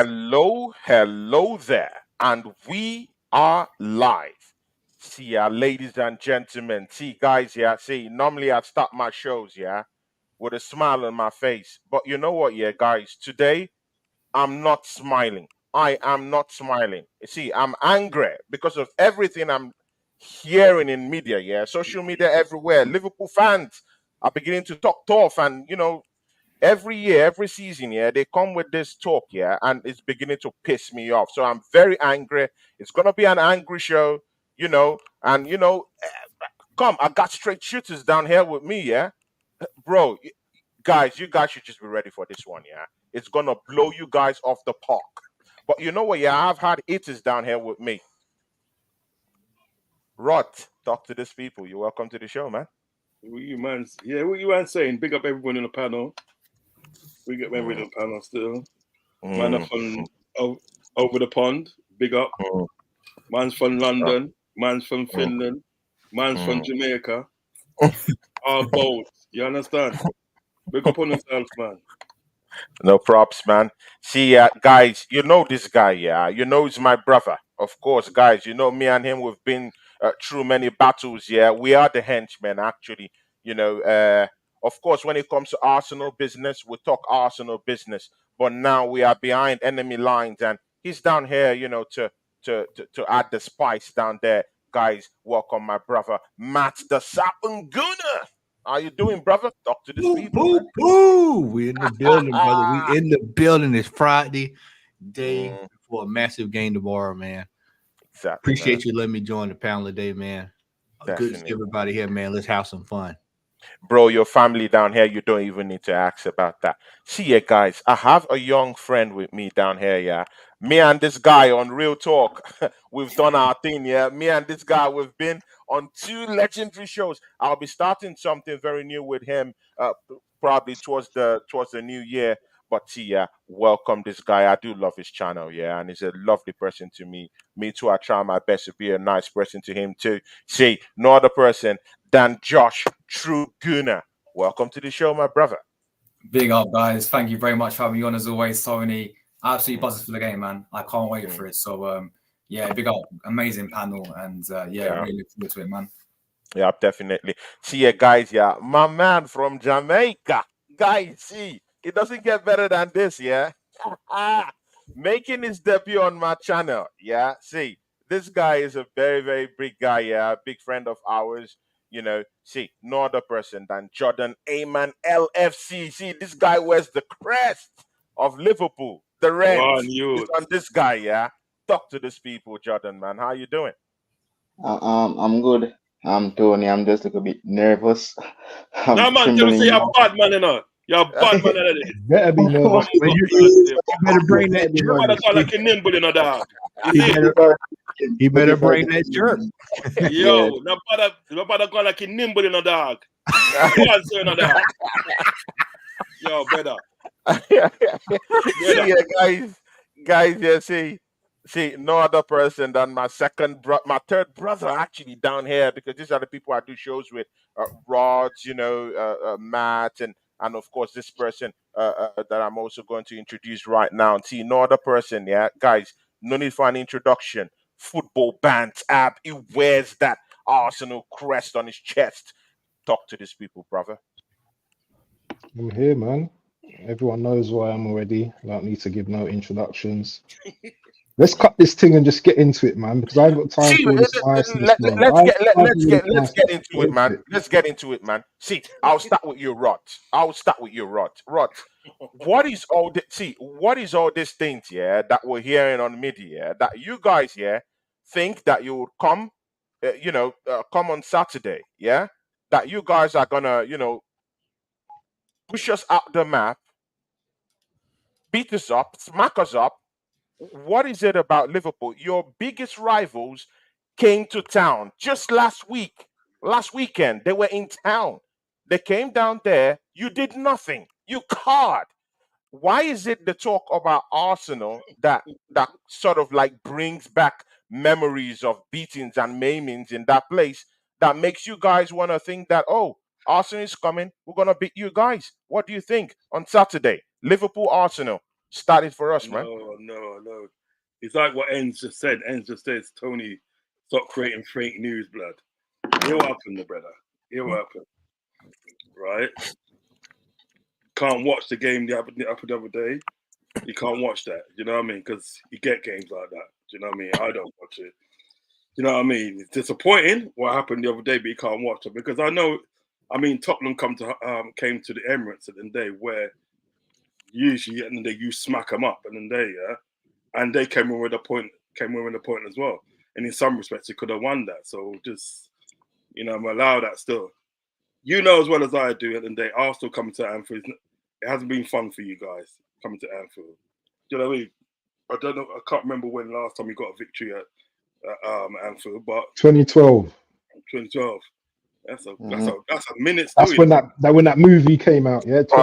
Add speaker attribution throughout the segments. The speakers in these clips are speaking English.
Speaker 1: Hello there, and we are live. See, ladies and gentlemen. See, guys, yeah. See, normally I start my shows, yeah, with a smile on my face. But you know what, yeah, guys, today I'm not smiling. I am not smiling. You see, I'm angry because of everything I'm hearing in media, yeah, social media everywhere. Liverpool fans are beginning to talk tough, and every year, every season, yeah, they come with this talk, yeah, and it's beginning to piss me off. So I'm very angry. It's gonna be an angry show, and come, I got straight shooters down here with me, yeah, bro. Guys, you guys should just be ready for this one, yeah. It's gonna blow you guys off the park. But you know what, yeah, I've had hitters down here with me. Rod, talk to these people. You're welcome to the show, man.
Speaker 2: What you man saying? Big up everyone in the panel. We get everyone in the panel still. Man up
Speaker 1: Mm,
Speaker 2: from over the pond. Big up.
Speaker 1: mm,
Speaker 2: Man's from London. Man's from
Speaker 1: mm,
Speaker 2: Finland. Man's from
Speaker 1: mm.
Speaker 2: Jamaica. All both. You understand? Big up on yourself, man.
Speaker 1: No props, man. See, guys, you know this guy, yeah. You know he's my brother. Of course, guys, you know me and him, we've been through many battles, yeah. We are the henchmen, actually. You know, of course, when it comes to Arsenal business, we talk Arsenal business. But now we are behind enemy lines, and he's down here, to add the spice down there. Guys, welcome my brother, Matt the Sapenguna. How you doing, brother? Talk to these
Speaker 3: Boo,
Speaker 1: people,
Speaker 3: boo,
Speaker 1: man.
Speaker 3: boo. We in the building, brother. We in the building. It's Friday, day
Speaker 1: Mm,
Speaker 3: before a massive game tomorrow, man.
Speaker 1: exactly, man.
Speaker 3: Appreciate you letting me join the panel today, man. Good to see
Speaker 1: Definitely.
Speaker 3: everybody here, man. Let's have some fun.
Speaker 1: Bro, your family down here, you don't even need to ask about that. See ya, guys. I have a young friend with me down here, yeah. Me and this guy on Real Talk, we've done our thing, yeah. Me and this guy, we've been on two legendary shows. I'll be starting something very new with him, probably towards the new year. But see, yeah, welcome this guy. I do love his channel, yeah, and he's a lovely person to me. Me too. I try my best to be a nice person to him too. See, no other person than Josh TrueGooner. Welcome to the show, my brother.
Speaker 4: Big up, guys. Thank you very much for having me on as always, Tony. Absolutely
Speaker 1: Mm,
Speaker 4: buzzing for the game, man. I can't wait
Speaker 1: mm,
Speaker 4: for it. So, yeah, big up. Amazing panel. And yeah,
Speaker 1: yeah,
Speaker 4: really look forward to it, man.
Speaker 1: yeah, definitely. See ya, guys. Yeah, my man from Jamaica. Guys, see, it doesn't get better than this, yeah. Making his debut on my channel, yeah. See, this guy is a very, very big guy, yeah, big friend of ours. See, no other person than Jordan Aman LFC. See, this guy wears the crest of Liverpool. The rent
Speaker 2: One
Speaker 1: is
Speaker 2: youth.
Speaker 1: on this guy, yeah. Talk to these people, Jordan, man. How you doing?
Speaker 5: I'm good. I'm Tony. I'm just a little bit nervous. I'm
Speaker 2: Nah, man, tell me say
Speaker 5: trembling
Speaker 2: you're
Speaker 5: now.
Speaker 2: bad man, you know. You're bad man, you know.
Speaker 6: Better be nervous.
Speaker 3: Man,
Speaker 2: You
Speaker 3: you better bring
Speaker 6: Better
Speaker 3: that
Speaker 6: be
Speaker 3: jerk.
Speaker 2: better
Speaker 6: nervous.
Speaker 2: call like a nimble, you know, dog. You
Speaker 3: He
Speaker 2: see?
Speaker 3: better bring that jerk.
Speaker 2: Yo, no better call like a nimble, you know, dog. Go on, say, you know, dog. Yo, better.
Speaker 1: See, guys, yeah, see, no other person than my third brother actually down here, because these are the people I do shows with, Rods, Matt, and of course this person that I'm also going to introduce right now. See, no other person, yeah, guys, no need for an introduction. Football bands app, he wears that Arsenal crest on his chest. Talk to these people, brother.
Speaker 6: I'm here, man. Everyone knows who I am already. I don't need to give no introductions. Let's cut this thing and just get into it, man, because I ain't got time
Speaker 1: See,
Speaker 6: for all this niceness, bro.
Speaker 1: let's
Speaker 6: I ain't
Speaker 1: get
Speaker 6: got time for all this
Speaker 1: let's
Speaker 6: niceness.
Speaker 1: get into
Speaker 6: Get
Speaker 1: it,
Speaker 6: into
Speaker 1: man.
Speaker 6: it.
Speaker 1: Let's get into it, man. See, I'll start with you, Rod. I'll start with you, Rod. Rod, what is all this? See, what is all these things, yeah, that we're hearing on media that you guys, yeah, think that you would come, come on Saturday, yeah, that you guys are gonna, push us out the map, beat us up, smack us up. What is it about Liverpool? Your biggest rivals came to town just last weekend. They were in town. They came down there. You did nothing. You card. Why is it the talk about Arsenal that sort of like brings back memories of beatings and maimings in that place that makes you guys want to think that, oh, Arsenal is coming, we're gonna beat you guys? What do you think on Saturday? Liverpool Arsenal. Start it for us, man.
Speaker 2: No. It's like what Enz just said. Enz just says, Tony, stop creating fake news, blood. Here what happened, brother. Here what happened. Right? Can't watch the game the other day. You can't watch that. You know what I mean? Because you get games like that. Do you know what I mean? I don't watch it. You know what I mean? It's disappointing what happened the other day, but you can't watch it because I know. I mean, Tottenham came to the Emirates at the end of the day where usually at the end of the day you smack them up and then and they came in with a point as well. And in some respects, they could have won that. So just allow that still. You know as well as I do at the end of the day, Arsenal coming to Anfield. It hasn't been fun for you guys coming to Anfield. Do you know what I mean? I don't know. I can't remember when last time you got a victory at Anfield, but
Speaker 6: 2012.
Speaker 2: 2012. That's a minute.
Speaker 6: That's when that movie came out. Yeah, 2012.
Speaker 1: Oh
Speaker 6: You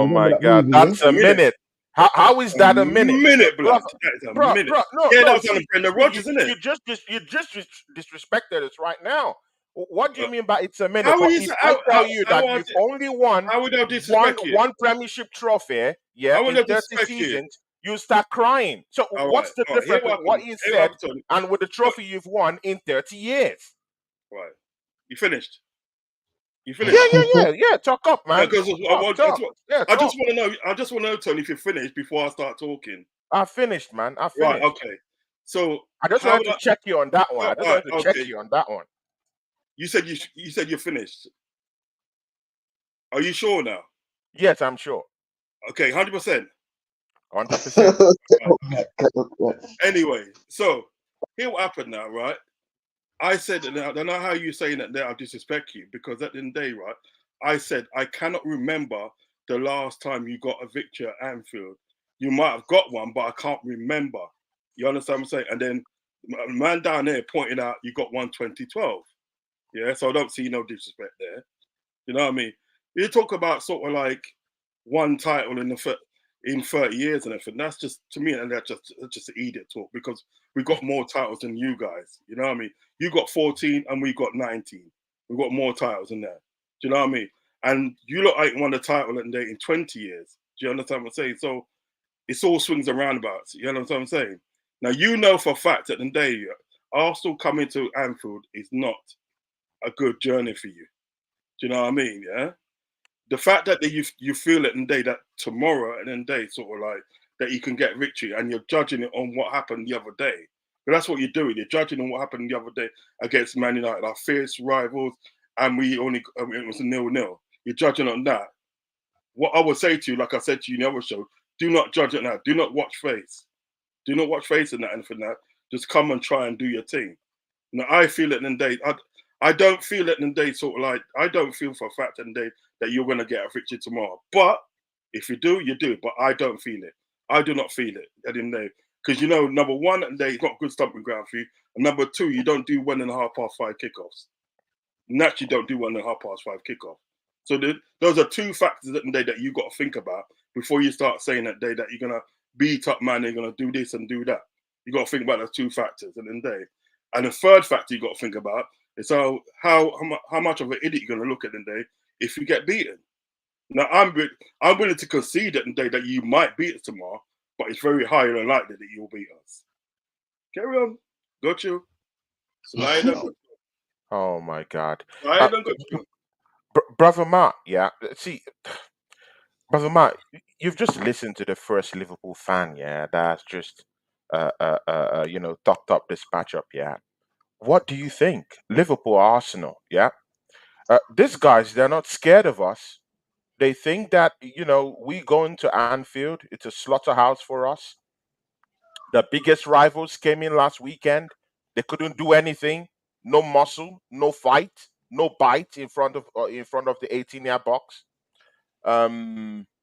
Speaker 6: remember
Speaker 1: my
Speaker 6: that
Speaker 1: God,
Speaker 6: movie?
Speaker 1: that's
Speaker 6: Yeah?
Speaker 1: a minute. How is that a minute?
Speaker 2: Blood.
Speaker 1: Bro,
Speaker 2: That is a
Speaker 1: bro,
Speaker 2: minute.
Speaker 1: bro, no,
Speaker 2: Yeah,
Speaker 1: no.
Speaker 2: that's on Brendan Rodgers, isn't it?
Speaker 1: You just disrespected us right now. What do you mean by it's a minute?
Speaker 2: How
Speaker 1: But
Speaker 2: would
Speaker 1: if I tell you that
Speaker 2: how
Speaker 1: you've only won
Speaker 2: would I disrespect you?
Speaker 1: one Premiership trophy,
Speaker 2: How would
Speaker 1: in
Speaker 2: I
Speaker 1: 30
Speaker 2: disrespect you?
Speaker 1: seasons, you start crying. So
Speaker 2: All
Speaker 1: what's the
Speaker 2: right. Here
Speaker 1: difference with what he
Speaker 2: Here
Speaker 1: said
Speaker 2: happened, Tony.
Speaker 1: and with the trophy you've won in 30 years?
Speaker 2: Right. You finished.
Speaker 1: Yeah. Talk up, man.
Speaker 2: Because
Speaker 1: Talk.
Speaker 2: I just want to know. I just want to know, Tony, if you're finished before I start talking.
Speaker 1: I finished, man. I finished.
Speaker 2: Right. Okay. So
Speaker 1: I just wanted to check you on that one.
Speaker 2: Okay.
Speaker 1: You on that one.
Speaker 2: You said you're finished. Are you sure now?
Speaker 1: Yes, I'm sure.
Speaker 2: Okay, 100%.
Speaker 1: 100%.
Speaker 2: Anyway, so here what happened now, right? I said, and I don't know how you're saying that there I disrespect you, because at the end of the day, right, I said I cannot remember the last time you got a victory at Anfield. You might have got one, but I can't remember. You understand what I'm saying? And then a man down there pointed out you got one 2012. Yeah, so I don't see no disrespect there. You know what I mean? You talk about sort of like one title in 30 years and everything. That's just, to me, and that's just idiot talk, because we got more titles than you guys. You know what I mean? You got 14 and we got 19. We got more titles in there. Do you know what I mean? And you look like you won the title in 20 years. Do you understand what I'm saying? So it's all swings and roundabouts. You know what I'm saying? Now, you know for a fact that the day Arsenal coming to Anfield is not a good journey for you. Do you know what I mean? Yeah. The fact that you feel it and day that tomorrow and then day sort of like that you can get victory, and you're judging it on what happened the other day. But that's what you're doing. You're judging on what happened the other day against Man United, our fierce rivals, and it was a 0-0. You're judging on that. What I would say to you, like I said to you in the other show, do not judge it now. Do not watch face. Do not watch face in that and for that. Just come and try and do your thing. Now I feel it in the day. I don't feel it in the day sort of like, I don't feel for a fact in the day that you're going to get a victory tomorrow. But if you do, you do. But I don't feel it. I do not feel it at the end of the day. Because, number one, at the day, it's not good stomping ground for you. And number two, you don't do 1.5 past 5 kickoffs. Naturally, don't do 1.5 past 5 kickoff. So those are two factors at the day that you got to think about before you start saying that day that you're going to beat up man, you're going to do this and do that. You got to think about those two factors at the end of the day. And the third factor you got to think about is how much of an idiot you're going to look at the day if you get beaten. Now, I'm willing to concede that the day that you might beat us tomorrow, but it's very highly unlikely that you'll beat us. Carry on. Got you. Slide on.
Speaker 1: Oh my God.
Speaker 2: Slide on. Got you.
Speaker 1: Brother Matt, yeah. See, Brother Matt, you've just listened to the first Liverpool fan, yeah, that's just talked up this matchup, yeah. What do you think? Liverpool, Arsenal, yeah. These guys, they're not scared of us. They think that we going to Anfield. It's a slaughterhouse for us. The biggest rivals came in last weekend. They couldn't do anything. No muscle, no fight, no bite in front of the 18-yard box.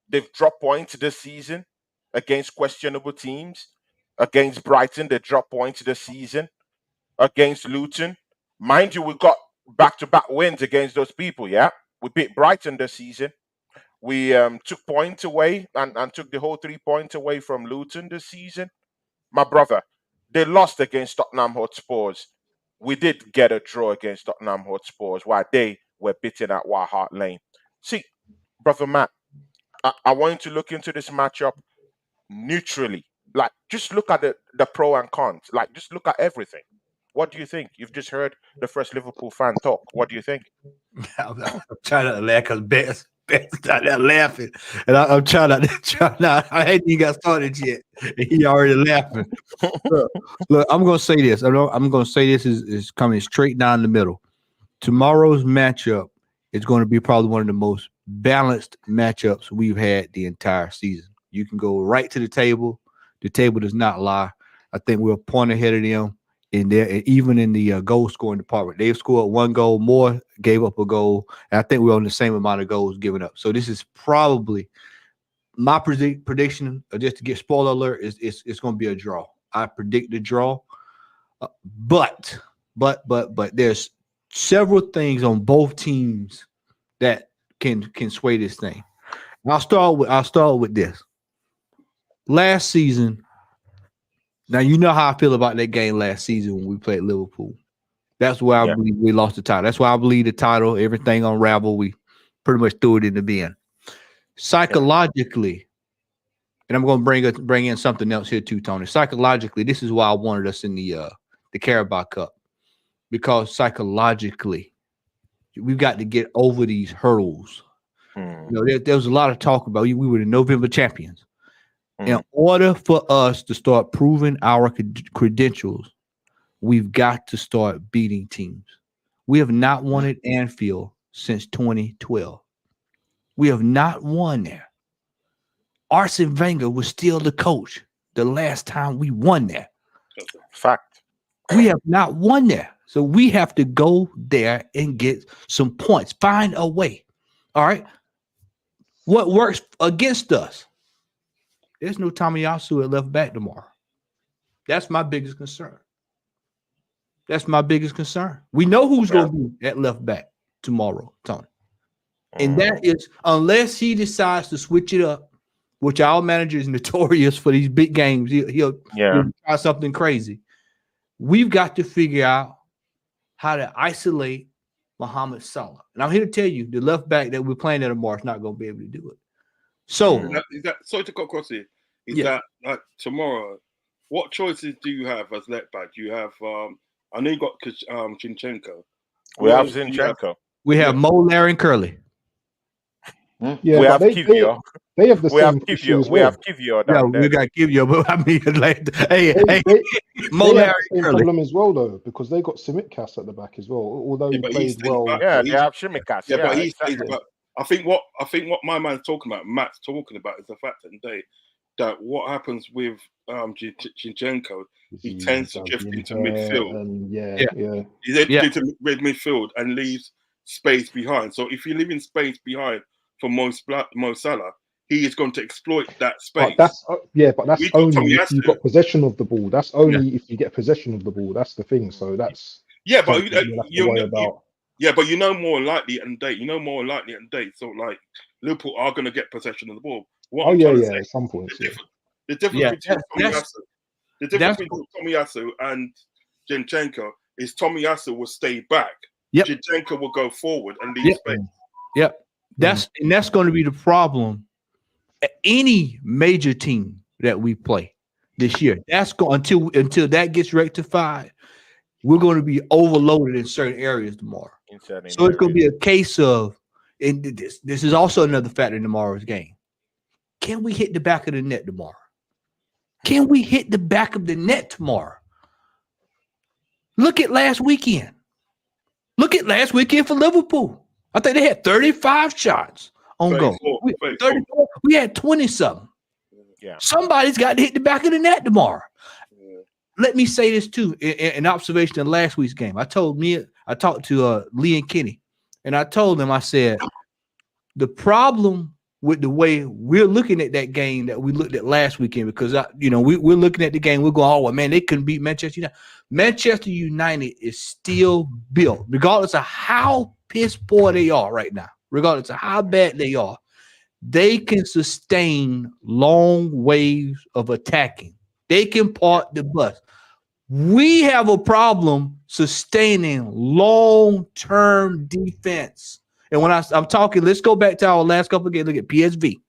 Speaker 1: They've dropped points this season against questionable teams. Against Brighton, they dropped points this season. Against Luton, mind you, we got back-to-back wins against those people. Yeah, we beat Brighton this season. We took points away and took the whole 3 points away from Luton this season. My brother, they lost against Tottenham Hotspurs. We did get a draw against Tottenham Hotspurs while they were beaten at White Hart Lane. See, brother Matt, I want you to look into this matchup. neutrally. Like, just look at the pro and cons. Like, just look at everything. What do you think? You've just heard the first Liverpool fan talk. What do you think?
Speaker 3: I'm trying not to laugh because Ben's out there laughing, and I'm trying not. I hadn't even got started yet, and he already laughing. Look, I'm gonna say this. I'm gonna say this is coming straight down the middle. Tomorrow's matchup is going to be probably one of the most balanced matchups we've had the entire season. You can go right to the table. The table does not lie. I think we're a point ahead of them in there, and even in the goal scoring department. They've scored one goal more, gave up a goal, and I think we're on the same amount of goals given up. So this is probably my prediction. Just to get spoiler alert, it's going to be a draw. I predict the draw, but there's several things on both teams that can sway this thing. And I'll start with this. Last season, now you know how I feel about that game last season when we played Liverpool. That's why I believe we lost the title. That's why I believe the title, everything unraveled. We pretty much threw it in the bin. Psychologically, and I'm going to bring in something else here too, Tony. Psychologically, this is why I wanted us in the Carabao Cup, because psychologically, we've got to get over these hurdles. You know, there was a lot of talk about we were the November champions. In order for us to start proving our credentials, we've got to start beating teams. We have not won at Anfield since 2012. We have not won there. Arsene Wenger was still the coach the last time we won there.
Speaker 1: Fact.
Speaker 3: We have not won there. So we have to go there and get some points. Find a way. All right. What works against us? There's no Tomiyasu at left back tomorrow. That's my biggest concern. We know who's going to be at left back tomorrow, Tony. And that is, unless he decides to switch it up, which our manager is notorious for these big games. He'll try something crazy. We've got to figure out how to isolate Mohamed Salah. And I'm here to tell you, the left back that we're playing at tomorrow is not going to be able to do it. So,
Speaker 2: sorry to cut across here. That like tomorrow? What choices do you have as left back? You have I know you got Zinchenko.
Speaker 1: We have Zinchenko.
Speaker 3: We have Mo, Larry, and Curly.
Speaker 6: Yeah,
Speaker 1: we have Kivio.
Speaker 6: They have the same issue as well.
Speaker 1: We have Kivio down there.
Speaker 3: We got Kivio, but I mean, like, Mo,
Speaker 6: they
Speaker 3: Larry,
Speaker 6: have the same
Speaker 3: Curly.
Speaker 6: problem as well, though, because they got Simikas at the back as well. Although he played well.
Speaker 1: They have Shimikas.
Speaker 2: Yeah, but exactly. I think what my man's talking about, Matt's talking about, is the fact that what happens with Zinchenko, he tends to drift into midfield. He then drift into midfield and leaves space behind. So if you leave in space behind for Mo Salah, he is going to exploit that space.
Speaker 6: But that's only if you got possession of the ball. That's only if you get possession of the ball. That's the thing. So that's
Speaker 2: but you know more likely and date. So like Liverpool are going to get possession of the ball.
Speaker 6: At some point.
Speaker 2: The difference between Tomiyasu and Zinchenko is Tomiyasu will stay back. Zinchenko will go forward and leave space.
Speaker 3: That's going to be the problem. Any major team that we play this year, that's going until that gets rectified. We're going to be overloaded in certain areas tomorrow. So it's going to be a case of, and this is also another factor in tomorrow's game. Can we hit the back of the net tomorrow? Can we hit the back of the net tomorrow? Look at last weekend. Look at last weekend for Liverpool. I think they had 35 shots on goal. 34. We had 20-something.
Speaker 1: Yeah.
Speaker 3: Somebody's got to hit the back of the net tomorrow. Yeah. Let me say this too. In observation in last week's game, I talked to Lee and Kenny, and I told them, I said, the problem with the way we're looking at that game that we looked at last weekend, because we're looking at the game, we're going, oh well, man, they couldn't beat Manchester United. Manchester United is still built, regardless of how piss poor they are right now, regardless of how bad they are, they can sustain long waves of attacking. They can park the bus. We have a problem sustaining long-term defense. And when I'm talking, let's go back to our last couple of games. Look at PSV.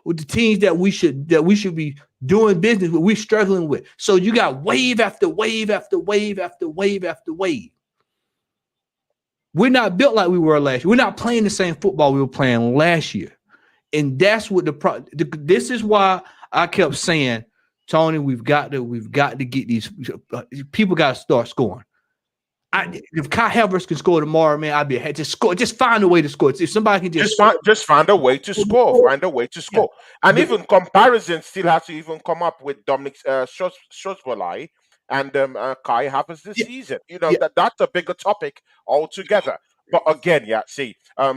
Speaker 3: with the teams that we should be doing business with, we're struggling with. So you got wave after wave after wave after wave after wave. We're not built like we were last year. We're not playing the same football we were playing last year. And that's what this is why I kept saying, Tony, we've got to get these people got to start scoring. If Kai Havertz can score tomorrow, man, I'd be ahead. Just score. Just find a way to score. If somebody can
Speaker 1: just find a way to score. Find a way to score. Yeah. And even comparison still has to even come up with Dominic Szoboszlai and Kai Havertz this season. You know, that's a bigger topic altogether. But again,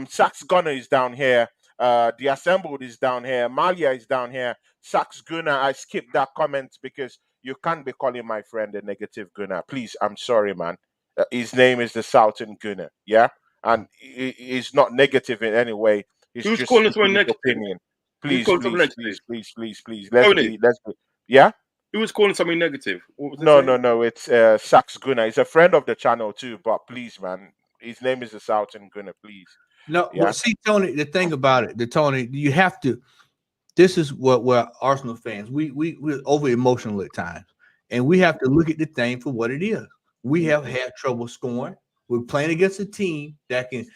Speaker 1: Sax Gunner is down here. The Assembled is down here. Malia is down here. Sax Gunner, I skipped that comment because you can't be calling my friend a negative Gunner. Please, I'm sorry, man. His name is the Southern Gunner, yeah? And he's not negative in any way. It's
Speaker 2: Who's
Speaker 1: just
Speaker 2: calling someone
Speaker 1: his
Speaker 2: negative?
Speaker 1: opinion. Please.
Speaker 2: Tony,
Speaker 1: Let's yeah?
Speaker 2: Who was calling something negative? What was
Speaker 1: No. It's Sax Gunner. He's a friend of the channel too, but please, man. His name is the Southern Gunner, please.
Speaker 3: No, but see, Tony, the thing about it, Tony, you have to. This is what we're Arsenal fans. We're over emotional at times, and we have to look at the thing for what it is. We have had trouble scoring. We're playing against a team that can,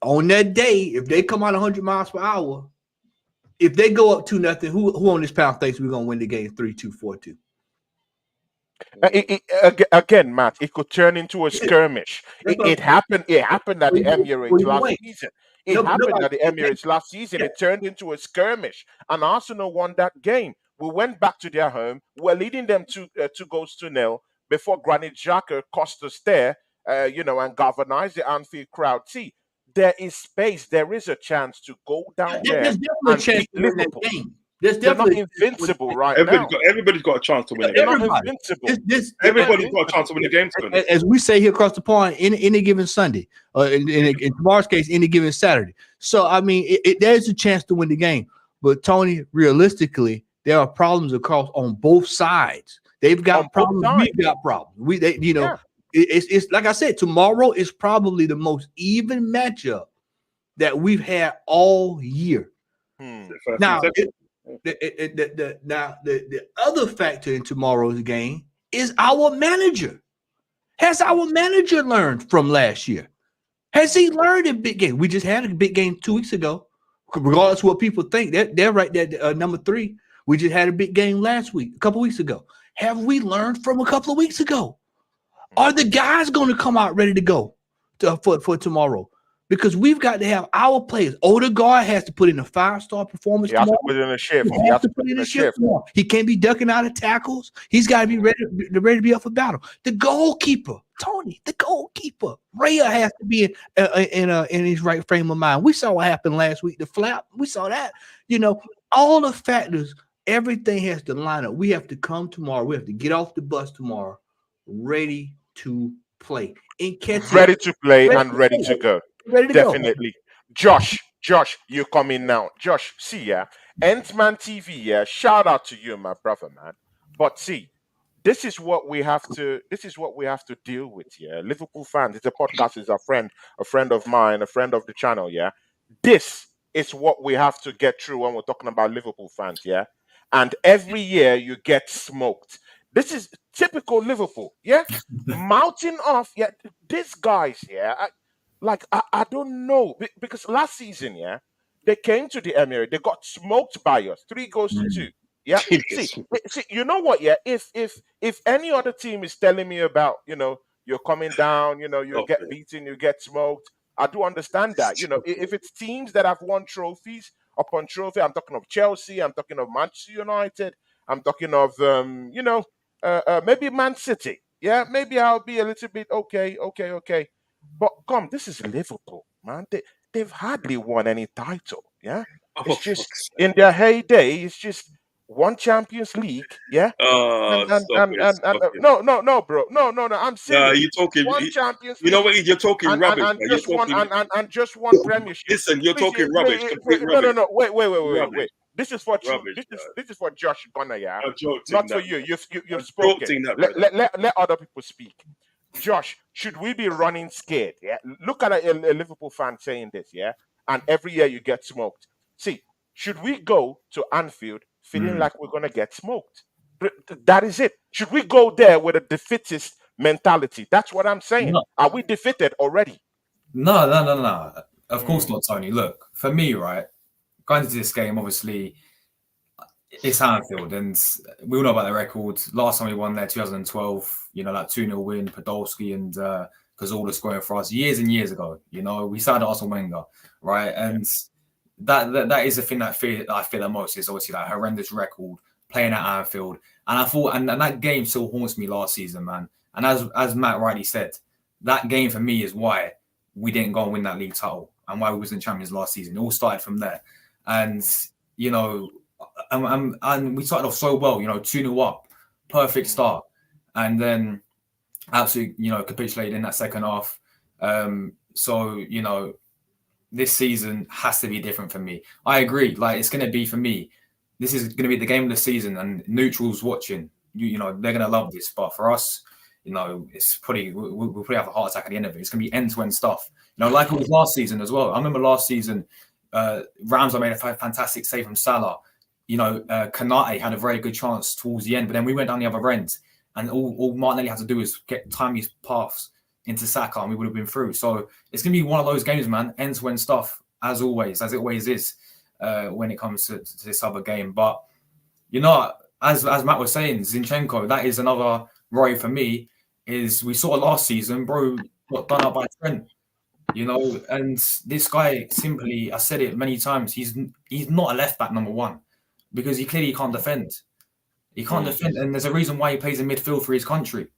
Speaker 3: on that day, if they come out 100 miles per hour, if they go up 2-0, who on this panel thinks we're gonna win the game 3-2, 4-2?
Speaker 1: Again, Matt, it could turn into a skirmish. It happened. It happened at the Emirates last season. It happened at the Emirates last season. It turned into a skirmish, and Arsenal won that game. We went back to their home. We're leading them 2-0 before Granit Xhaka cost us there, and galvanized the Anfield crowd. See, there is space. There is a chance to go down there and beat Liverpool. They're not invincible right now.
Speaker 2: Everybody's got a chance to win.
Speaker 1: They're not invincible.
Speaker 2: Everybody's got a chance to win the game.
Speaker 3: As we say here across the pond, any given Sunday, in tomorrow's case, any given Saturday. So I mean, there's a chance to win the game. But Tony, realistically, there are problems on both sides. They've got problems. We've got problems. It's like I said, tomorrow is probably the most even matchup that we've had all year. Now, the other factor in tomorrow's game is our manager. Has our manager learned from last year? Has he learned in big game? We just had a big game 2 weeks ago. Regardless of what people think, they're right there, number 3. We just had a big game a couple weeks ago. Have we learned from a couple of weeks ago? Are the guys going to come out ready to go for tomorrow? Because we've got to have our players. Odegaard has to put in a 5-star performance.
Speaker 1: He has to put in a shift.
Speaker 3: He has to put in a shift. He can't be ducking out of tackles. He's got to be ready to be up for battle. The goalkeeper, Tony, Raya has to be in his right frame of mind. We saw what happened last week. The flap, we saw that. All the factors, everything has to line up. We have to come tomorrow. We have to get off the bus tomorrow, ready to play and catch.
Speaker 1: Ready to play and ready to go. Definitely. Go. Josh, you come in now. Josh, see Entman TV, shout out to you, my brother, man. But see, this is what we have to deal with here. Liverpool fans, it's a podcast, it's a friend of mine, a friend of the channel, This is what we have to get through when we're talking about Liverpool fans, And every year you get smoked. This is typical Liverpool, Mouthing off, these guys, I don't know, because last season, they came to the Emirates, they got smoked by us, 3-2. See, you know what? If any other team is telling me about, you're coming down, you get beaten, you get smoked, I do understand that. If it's teams that have won trophies upon trophy, I'm talking of Chelsea, I'm talking of Manchester United, I'm talking of maybe Man City. Maybe I'll be a little bit okay. But this is Liverpool, man. They've hardly won any title. It's just in their heyday. It's just one Champions League. No, bro. No. I'm serious.
Speaker 2: You're talking.
Speaker 1: One Champions League.
Speaker 2: You know what? You're talking rubbish.
Speaker 1: And just one Premiership.
Speaker 2: Listen, you're talking rubbish.
Speaker 1: No. Wait. This is for this is for Josh Gunner, not for you. You've spoken. Let other people speak. Josh, should we be running scared? Look at a Liverpool fan saying this, and every year you get smoked. See, Should we go to Anfield feeling like we're gonna get smoked? That is it. Should we go there with a defeatist mentality? That's what I'm saying.
Speaker 4: No,
Speaker 1: Are we defeated already?
Speaker 4: no. Of course
Speaker 1: Mm,
Speaker 4: not, Tony. Look, for me, right, going into this game, obviously, it's Anfield, and we all know about the record. Last time we won there, 2012, that 2-0 win, Podolski and Cazorla scoring for us years and years ago. We started Arsene Wenger, right?
Speaker 1: yeah.
Speaker 4: And that is the thing that I feel the most is obviously that horrendous record playing at Anfield. And I thought, and that game still haunts me last season, man. And as Matt rightly said, that game for me is why we didn't go and win that league title and why we was in champions last season. It all started from there. And, you know, and we started off so well, 2-0 up, perfect start. And then absolutely, capitulated in that second half. So, this season has to be different for me. I agree. Like, it's going to be for me. This is going to be the game of the season, and neutrals watching. They're going to love this. But for us, it's probably we'll probably have a heart attack at the end of it. It's going to be end-to-end stuff. Like it was last season as well. I remember last season, Ramsey made a fantastic save from Salah. Kanate had a very good chance towards the end, but then we went down the other end, and all Martinelli had to do is get timely paths into Saka, and we would have been through. So it's going to be one of those games, man, end-to-end stuff, as always, as it always is when it comes to this other game. But, as Matt was saying, Zinchenko, that is another worry for me, is we saw last season, bro, got done up by Trent, and this guy simply, I said it many times, he's not a left-back number one because he clearly can't defend. He can't defend, and there's a reason why he plays in midfield for his country.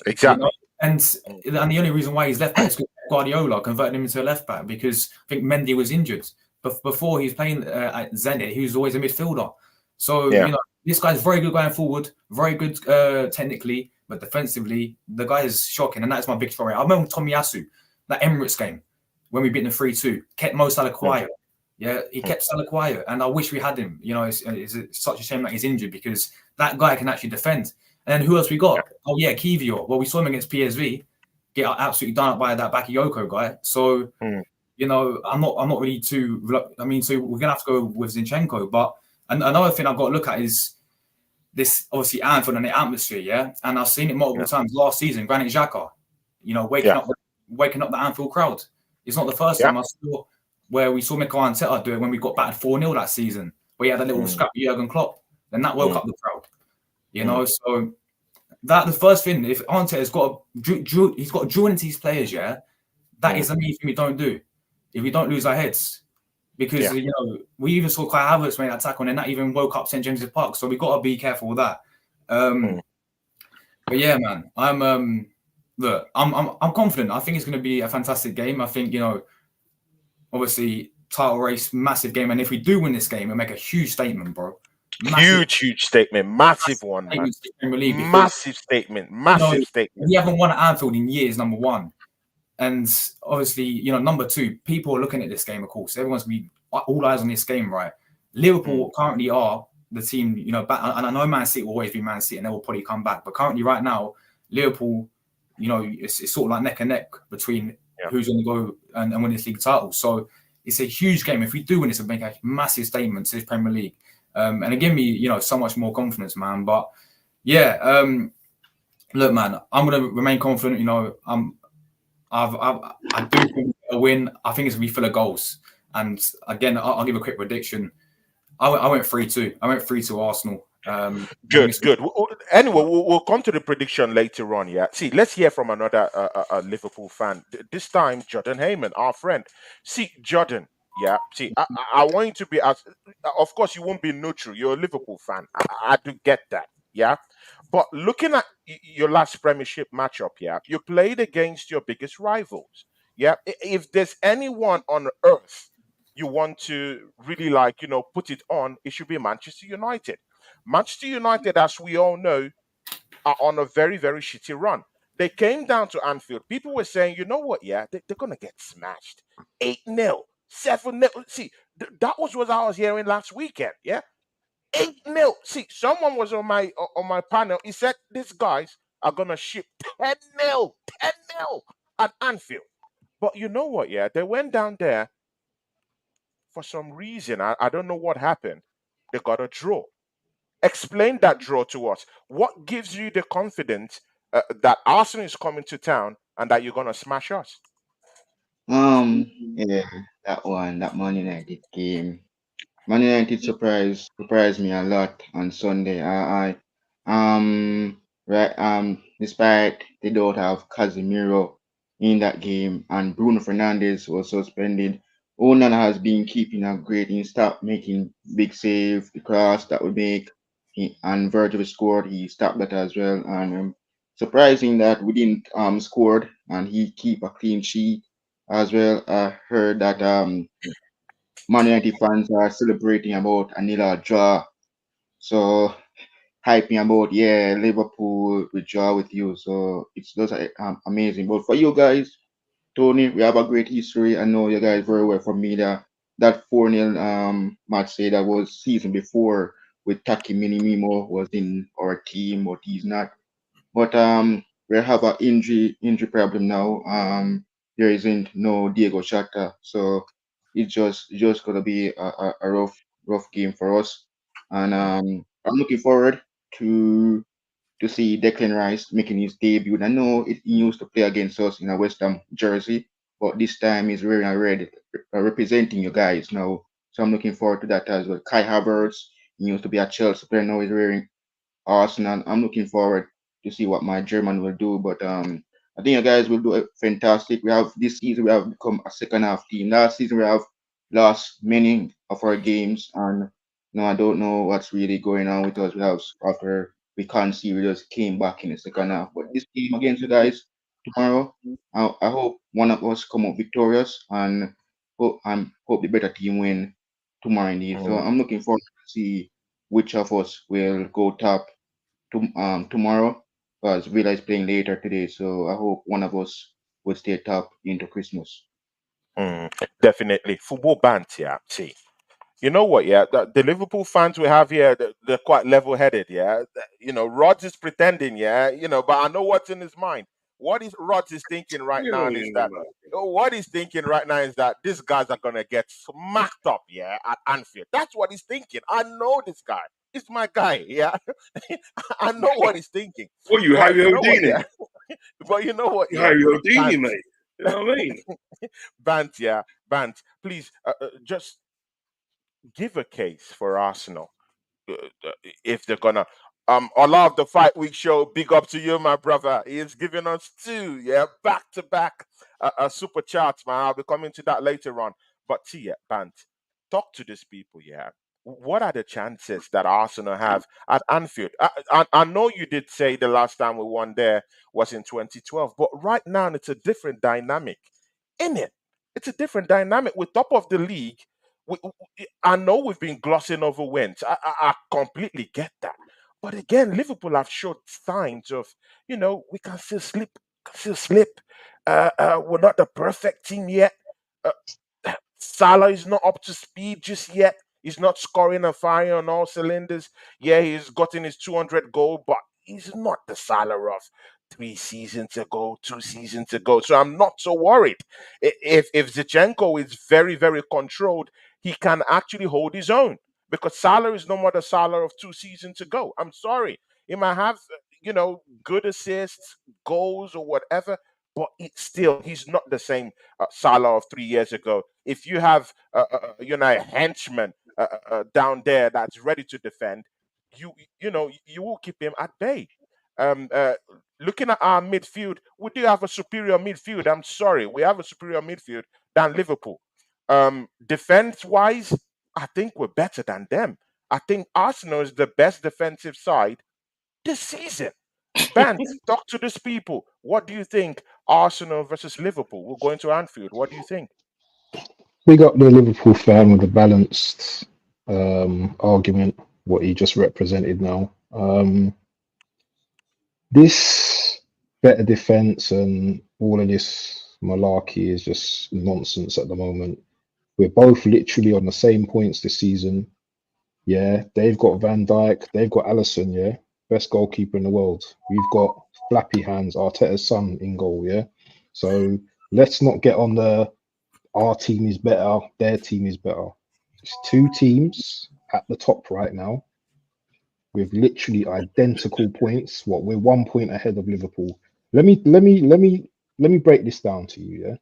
Speaker 1: Exactly.
Speaker 4: And the only reason why he's left back is because Guardiola converted him into a left back because I think Mendy was injured. But before he was playing at Zenit, he was always a midfielder. So, this guy's very good going forward, very good technically, but defensively, the guy is shocking. And that's my big story. I remember Tomiyasu, that Emirates game, when we beat them 3-2, kept Mo Salah quiet. Yeah, he kept Salah quiet. And I wish we had him. It's such a shame that he's injured because that guy can actually defend. And then who else we got? Oh yeah, Kivior. Well, we saw him against PSV get absolutely done up by that Bakayoko guy. So I'm not really too. So we're gonna have to go with Zinchenko. But another thing I've got to look at is this obviously Anfield and the atmosphere. Yeah, and I've seen it multiple times last season. Granit Xhaka, waking up the Anfield crowd. It's not the first time I saw where we saw Mikel Arteta do it when we got battered 4-0 that season, where he had a little scrap with Jurgen Klopp. Then that woke up the crowd. So that the first thing, if Arteta's got he's got to draw into these players, that is the main thing we don't do. If we don't lose our heads, because we even saw Kai Havertz make that tackle, and that even woke up St James's Park. So we got to be careful with that. But yeah, man, I'm confident. I think it's going to be a fantastic game. I think obviously title race, massive game, and if we do win this game, it'll make a huge statement, bro.
Speaker 1: Huge statement, massive one, man. Massive statement.
Speaker 4: We haven't won at Anfield in years, number one, and obviously, number two. People are looking at this game, of course. Everyone's gonna be all eyes on this game, right? Liverpool currently are the team, and I know Man City will always be Man City, and they will probably come back. But currently, right now, Liverpool, it's sort of like neck and neck between who's going to go and win this league title. So it's a huge game. If we do win, it's going to make a massive statement to this Premier League. And it gave me, so much more confidence, man. But look, man, I'm gonna remain confident. I do think a win. I think it's gonna be full of goals. And again, I'll give a quick prediction. I went 3-2. I went 3-2 Arsenal.
Speaker 1: Good. Anyway, we'll come to the prediction later on. Yeah. See, let's hear from another Liverpool fan. This time, Jordan Heyman, our friend. See, Jordan. Yeah. See, I want you to be as. Of course, you won't be neutral. You're a Liverpool fan. I do get that. Yeah. But looking at your last Premiership matchup, you played against your biggest rivals. Yeah. If there's anyone on earth you want to really put it on, it should be Manchester United. Manchester United, as we all know, are on a very, very shitty run. They came down to Anfield. People were saying, you know what, they're going to get smashed. 8-0, 7-0. See, that was what I was hearing last weekend, 8-0. See, someone was on my panel. He said, these guys are going to ship 10-0 at Anfield. But you know what, they went down there, for some reason, I don't know what happened, they got a draw. Explain that draw to us. What gives you the confidence that Arsenal is coming to town and that you're going to smash us?
Speaker 5: Yeah, that Man United game. Man United surprised me a lot on Sunday. Right, despite they don't have Casemiro in that game and Bruno Fernandes was suspended, Onana has been keeping up great. He stopped making big save, the cross that would make, and Virgil scored. He stopped that as well, and surprising that we didn't scored and he keep a clean sheet as well. I heard that Man United fans are celebrating about a nil draw. So hyping about, yeah, Liverpool will draw with you. So it's just amazing. But for you guys, Tony, we have a great history. I know you guys very well from media. That 4-0 match say that was season before with Taki Minimimo was in our team, but he's not. But we have an injury problem now. There isn't no Diego Shata, so it's just gonna be a rough game for us. And I'm looking forward to to see Declan Rice making his debut. I know he used to play against us in a West Ham jersey, but this time he's wearing a red, representing you guys now. So I'm looking forward to that as well. Kai Havertz, he used to be a Chelsea player, now he's wearing Arsenal. I'm looking forward to see what my German will do. But I think you guys will do it fantastic. We have this season we have become a second half team. Last season we have lost many of our games, and no, I don't know what's really going on with us. We have after we can't see we just came back in the second half. But this game against you guys tomorrow, I hope one of us come up victorious and hope the better team win tomorrow indeed. So I'm looking forward to see which of us will go top tomorrow because Villa is playing later today. So I hope one of us will stay top into Christmas.
Speaker 1: Definitely. Football bans, yeah. See, you know what, yeah? The Liverpool fans we have here, they're quite level headed, yeah? Rods is pretending, yeah? But I know what's in his mind. What is Rods is thinking right
Speaker 2: You
Speaker 1: now
Speaker 2: don't
Speaker 1: is
Speaker 2: even
Speaker 1: that
Speaker 2: know.
Speaker 1: what he's thinking right now is that these guys are gonna get smacked up, yeah, at Anfield. That's what he's thinking. I know this guy. It's my guy, yeah. I know what he's thinking.
Speaker 2: What you,
Speaker 1: But
Speaker 2: Harry
Speaker 1: you know what,
Speaker 2: Houdini?
Speaker 1: yeah. But you know what,
Speaker 2: You
Speaker 1: yeah.
Speaker 2: Harry Houdini,
Speaker 1: Bant,
Speaker 2: mate. You know what I mean?
Speaker 1: yeah, Bant. Please, just give a case for Arsenal if they're gonna. A lot of the fight week show. Big up to you, my brother. He is giving us two, yeah, back to back, super charts, man. I'll be coming to that later on. But see, yeah, Bant, talk to these people, yeah. What are the chances that Arsenal have at Anfield? I know you did say the last time we won there was in 2012, but right now it's a different dynamic, in it. It's a different dynamic. We're top of the league. I know we've been glossing over wins. I completely get that. But again, Liverpool have showed signs of, we can still slip. We're not the perfect team yet. Uh, Salah is not up to speed just yet. He's not scoring and firing on all cylinders. Yeah, he's gotten his 200 goal, but he's not the Salah of 3 seasons ago, 2 seasons ago. So I'm not so worried. If Zichenko is very, very controlled, he can actually hold his own because Salah is no more the Salah of 2 seasons ago. I'm sorry. He might have, good assists, goals, or whatever, but he's not the same Salah of 3 years ago. If you have, a henchman down there that's ready to defend, you will keep him at bay. Um, uh, Looking at our midfield, we do have a superior midfield. I'm sorry, we have a superior midfield than Liverpool. Defense wise, I think we're better than them. I think Arsenal is the best defensive side this season. Ben, talk to these people. What do you think? Arsenal versus Liverpool. We're going to Anfield. What do you think?
Speaker 6: Big up the Liverpool fan with a balanced argument, what he just represented now. This better defense and all of this malarkey is just nonsense at the moment. We're both literally on the same points this season. Yeah, they've got Van Dijk, they've got Allison, yeah, best goalkeeper in the world. We've got Flappy Hands, Arteta's son, in goal, yeah. So let's not get on the our team is better, their team is better. It's two teams at the top right now with literally identical points. What, we're 1 point ahead of Liverpool. Let me break this down to you, yeah.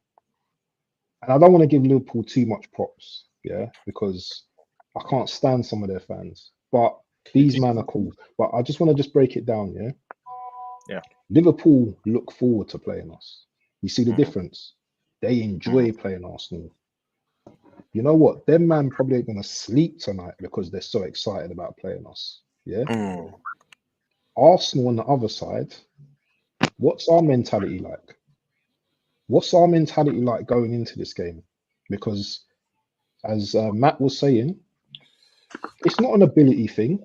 Speaker 6: And I don't want to give Liverpool too much props, yeah, because I can't stand some of their fans. But these men are cool. But I just want to break it down, yeah.
Speaker 1: Yeah.
Speaker 6: Liverpool look forward to playing us. You see the difference? They enjoy playing Arsenal. You know what? Them man probably ain't gonna sleep tonight because they're so excited about playing us. Yeah. Arsenal on the other side, what's our mentality like? What's our mentality like going into this game? Because as Matt was saying, it's not an ability thing,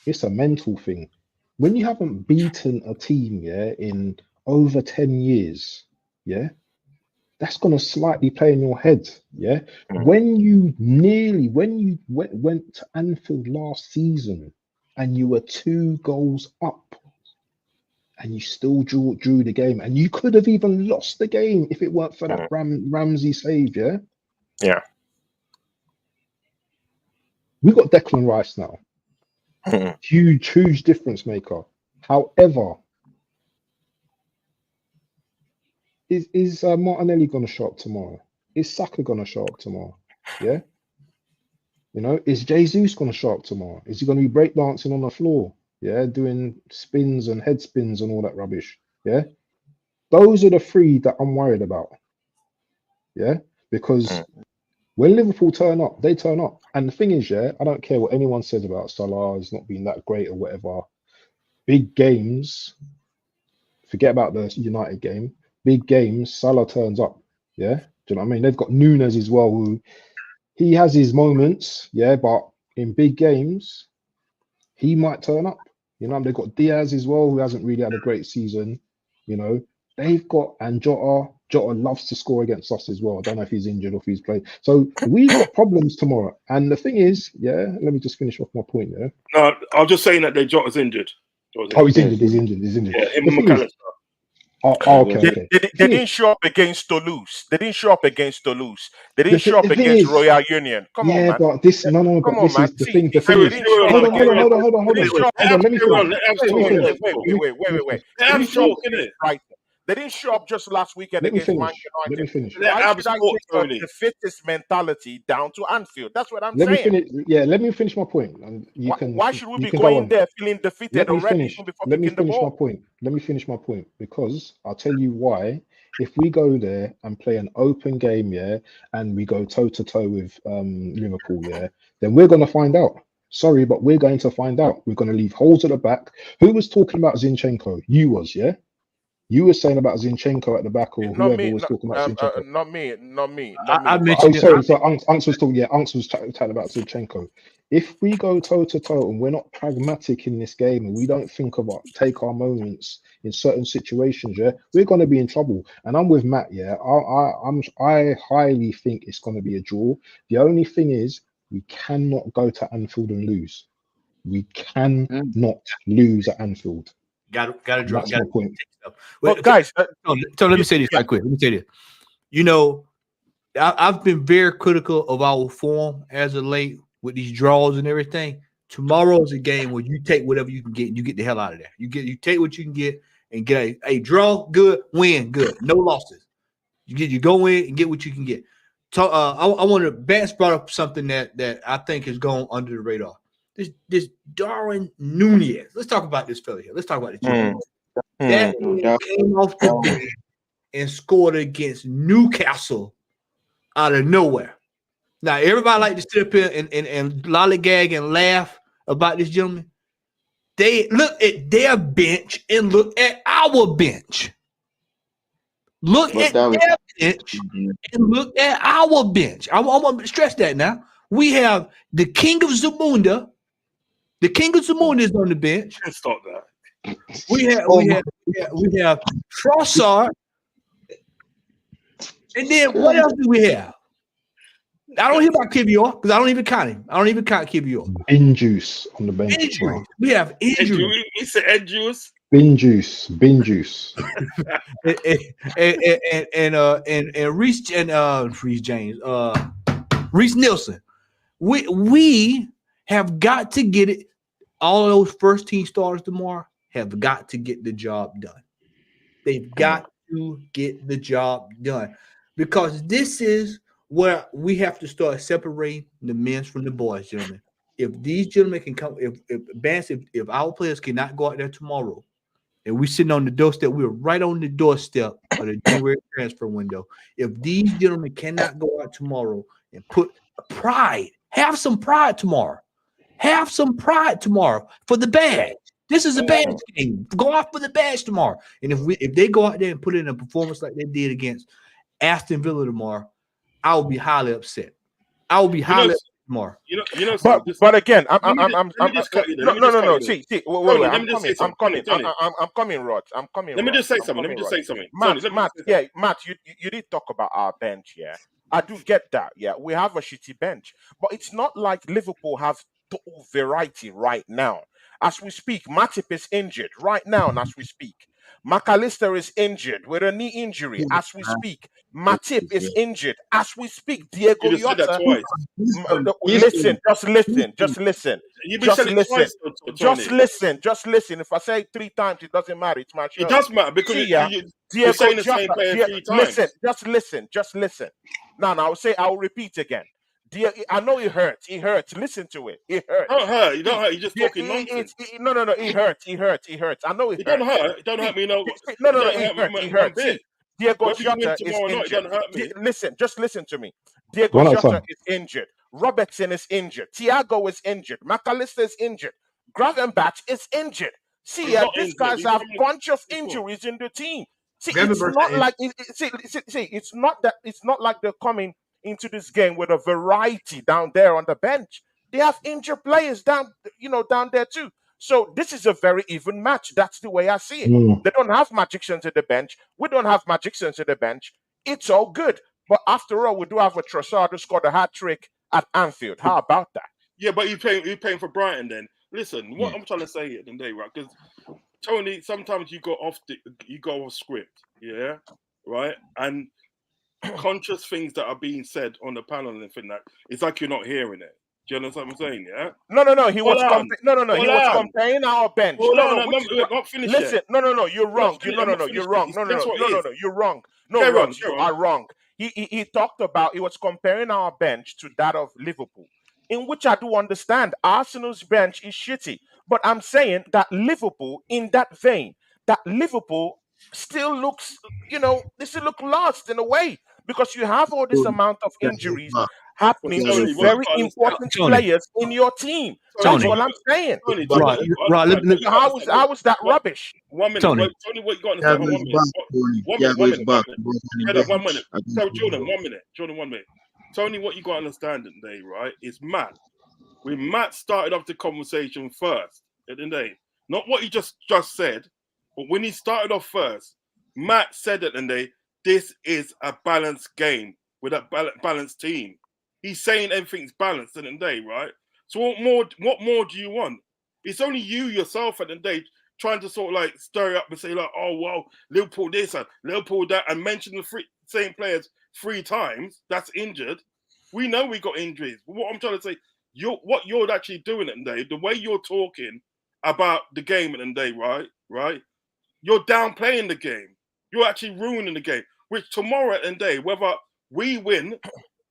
Speaker 6: it's a mental thing. When you haven't beaten a team, yeah, in over 10 years, yeah, that's going to slightly play in your head, yeah. When you went to Anfield last season and you were 2 goals up and you still drew the game, and you could have even lost the game if it weren't for that Ramsey save, yeah.
Speaker 1: Yeah.
Speaker 6: We got Declan Rice now. Huge difference maker. However, is Martinelli going to show up tomorrow? Is Saka going to show up tomorrow? Yeah. You know, is Jesus going to show up tomorrow? Is he going to be breakdancing on the floor? Yeah, doing spins and head spins and all that rubbish. Yeah. Those are the 3 that I'm worried about. Yeah. Because when Liverpool turn up, they turn up. And the thing is, yeah, I don't care what anyone says about Salah, he's not been that great or whatever. Big games, forget about the United game. Big games, Salah turns up. Yeah. Do you know what I mean? They've got Nunes as well, who he has his moments, yeah, but in big games, he might turn up. You know, they've got Diaz as well, who hasn't really had a great season. You know, they've got, and Jota loves to score against us as well. I don't know if he's injured or if he's played. So we've got problems tomorrow. And the thing is, yeah, let me just finish off my point there.
Speaker 2: No, I'm just saying that Jota's injured.
Speaker 6: Oh, he's injured. He's injured.
Speaker 2: Yeah,
Speaker 6: The thing is, okay.
Speaker 1: They didn't show up against Toulouse. They didn't show up against Toulouse. They didn't show up against Royal Union. Come on, man.
Speaker 6: But this, no,
Speaker 1: Come
Speaker 6: but
Speaker 1: on,
Speaker 6: this
Speaker 1: man.
Speaker 6: is the
Speaker 1: See,
Speaker 6: thing. The
Speaker 1: they
Speaker 6: thing is,
Speaker 1: didn't show up
Speaker 6: hold on.
Speaker 1: against-
Speaker 6: Let me finish.
Speaker 1: Wait. They didn't show up against Brighton. They didn't show up just last weekend
Speaker 6: Let me
Speaker 1: against Man
Speaker 6: finish.
Speaker 1: United.
Speaker 6: Let me finish.
Speaker 1: Why should I take the fittest mentality down to Anfield? That's what I'm
Speaker 6: Let me
Speaker 1: saying.
Speaker 6: finish. Yeah, let me finish my point. And you can.
Speaker 1: Why should we
Speaker 6: you
Speaker 1: be
Speaker 6: can go
Speaker 1: going
Speaker 6: on.
Speaker 1: there feeling defeated
Speaker 6: Let me
Speaker 1: already
Speaker 6: finish.
Speaker 1: even before
Speaker 6: Let me
Speaker 1: kicking the
Speaker 6: finish my
Speaker 1: ball?
Speaker 6: point. Let me finish my point, because I'll tell you why. If we go there and play an open game, yeah, and we go toe to toe with Liverpool, yeah, then we're gonna find out. Sorry, but we're going to find out. We're going to leave holes at the back. Who was talking about Zinchenko? You was, yeah. You were saying about Zinchenko at the back, or
Speaker 1: Not
Speaker 6: whoever
Speaker 1: me.
Speaker 6: was talking about Zinchenko.
Speaker 1: Not me.
Speaker 3: I
Speaker 1: But
Speaker 3: mentioned
Speaker 6: Oh, sorry. So Unks was talking. Yeah, Unks was chatting about Zinchenko. If we go toe to toe and we're not pragmatic in this game and we don't think about take our moments in certain situations, yeah, we're going to be in trouble. And I'm with Matt. Yeah, I highly think it's going to be a draw. The only thing is, we cannot go to Anfield and lose. We cannot lose at Anfield.
Speaker 3: Got to drop.
Speaker 6: That's my point.
Speaker 1: But guys,
Speaker 3: so let me say this right quick. Let me say this. You know, I've been very critical of our form as of late with these draws and everything. Tomorrow is a game where you take whatever you can get and you get the hell out of there. You take what you can get and get a draw, good, win, good, no losses. You go in and get what you can get. So I want to. Vance brought up something that I think has gone under the radar. This Darwin Nunez. Let's talk about this fella here. Let's talk about the that came off the bench and scored against Newcastle out of nowhere. Now, everybody like to sit up here and lollygag and laugh about this gentleman. They look at their bench and look at our bench. Look at their bench and look at our bench. I want to stress that now. We have the King of Zamunda. The King of Zamunda is on the bench.
Speaker 2: Stop that.
Speaker 3: We have Trossard. And then what else do we have? I don't hear about Kivior because I don't even count him. I don't even count Kivior.
Speaker 6: Bin juice on the bench.
Speaker 3: Injuries. We have injuries.
Speaker 2: We said Ed Juice.
Speaker 6: Bin juice.
Speaker 3: and Reece James. Reece Nielsen. We have got to get it. All those first team starters tomorrow have got to get the job done. They've got to get the job done because this is where we have to start separating the men from the boys, gentlemen. If these gentlemen can come, if our players cannot go out there tomorrow, and we sitting on the doorstep, we're right on the doorstep of the January transfer window. If these gentlemen cannot go out tomorrow and put pride, have some pride tomorrow. Have some pride tomorrow for the badge. This is a badge game. Go out for the badge tomorrow. And if they go out there and put in a performance like they did against Aston Villa tomorrow, I will be highly upset. I will be highly upset tomorrow.
Speaker 1: But again,
Speaker 2: let me just cut you there.
Speaker 1: no. See, wait.
Speaker 2: Tony, let
Speaker 1: I'm
Speaker 2: me just say
Speaker 1: coming.
Speaker 2: something.
Speaker 1: I'm coming, Rod. I'm coming.
Speaker 2: Let me
Speaker 1: Rod.
Speaker 2: just say
Speaker 1: I'm
Speaker 2: something. Let me
Speaker 1: coming,
Speaker 2: just
Speaker 1: Rod.
Speaker 2: say something.
Speaker 1: Matt, you did talk about our bench, yeah. I do get that, yeah. We have a shitty bench, but it's not like Liverpool have total variety right now. As we speak, Matip is injured right now, and as we speak. McAllister is injured with a knee injury as we speak. Matip is injured as we speak.
Speaker 2: You
Speaker 1: Diego
Speaker 2: just said that
Speaker 1: Yota.
Speaker 2: twice.
Speaker 1: Listen, just listen.
Speaker 2: You've been
Speaker 1: Just
Speaker 2: said it
Speaker 1: listen.
Speaker 2: twice, Tony.
Speaker 1: Just listen. If I say it 3 times, it doesn't matter. It's my show.
Speaker 2: It does matter because
Speaker 1: See ya.
Speaker 2: you're
Speaker 1: Diego
Speaker 2: saying the same
Speaker 1: Jota.
Speaker 2: player 3 times.
Speaker 1: Listen. Just listen. Now, I'll repeat again. I know it hurts. It hurts. Listen to it. It hurts.
Speaker 2: Don't hurt. You don't hurt. You're just talking nonsense.
Speaker 1: No. It hurts. It hurts. I know it
Speaker 2: It
Speaker 1: hurts.
Speaker 2: don't hurt. It don't hurt me. No.
Speaker 1: No.
Speaker 2: It
Speaker 1: It
Speaker 2: hurt
Speaker 1: hurts.
Speaker 2: one
Speaker 1: See,
Speaker 2: bit.
Speaker 1: Diego
Speaker 2: Whether you win
Speaker 1: Jota is
Speaker 2: tomorrow or not, it
Speaker 1: injured.
Speaker 2: doesn't hurt me.
Speaker 1: Just listen to me. Diego
Speaker 6: One at a
Speaker 1: Jota
Speaker 6: time.
Speaker 1: is injured. Robertson is injured. Thiago is injured. McAllister is injured. Gravenbach is injured. See,
Speaker 2: He's not
Speaker 1: these
Speaker 2: injured.
Speaker 1: guys
Speaker 2: He's
Speaker 1: have
Speaker 2: coming
Speaker 1: bunch of
Speaker 2: before.
Speaker 1: injuries in the team. See,
Speaker 3: Gravenberch
Speaker 1: it's not
Speaker 3: is-
Speaker 1: like see, it's not like they're coming into this game with a variety down there on the bench. They have injured players down there too. So this is a very even match. That's the way I see it.
Speaker 6: Mm.
Speaker 1: They don't have magicians at the bench. We don't have magicians at the bench. It's all good. But after all, we do have a Trossard who scored a hat trick at Anfield. How about that?
Speaker 2: Yeah, but you're paying for Brighton then. Listen, what I'm trying to say at the end of the day, right? Because Tony, sometimes you go off script, yeah, right, and conscious things that are being said on the panel and everything that it's like you're not hearing it. Do you understand what I'm saying? Yeah.
Speaker 1: No. He was
Speaker 2: Hold on.
Speaker 1: He was comparing our bench.
Speaker 2: Hold on,
Speaker 1: No.
Speaker 2: not finished
Speaker 1: Listen,
Speaker 2: yet.
Speaker 1: no. You're wrong.
Speaker 2: I'm not
Speaker 1: You're
Speaker 2: finished
Speaker 1: wrong.
Speaker 2: yet.
Speaker 1: No.
Speaker 2: Guess what it is?
Speaker 1: You're wrong. No,
Speaker 2: Go
Speaker 1: Rod,
Speaker 2: on,
Speaker 1: you
Speaker 2: go
Speaker 1: are
Speaker 2: on.
Speaker 1: wrong. He talked about he was comparing our bench to that of Liverpool, in which I do understand Arsenal's bench is shitty. But I'm saying that Liverpool, in that vein, that Liverpool still looks, they still look lost in a way because you have all this amount of injuries happening to
Speaker 2: Tony, what you
Speaker 1: very
Speaker 2: got to understand.
Speaker 1: important
Speaker 3: Tony.
Speaker 1: players in your team.
Speaker 3: Tony.
Speaker 1: That's what I'm saying.
Speaker 2: Tony,
Speaker 3: Right, right, let me-
Speaker 1: How is that rubbish?
Speaker 2: 1 minute.
Speaker 3: Tony.
Speaker 2: Tony, what you got to understand? 1 minute. One minute. 1 minute. So, Jordan, 1 minute. Jordan, 1 minute. Tony, what you got to understand today, right, is Matt. When Matt started off the conversation first, at the end of the day, not what he just said, but when he started off first, Matt said at the end of the day, this is a balanced game with a balanced team. He's saying everything's balanced at the end of the day, right? So what more do you want? It's only you yourself at the end of the day trying to sort of like stir up and say like, oh, well, Liverpool this and Liverpool that, and mention the same players 3 times that's injured. We know we got injuries. But what I'm trying to say, what you're actually doing at the end of the day, the way you're talking about the game at the end of the day, right? You're downplaying the game. You're actually ruining the game. Which tomorrow at the end of the day, whether we win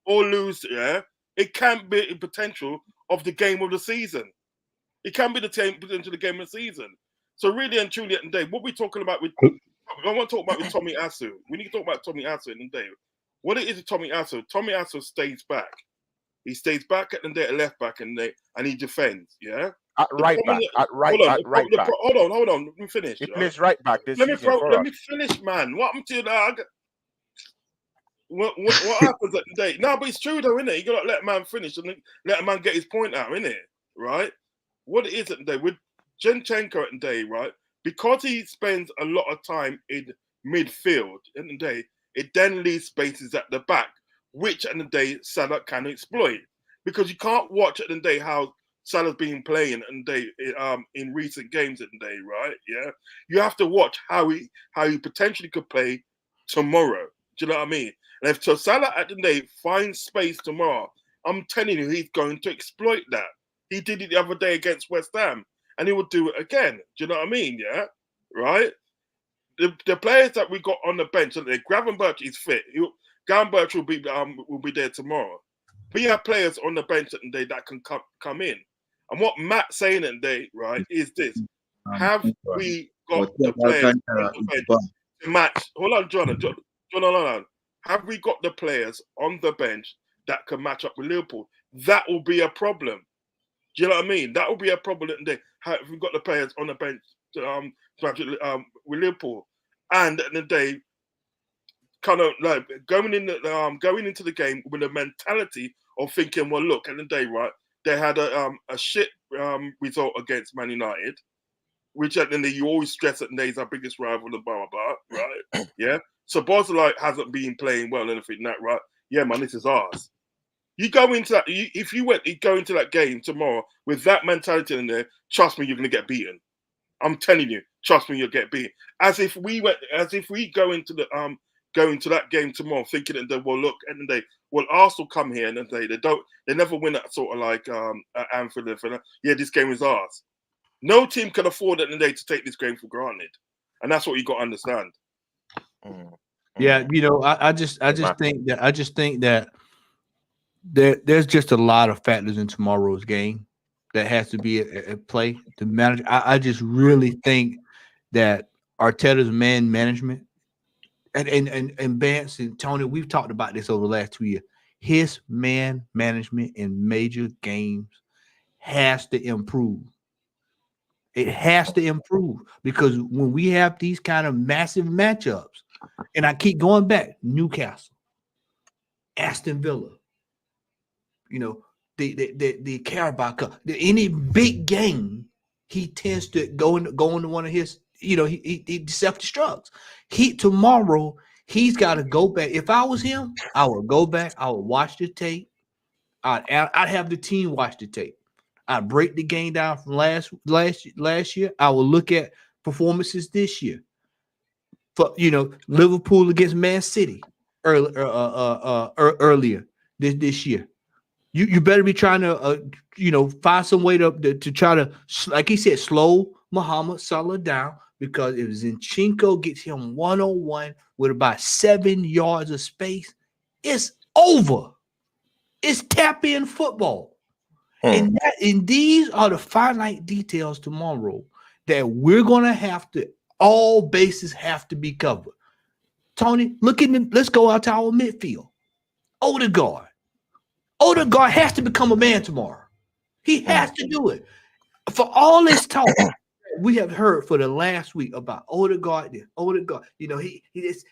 Speaker 2: or lose, yeah, it can be a potential of the game of the season. It can be the potential of the game of the season. So really and truly at the end of the day, what we're talking about with, I want to talk about with Tommy Asu. We need to talk about Tommy Asu at the end of the day. What it is with Tommy Asu stays back. He stays back at the end of the day, left back and he defends, yeah?
Speaker 1: At right back.
Speaker 2: Hold on. Let me finish.
Speaker 1: He plays right back this season for
Speaker 2: Let
Speaker 1: us.
Speaker 2: me finish, man. What happened to you, dog? What happens at the day? No, but it's true though, isn't it? You gotta let a man finish and let a man get his point out, innit? Right? What it is at the day with Zinchenko at the day, right? Because he spends a lot of time in midfield at the day, it then leaves spaces at the back, which at the day Salah can exploit. Because you can't watch at the day how Salah's been playing at the day in recent games at the day, right? Yeah. You have to watch how he potentially could play tomorrow. Do you know what I mean? And if Salah at the day finds space tomorrow I'm telling you, he's going to exploit that. He did it the other day against West Ham, and he will do it again. Do you know what I mean? Yeah, right. The players that we got on the bench, Gravenberch is fit. Gravenberch will be there tomorrow. We have players on the bench today that can come in. And what Matt's saying today, right, is this: have we got the players on the bench to match? Hold on, John, hold on. Have we got the players on the bench that can match up with Liverpool? That will be a problem. Do you know what I mean? That will be a problem today. Have we got the players on the bench to match with Liverpool? And at the end of the day, kind of like going into the game with a mentality of thinking, well, look, at the end of the day, right, they had a shit result against Man United, which at the end of the day, you always stress that they's our biggest rival, the bar, right? Yeah. So Bozlite hasn't been playing well, anything that, right? Yeah, man, this is ours. You go into that. If you go into that game tomorrow with that mentality in there, trust me, you're going to get beaten. I'm telling you, trust me, you'll get beaten. As if we go into that game tomorrow thinking that, well, look, at the end of the day, well, Arsenal come here and they never win at sort of like at Anfield. Yeah, this game is ours. No team can afford at the end of the day to take this game for granted, and that's what you got to understand.
Speaker 3: Yeah, I just think that there's just a lot of factors in tomorrow's game that has to be at play. The manager, I just really think that Arteta's man management and Vance and Tony, we've talked about this over the last 2 years. His man management in major games has to improve. It has to improve because when we have these kind of massive matchups, and I keep going back, Newcastle, Aston Villa, the Carabao Cup, any big game, he tends to go into one of his, he self-destructs. Tomorrow he's got to go back. If I was him, I would go back. I would watch the tape. I'd have the team watch the tape. I'd break the game down from last year. I will look at performances this year. For Liverpool against Man City earlier this year. You better be trying to find some way to try to, like he said, slow Mohamed Salah down, because if Zinchenko gets him 1-on-1 with about 7 yards of space, it's over. It's tap in football. And these are the finite details tomorrow that we're gonna have to, all bases have to be covered. Tony, let's go out to our midfield. Odegaard has to become a man tomorrow. He has to do it. For all this talk we have heard for the last week about Odegaard,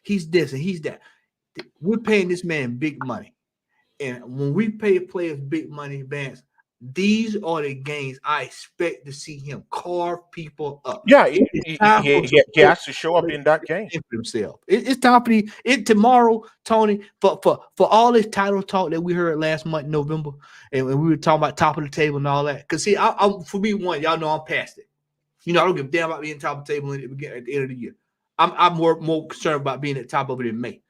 Speaker 3: he's this and he's that. We're paying this man big money. And when we pay players big money, Vance, these are the games I expect to see him carve people up.
Speaker 1: Yeah, he has to show up in that game
Speaker 3: for himself. It's time for tomorrow, Tony, for all this title talk that we heard last month in November, and we were talking about top of the table and all that. Because see, for me, y'all know I'm past it. I don't give a damn about being top of the table at the end of the year. I'm more concerned about being at the top of it in May.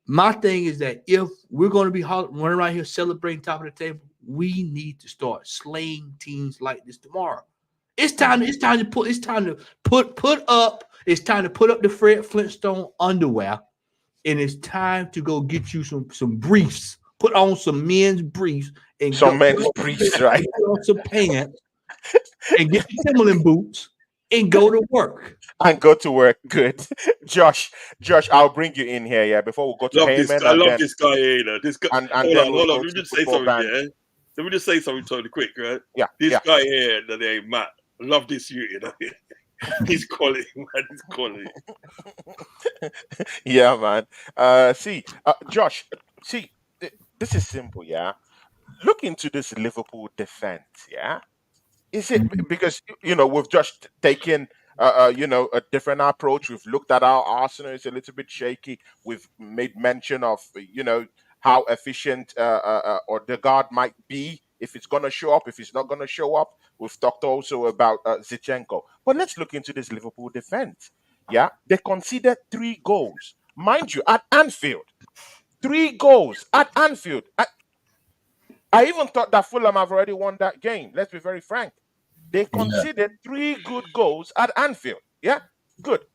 Speaker 3: My thing is that if we're going to be running around here celebrating top of the table, we need to start slaying teams like this tomorrow. It's time to put up the Fred Flintstone underwear, and it's time to go get you some briefs. Put on some men's briefs and
Speaker 1: right?
Speaker 3: Put on some pants and get the Timberland boots and go to work.
Speaker 1: Good. Josh, I'll bring you in here, yeah, before we go to Heyman.
Speaker 2: I love this guy here, This guy. Hold on. Let me just say something,
Speaker 1: yeah?
Speaker 2: Let me just say something totally quick, right?
Speaker 1: Yeah.
Speaker 2: This guy here, Matt. I love this you, He's quality, man. He's quality.
Speaker 1: Yeah, man. Josh, this is simple, yeah. Look into this Liverpool defense, yeah. Is it because we've just taken a different approach? We've looked at our Arsenal; it's a little bit shaky. We've made mention of how efficient or the guard might be, if it's going to show up, if it's not going to show up. We've talked also about Zinchenko. But let's look into this Liverpool defense. Yeah, they conceded 3 goals, mind you, at Anfield. 3 goals at Anfield. I even thought that Fulham have already won that game. Let's be very frank. They
Speaker 4: Yeah.
Speaker 1: conceded 3 good goals at Anfield. Yeah, good.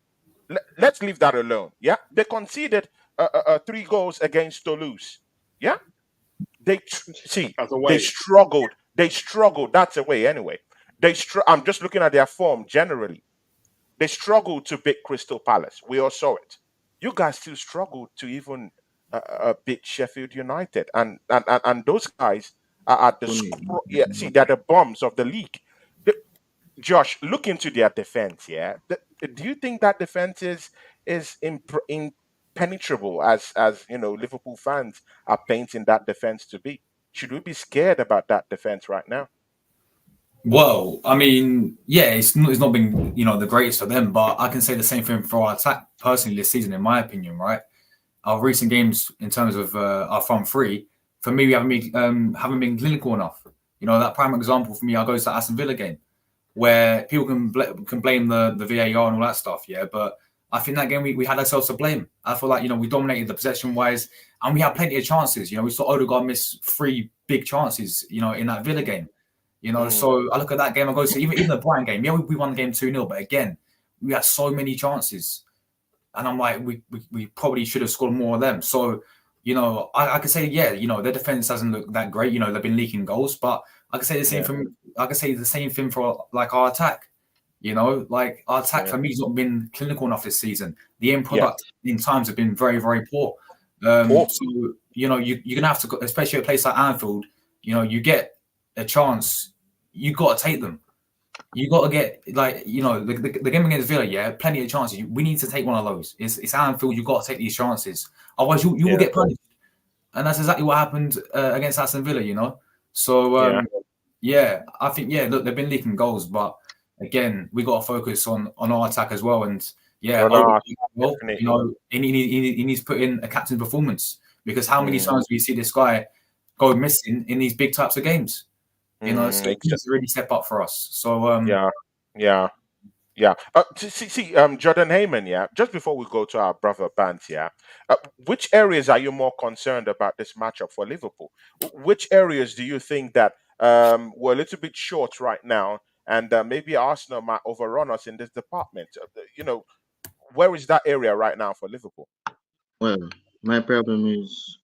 Speaker 1: Let's leave that alone. Yeah, they conceded 3 goals against Toulouse. Yeah, see
Speaker 2: As a
Speaker 1: they
Speaker 2: way.
Speaker 1: struggled. They struggled. That's away anyway. I'm just looking at their form generally. They struggled to beat Crystal Palace. We all saw it. You guys still struggled to even beat Sheffield United, and those guys are at the
Speaker 5: Funny.
Speaker 1: yeah. See, they're the bombs of the league. The- Josh, look into their defense. Yeah, do you think that defense is impenetrable as Liverpool fans are painting that defense to be? Should we be scared about that defense right now?
Speaker 4: Well, I mean, yeah, it's not been the greatest for them, but I can say the same thing for our attack personally this season, in my opinion, right? Our recent games in terms of our front three, for me, we haven't been clinical enough. That prime example for me, I go to the Aston Villa game, where people can blame the VAR and all that stuff, yeah. But I think that game we had ourselves to blame. I feel like we dominated the possession wise, and we had plenty of chances. We saw Odegaard miss 3 big chances, in that Villa game.
Speaker 1: Mm,
Speaker 4: So I look at that game, I go to even the Brighton game. Yeah, we won the game 2-0, but again, we had so many chances. And I'm like, we probably should have scored more of them. So, I could say, yeah, their defense doesn't look that great. They've been leaking goals, but I could say the same
Speaker 1: yeah,
Speaker 4: thing. I could say the same thing for like our attack. Like our attack
Speaker 1: yeah,
Speaker 4: for me has not been clinical enough this season. The end
Speaker 1: yeah.
Speaker 4: product in times have been very, very poor.
Speaker 1: Poor.
Speaker 4: So you're gonna have to, especially at a place like Anfield. You get a chance, you got to take them. You got to get the game against Villa. Yeah, plenty of chances. We need to take one of those. It's Anfield. You got to take these chances. Otherwise, you will
Speaker 1: Yeah,
Speaker 4: get punished. And that's exactly what happened against Aston Villa. So
Speaker 1: yeah.
Speaker 4: yeah, I think look, they've been leaking goals, but again, we got to focus on our attack as well. And yeah,
Speaker 1: Oh no,
Speaker 4: well,
Speaker 1: definitely.
Speaker 4: he needs to put in a captain performance, because how many
Speaker 1: Mm,
Speaker 4: times do we see this guy go missing in these big types of games? So he needs to really step up for us. So
Speaker 1: yeah, yeah, yeah. See, Jordan Heyman, yeah. Just before we go to our brother Bant, yeah. Which areas are you more concerned about this matchup for Liverpool? Which areas do you think that we're a little bit short right now, and maybe Arsenal might overrun us in this department? Where is that area right now for Liverpool?
Speaker 5: Well, my problem is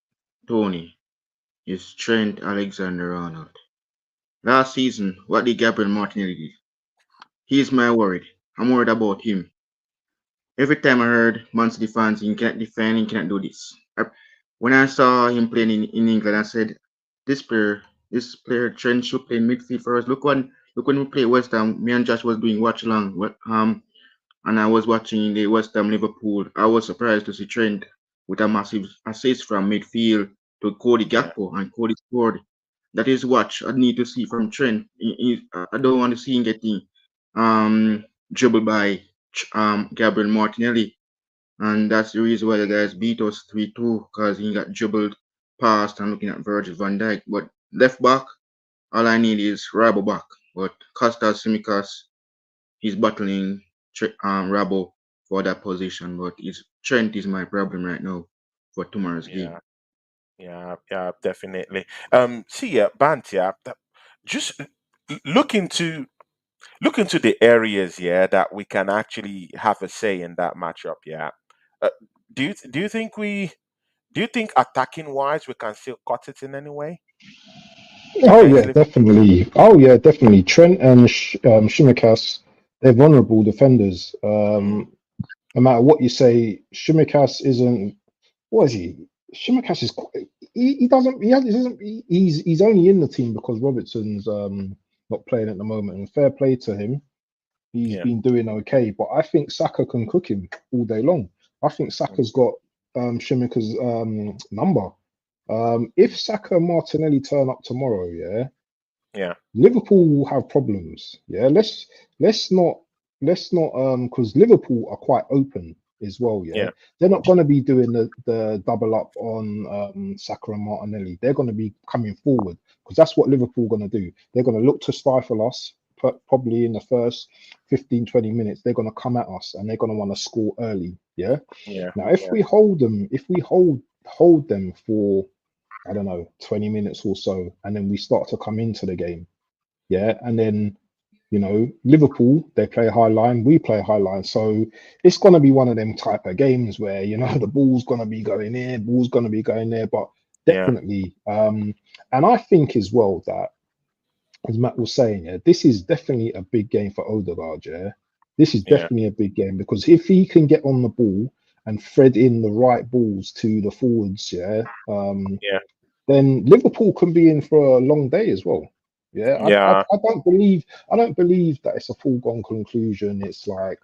Speaker 5: Tony. Is Trent Alexander-Arnold. Last season, what did Gabriel Martinelli do? He's my worried. I'm worried about him. Every time I heard Man City fans, he can't defend, he can't do this. When I saw him playing in England, I said, this player Trent should play in midfield for us. Look when we play West Ham. Me and Josh was doing watch along. And I was watching the West Ham Liverpool. I was surprised to see Trent with a massive assist from midfield to Cody
Speaker 1: Yeah,
Speaker 5: Gakpo, and Cody scored. That is what I need to see from Trent. I don't want to see him getting dribbled by Gabriel Martinelli, and that's the reason why the guys beat us 3-2, because he got dribbled past and looking at Virgil van Dijk. But left back, all I need is Rabo back. But Costas Simicas, he's battling Rabo for that position, but Trent is my problem right now for tomorrow's game.
Speaker 1: yeah, yeah, definitely. See, yeah, Bant, yeah. Just look into the areas, yeah, that we can actually have a say in that matchup, yeah. Uh, do you think attacking wise we can still cut it in any way
Speaker 6: Oh
Speaker 1: against
Speaker 6: yeah,
Speaker 1: Liverpool?
Speaker 6: definitely. Oh yeah, definitely. Trent and Shimikas, they're vulnerable defenders.
Speaker 1: Mm,
Speaker 6: No matter what you say, Shimikas isn't. What is he? Shimikas is. He doesn't. He doesn't. He's only in the team because Robertson's not playing at the moment. And fair play to him, he's
Speaker 1: yeah,
Speaker 6: been doing okay. But I think Saka can cook him all day long. I think
Speaker 1: mm,
Speaker 6: Saka's got Shimika's number. If Saka and Martinelli turn up tomorrow, yeah,
Speaker 1: yeah,
Speaker 6: Liverpool will have problems. Yeah, let's not because Liverpool are quite open as well. Yeah,
Speaker 1: yeah,
Speaker 6: they're not going to be doing the double up on Saka and Martinelli. They're going to be coming forward because that's what Liverpool are going to do. They're going to look to stifle us. Probably in the first 15-20 minutes, they're going to come at us and they're going to want to score early. Yeah.
Speaker 1: yeah,
Speaker 6: Now, if
Speaker 1: yeah,
Speaker 6: we hold them, if we hold them for I don't know, 20 minutes or so, and then we start to come into the game. Yeah. And then, you know, Liverpool, they play high line, we play high line. So it's going to be one of them type of games where, you know, the ball's going to be going here, ball's going to be going there. But
Speaker 1: Yeah,
Speaker 6: definitely, and I think as well that, as Matt was saying, yeah, this is definitely a big game for Odegaard. Yeah, this is
Speaker 1: yeah,
Speaker 6: definitely a big game because if he can get on the ball and thread in the right balls to the forwards, yeah,
Speaker 1: yeah,
Speaker 6: then Liverpool can be in for a long day as well. Yeah,
Speaker 1: yeah,
Speaker 6: I don't believe that it's a foregone conclusion. It's like,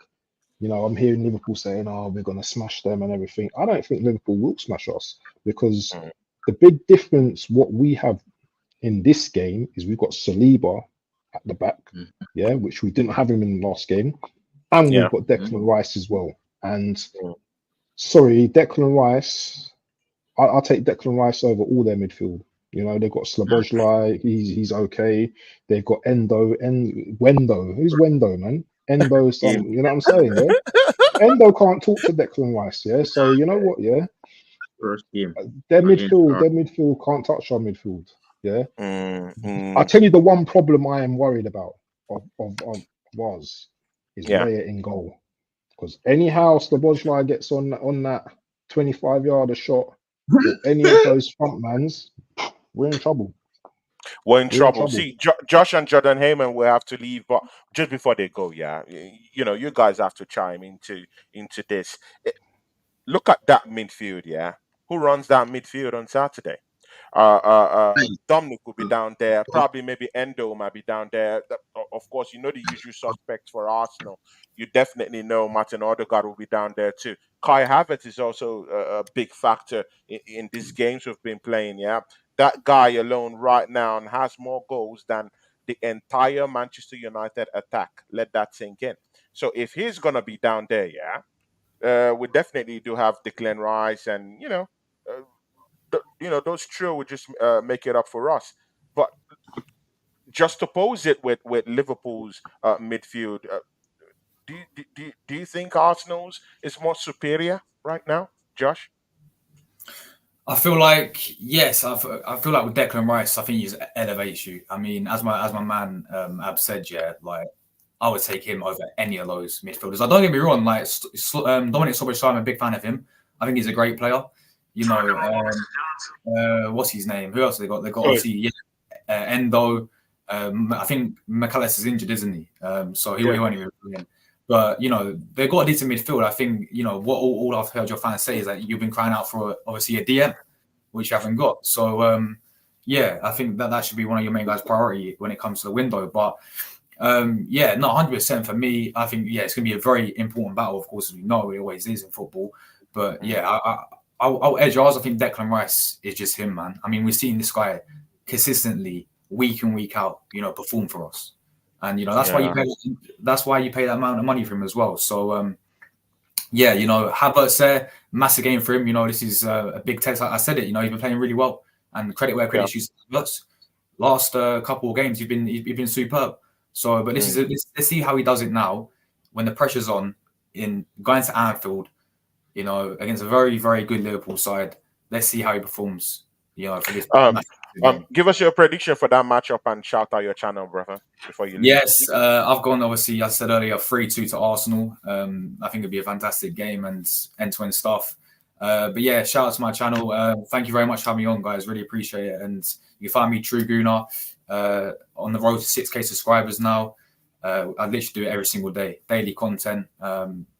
Speaker 6: you know, I'm hearing Liverpool saying, "Oh, we're gonna smash them and everything." I don't think Liverpool will smash us because
Speaker 1: mm,
Speaker 6: the big difference what we have in this game is we've got Saliba at the back,
Speaker 5: Mhm.
Speaker 6: yeah, which we didn't have him in the last game, and we've
Speaker 1: yeah,
Speaker 6: got Declan Rice as well. And
Speaker 1: mm,
Speaker 6: sorry, Declan Rice, I'll take Declan Rice over all their midfield. You know, they've got Slabojlai, he's okay. They've got Endo and Wendo. Who's Wendo, man? Endo,
Speaker 5: Yeah,
Speaker 6: some, you know what I'm saying? Yeah. Endo can't talk to Declan Rice, yeah. So you know what, yeah,
Speaker 5: first game against
Speaker 6: their midfield can't touch our midfield, yeah.
Speaker 1: mm,
Speaker 6: I'll
Speaker 1: mm,
Speaker 6: tell you the one problem I am worried about of was is
Speaker 1: yeah.
Speaker 6: Raya in goal because anyhow Slabojlai gets on that 25-yarder shot or any of those front mans, we're in trouble.
Speaker 1: We're in
Speaker 6: We're in
Speaker 1: trouble.
Speaker 6: trouble.
Speaker 1: See, Josh and Jordan Heyman will have to leave, but just before they go, yeah, you know, you guys have to chime into this. Look at that midfield, yeah. Who runs that midfield on Saturday? Dominic will be down there. Probably maybe Endo might be down there. Of course, you know the usual suspects for Arsenal. You definitely know Martin Odegaard will be down there too. Kai Havertz is also a big factor in these games we've been playing. Yeah, that guy alone right now has more goals than the entire Manchester United attack. Let that sink in. So if he's gonna be down there, yeah, we definitely do have Declan Rice, and uh, those trio would just make it up for us. But just to pose it with Liverpool's midfield, do you think Arsenal's is more superior right now, Josh?
Speaker 4: I feel like yes, I feel like with Declan Rice, I think he just elevates you. I mean, as my man Ab said, yeah, like I would take him over any of those midfielders. Like, don't get me wrong, like Dominic Soboslai, I'm a big fan of him. I think he's a great player. You know, what's his name? Who else have they got? They got
Speaker 2: Sorry.
Speaker 4: obviously Endo. I think McAllister's injured, isn't he? So he
Speaker 2: Yeah.
Speaker 4: won't even play him. But you know they've got a decent midfield. I think you know what all I've heard your fans say is that you've been crying out for obviously a DM, which you haven't got. So yeah, I think that should be one of your main guys' priority when it comes to the window. But yeah, not 100% for me. I think yeah, it's going to be a very important battle. Of course, as we know it always is in football. But
Speaker 1: Mm.
Speaker 4: yeah, I'll edge ours. I think Declan Rice is just him, man. I mean, we've seen this guy consistently, week in week out, you know, perform for us, and you know that's why you
Speaker 1: Yeah,
Speaker 4: pay. That's why you pay that amount of money for him as well. So yeah, you know, Havertz there, massive game for him. You know, this is a big test. I said it. You know, he's been playing really well, and credit where
Speaker 1: yeah.
Speaker 4: credit due. Havertz. Last couple of games, you've been superb. So, but this is
Speaker 1: Mm.
Speaker 4: let's see how he does it now when the pressure's on in going to Anfield. You know, against a very very good Liverpool side. Let's see how he performs. You know, for this
Speaker 1: Um,
Speaker 4: massive game.
Speaker 1: give us your prediction for that matchup and shout out your channel, brother, before you leave.
Speaker 4: Yes, I've gone obviously. I said earlier 3-2 to Arsenal. I think it'd be a fantastic game and end-to-end stuff. But yeah, shout out to my channel. Thank you very much for having me on, guys. Really appreciate it. And you can find me TrueGooner on the road to 6K subscribers now. I literally do it every single day, daily content,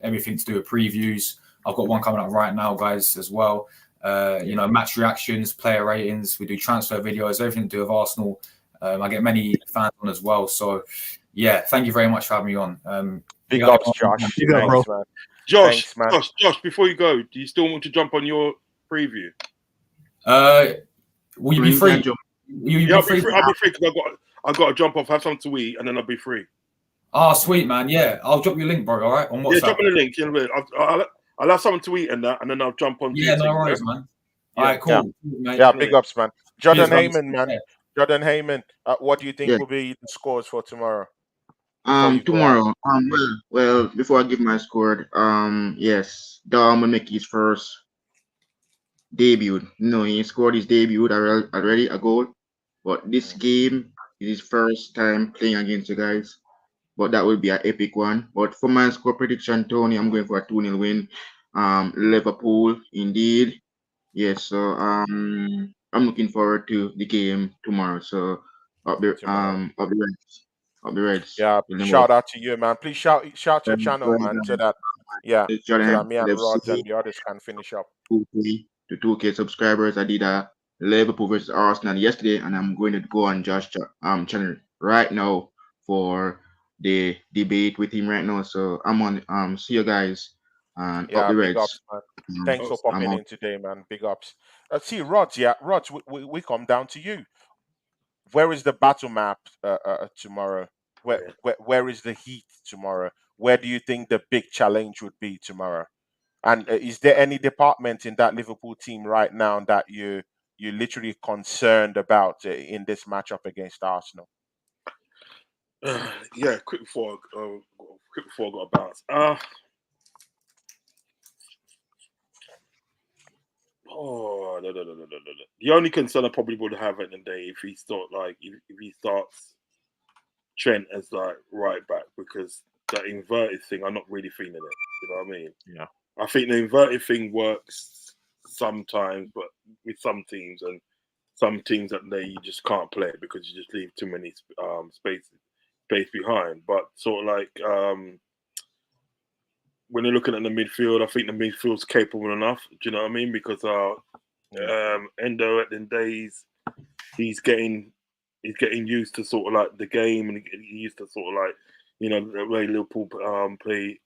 Speaker 4: everything to do with previews. I've got one coming up right now, guys, as well. You know, match reactions, player ratings. We do transfer videos, everything to do with Arsenal. I get many fans on as well. So, yeah, thank you very much for having me on.
Speaker 1: Big
Speaker 4: Yeah,
Speaker 1: ups, Josh.
Speaker 3: Big up, bro.
Speaker 1: Thanks, man.
Speaker 2: Josh,
Speaker 1: Thanks, man.
Speaker 2: Josh, before you go, do you still want to jump on your preview?
Speaker 4: Will you be
Speaker 5: You
Speaker 4: free?
Speaker 5: can jump.
Speaker 4: Will you
Speaker 2: Yeah,
Speaker 4: be
Speaker 2: I'll be
Speaker 4: free?
Speaker 2: free. I'll be free because I got to jump off, have something to eat, and then I'll be free.
Speaker 4: Oh, sweet, man. Yeah, I'll drop you a link, bro. All right, on
Speaker 2: Yeah,
Speaker 4: WhatsApp.
Speaker 2: drop me the link. You know, I'll have something to eat and that, and then I'll jump on.
Speaker 4: Yeah,
Speaker 2: to
Speaker 4: no
Speaker 2: your thing,
Speaker 4: worries,
Speaker 2: yeah?
Speaker 4: man. All right,
Speaker 1: Yeah.
Speaker 4: cool, mate.
Speaker 1: Yeah, big ups, man. Jordan
Speaker 4: Cheers, guys.
Speaker 1: Heyman, man.
Speaker 4: Yeah.
Speaker 1: Jordan Heyman, what do you think
Speaker 5: Yeah.
Speaker 1: will be the scores for tomorrow before you go out?
Speaker 5: Tomorrow. Well, before I give my score, yes, Dom will make his first debuted. He scored his debut already a goal, but this game is his first time playing against you guys. But that will be an epic one. But for my score prediction, Tony, I'm going for a 2-0 win. Liverpool, indeed. Yes, so I'm looking forward to the game tomorrow. So
Speaker 1: tomorrow.
Speaker 5: up the Reds.
Speaker 1: Yeah,
Speaker 5: Tell them about
Speaker 1: shout out to you, man. Please shout to your channel, man, so that yeah, so that me and Rods
Speaker 5: LFC
Speaker 1: and the others can finish up.
Speaker 5: 2K to 2K subscribers. I did a Liverpool versus Arsenal yesterday, and I'm going to go on Josh channel right now for the debate with him right now. So I'm on. See you guys and up
Speaker 1: Yeah,
Speaker 5: the
Speaker 1: big
Speaker 5: Reds.
Speaker 1: ups, man. Thanks for
Speaker 5: I'm
Speaker 1: popping
Speaker 5: out.
Speaker 1: in today, man. Big ups. See, Rods, yeah, Rods, we come down to you. Where is the battle map tomorrow? Where is the heat tomorrow? Where do you think the big challenge would be tomorrow? And is there any department in that Liverpool team right now that you're literally concerned about in this matchup against Arsenal?
Speaker 2: Yeah, quick before I got a bounce. No. The only concern I probably would have at the end of the day if he if he starts Trent as like right back, because that inverted thing, I'm not really feeling it. You know what I mean?
Speaker 1: Yeah.
Speaker 2: I think the inverted thing works sometimes, but with some teams, and some teams that they you just can't play because you just leave too many space behind. But sort of like when you're looking at the midfield, I think the midfield's capable enough. Do you know what I mean? Because Endo at the days he's getting used to sort of like the game, and he used to sort of like the way Liverpool play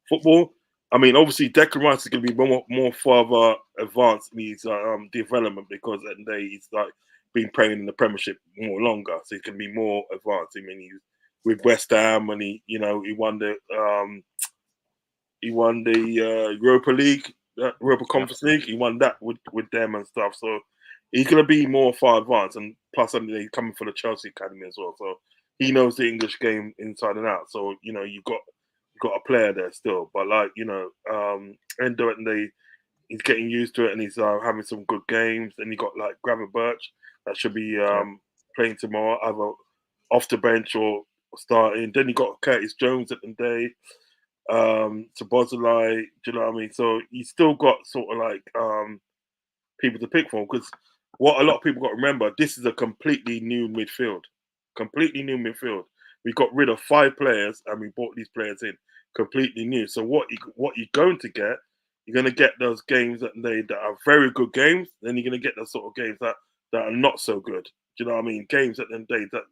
Speaker 2: football. I mean, obviously Declan Rice is going to be more further advanced in his development, because at the day he's like been playing in the Premiership more longer, so he can be more advanced. I mean, he was with West Ham, and he won the Europa League, Europa
Speaker 1: Yeah.
Speaker 2: Conference League. He won that with them and stuff. So he's going to be more far advanced. And plus, he's coming for the Chelsea Academy as well. So he knows the English game inside and out. So, you've got a player there still. But, Endo, and he's getting used to it, and he's having some good games. And you got, like, Graver Birch that should be
Speaker 1: Yeah.
Speaker 2: playing tomorrow, either off the bench or starting. Then you got Curtis Jones at the day. To Bozolai, do you know what I mean? So you still got sort of like people to pick from, because what a lot of people got to remember, this is a completely new midfield. Completely new midfield. We got rid of 5 players and we brought these players in completely new. So what you're going to get, you're going to get those games that are very good games. Then you're going to get those sort of games that are not so good. Do you know what I mean? Games at the end of the day that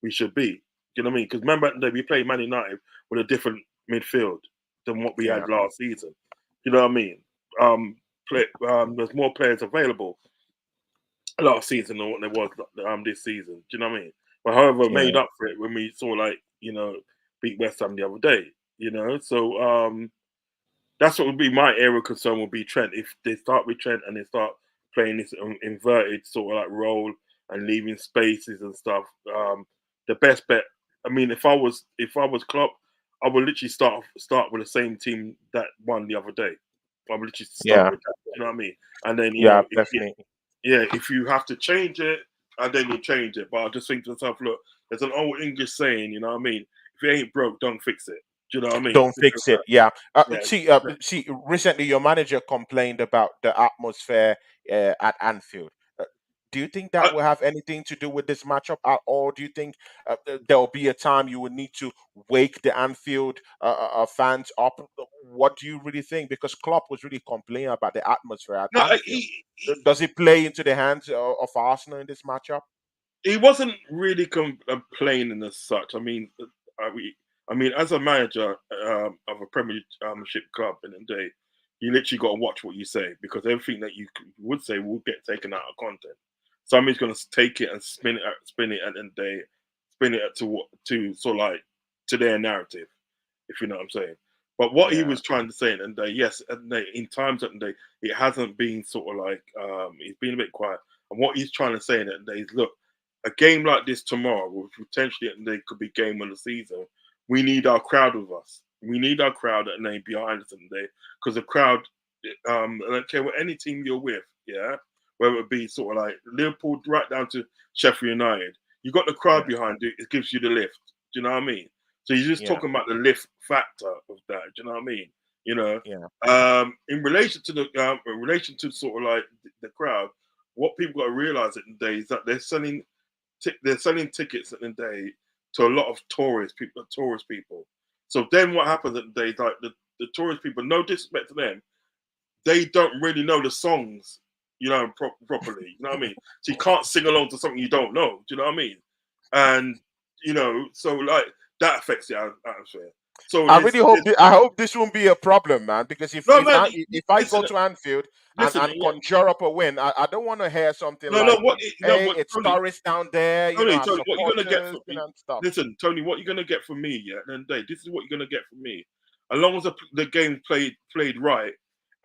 Speaker 2: we should be. Do you know what I mean? Because remember at the day we played Man United with a different midfield than what we
Speaker 1: Yeah.
Speaker 2: had last season. You know what I mean? There's more players available last season than what there was this season. Do you know what I mean? But however,
Speaker 1: Yeah.
Speaker 2: made up for it when we saw beat West Ham the other day. So that's what would be my area of concern, would be Trent. If they start with Trent and they start playing this inverted sort of like role and leaving spaces and stuff, the best bet. I mean, if I was Klopp, I would literally start with the same team that won the other day. I would literally start
Speaker 1: Yeah.
Speaker 2: with that. You know what I mean? And then
Speaker 1: Yeah. Definitely.
Speaker 2: if you have to change it, and then you change it. But I just think to myself, look, there's an old English saying, you know what I mean? If it ain't broke, don't fix it. Do you know what I mean?
Speaker 1: Don't fix it. Yeah.
Speaker 2: Yeah.
Speaker 1: See. Recently, your manager complained about the atmosphere at Anfield. Do you think that
Speaker 2: I,
Speaker 1: will have anything to do with this matchup at all? Do you think there will be a time you will need to wake the Anfield fans up? What do you really think? Because Klopp was really complaining about the atmosphere at
Speaker 2: no,
Speaker 1: Anfield. Does it play into the hands of Arsenal in this matchup?
Speaker 2: he wasn't really complaining as such. I mean, as a manager of a Premiership club in the day, you literally got to watch what you say, because everything that you would say will get taken out of content. Somebody's going to take it and spin it at the end of the day, spin it to sort of like to their narrative, if you know what I'm saying. But what he
Speaker 1: Yeah.
Speaker 2: was trying to say at the end of the day, yes, in times at the day, it hasn't been sort of like he's been a bit quiet. And what he's trying to say at the end of the day is, look, a game like this tomorrow, which potentially they could be game of the season, we need our crowd with us. We need our crowd and they behind us today, because the crowd I don't care what any team you're with, yeah, whether it be sort of like Liverpool right down to Sheffield United, you got the crowd behind it. It gives you the lift. Do you know what I mean? So you're just talking about the lift factor of that. Do you know what I mean? You know, in relation to sort of like the crowd, what people got to realize at the day is that they're selling tickets at the day to a lot of tourist people. So then what happens at the day is like the tourist people, no disrespect to them, they don't really know the songs, you know, properly. You know what I mean? So you can't sing along to something you don't know. Do you know what I mean? And you know, so like that affects the atmosphere. So
Speaker 1: I really hope I hope this won't be a problem, man. Because if
Speaker 2: no,
Speaker 1: if
Speaker 2: man,
Speaker 1: I if I go
Speaker 2: listen,
Speaker 1: to Anfield
Speaker 2: listen,
Speaker 1: and conjure up a win, I don't want to hear something
Speaker 2: no,
Speaker 1: like, "Hey,
Speaker 2: what,
Speaker 1: it's
Speaker 2: Tony,
Speaker 1: tourists down there, you know,
Speaker 2: Tony,
Speaker 1: our
Speaker 2: Tony, what you're gonna get
Speaker 1: supporters,
Speaker 2: from
Speaker 1: you
Speaker 2: me?
Speaker 1: know, and stuff."
Speaker 2: Listen, Tony, what you're gonna get from me? Yeah, at the end of the day, this is what you're gonna get from me. As long as the game played right,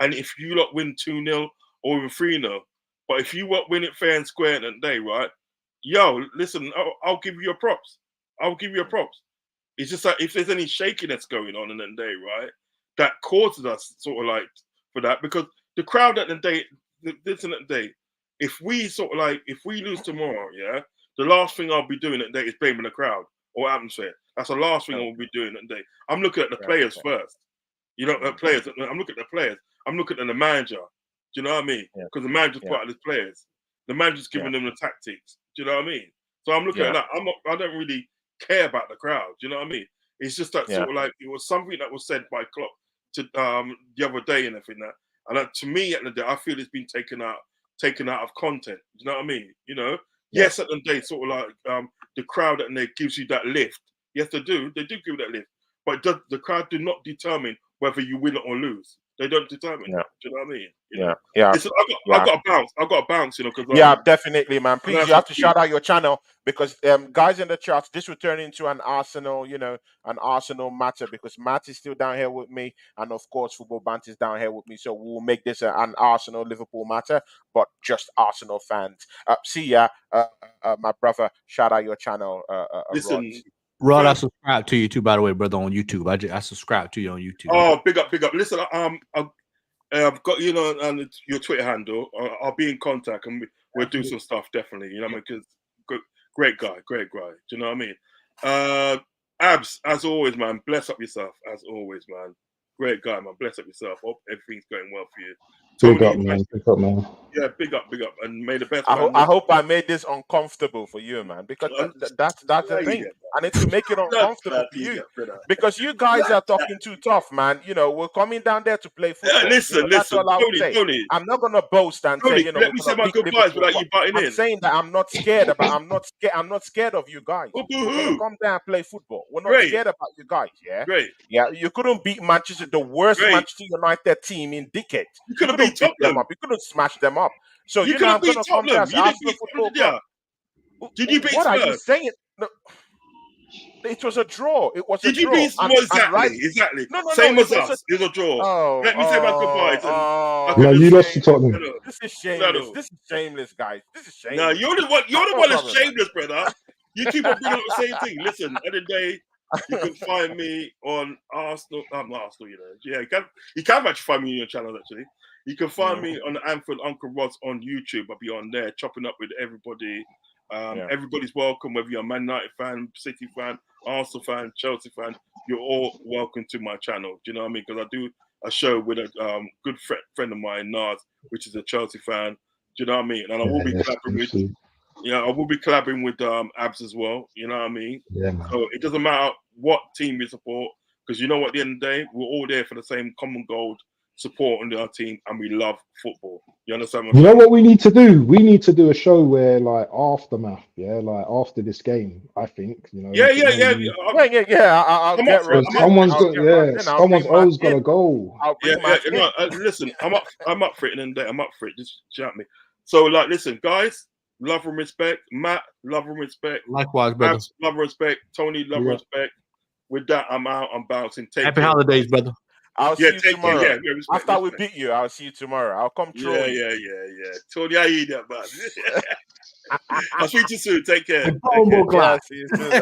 Speaker 2: and if you lot win 2-0 or even 3-0, but if you win it fair and square at the end of the day, right? Yo, listen, I'll give you your props. I'll give you your props. It's just like if there's any shakiness going on in the day, right? That causes us sort of like for that because the crowd at the day, listen at the day. If we sort of like if we lose tomorrow, yeah, the last thing I'll be doing at the day is blaming the crowd or atmosphere. That's the last thing I'll be doing at the day. I'm looking at the players first. You know, players. I'm looking at the players. I'm looking at the manager. Do you know what I mean? Because the manager's part of the players. The manager's giving them the tactics. Do you know what I mean? So I'm looking at that. I don't really care about the crowd. Do you know what I mean? It's just that sort of like it was something that was said by Klopp to the other day and everything that. And to me at the day, I feel it's been taken out of content. Do you know what I mean? You know, yes, at the day, sort of like the crowd at the day gives you that lift. Yes, they do. They do give you that lift. But the crowd do not determine whether you win or lose. They don't determine. Do you know what I mean? You know? Listen, I got to bounce. I got to bounce. You know, because
Speaker 1: Definitely, man. Please, you have to shout out your channel because guys in the charts, this will turn into an Arsenal, you know, an Arsenal matter because Matt is still down here with me, and of course, Football Bant is down here with me. So we'll make this an Arsenal Liverpool matter, but just Arsenal fans. See ya, my brother. Shout out your channel,
Speaker 2: listen.
Speaker 3: Rod, I subscribe to you too, by the way, brother, on YouTube. I subscribe to you on YouTube.
Speaker 2: Oh, big up. Listen, I've got you know and your Twitter handle. I'll be in contact and we'll do some stuff definitely. You know, because great guy. Do you know what I mean? Abs, as always, man. Bless up yourself, as always, man. Great guy, man. Bless up yourself. Hope everything's going well for you. Tony,
Speaker 6: Big up, man.
Speaker 2: Yeah, big up, and may the best.
Speaker 1: I hope I made this uncomfortable for you, man, because that's the thing. I need to make it uncomfortable for you because you guys are talking too tough, man. You know, we're coming down there to play football.
Speaker 2: Listen,
Speaker 1: that's all I'll say.
Speaker 2: Tony.
Speaker 1: I'm not gonna boast and say, you know,
Speaker 2: let me say my goodbyes without you butting in.
Speaker 1: I'm saying that I'm not scared I'm not scared of you guys. We're gonna come down and play football. We're not scared about you guys. Yeah, yeah. You couldn't beat Manchester, the worst Manchester United team in decades. You couldn't beat them up. You couldn't smash them up. So you know, I'm going to come to Arsenal Football Club.
Speaker 2: Did you beat
Speaker 1: What
Speaker 2: Spurs?
Speaker 1: are you saying? No, it was a draw. It was
Speaker 2: Did
Speaker 1: a
Speaker 2: you
Speaker 1: draw.
Speaker 2: beat exactly?
Speaker 1: No,
Speaker 2: Same as us. It was a draw.
Speaker 1: Oh,
Speaker 2: let me say my goodbyes.
Speaker 6: No, you lost to Tottenham.
Speaker 1: This is shameless. This is shameless, guys. This is shameless.
Speaker 2: No, you're the one that's shameless, brother. You keep on bringing up the same thing. Listen, at the day, you can find me on Arsenal. I'm not Arsenal, you know. Yeah, you can actually find me on your channel, actually. You can find me on Anfield Uncle Rod's on YouTube. I'll be on there chopping up with everybody. Everybody's welcome, whether you're a Man United fan, City fan, Arsenal fan, Chelsea fan. You're all welcome to my channel. Do you know what I mean? Because I do a show with a good friend of mine, Nars, which is a Chelsea fan. Do you know what I mean? And I will be collaborating with. I will be collaborating with Abs as well. You know what I mean?
Speaker 6: Yeah, man.
Speaker 2: So it doesn't matter what team you support, because you know what, at the end of the day, we're all there for the same common goal, supporting our team, and we love football. You understand what I'm saying?
Speaker 6: You know what we need to do? We need to do a show where, like, aftermath, like after this game, I think, you know.
Speaker 2: Yeah.
Speaker 1: I'll get right.
Speaker 6: Someone's always got to go.
Speaker 1: I'll bring
Speaker 2: listen, I'm up for it, and I'm up for it. Just shout me. So, like, listen, guys, love and respect. Matt, love and respect.
Speaker 3: Likewise, brother.
Speaker 2: Abs, love and respect. Tony, love and respect. With that, I'm out. I'm bouncing.
Speaker 3: Happy holidays, brother.
Speaker 1: I'll see you tomorrow. After we beat you, I'll see you tomorrow. I'll come through.
Speaker 2: Yeah. Tony, I eat that, man. I'll speak to you soon. Take care.
Speaker 1: See you soon.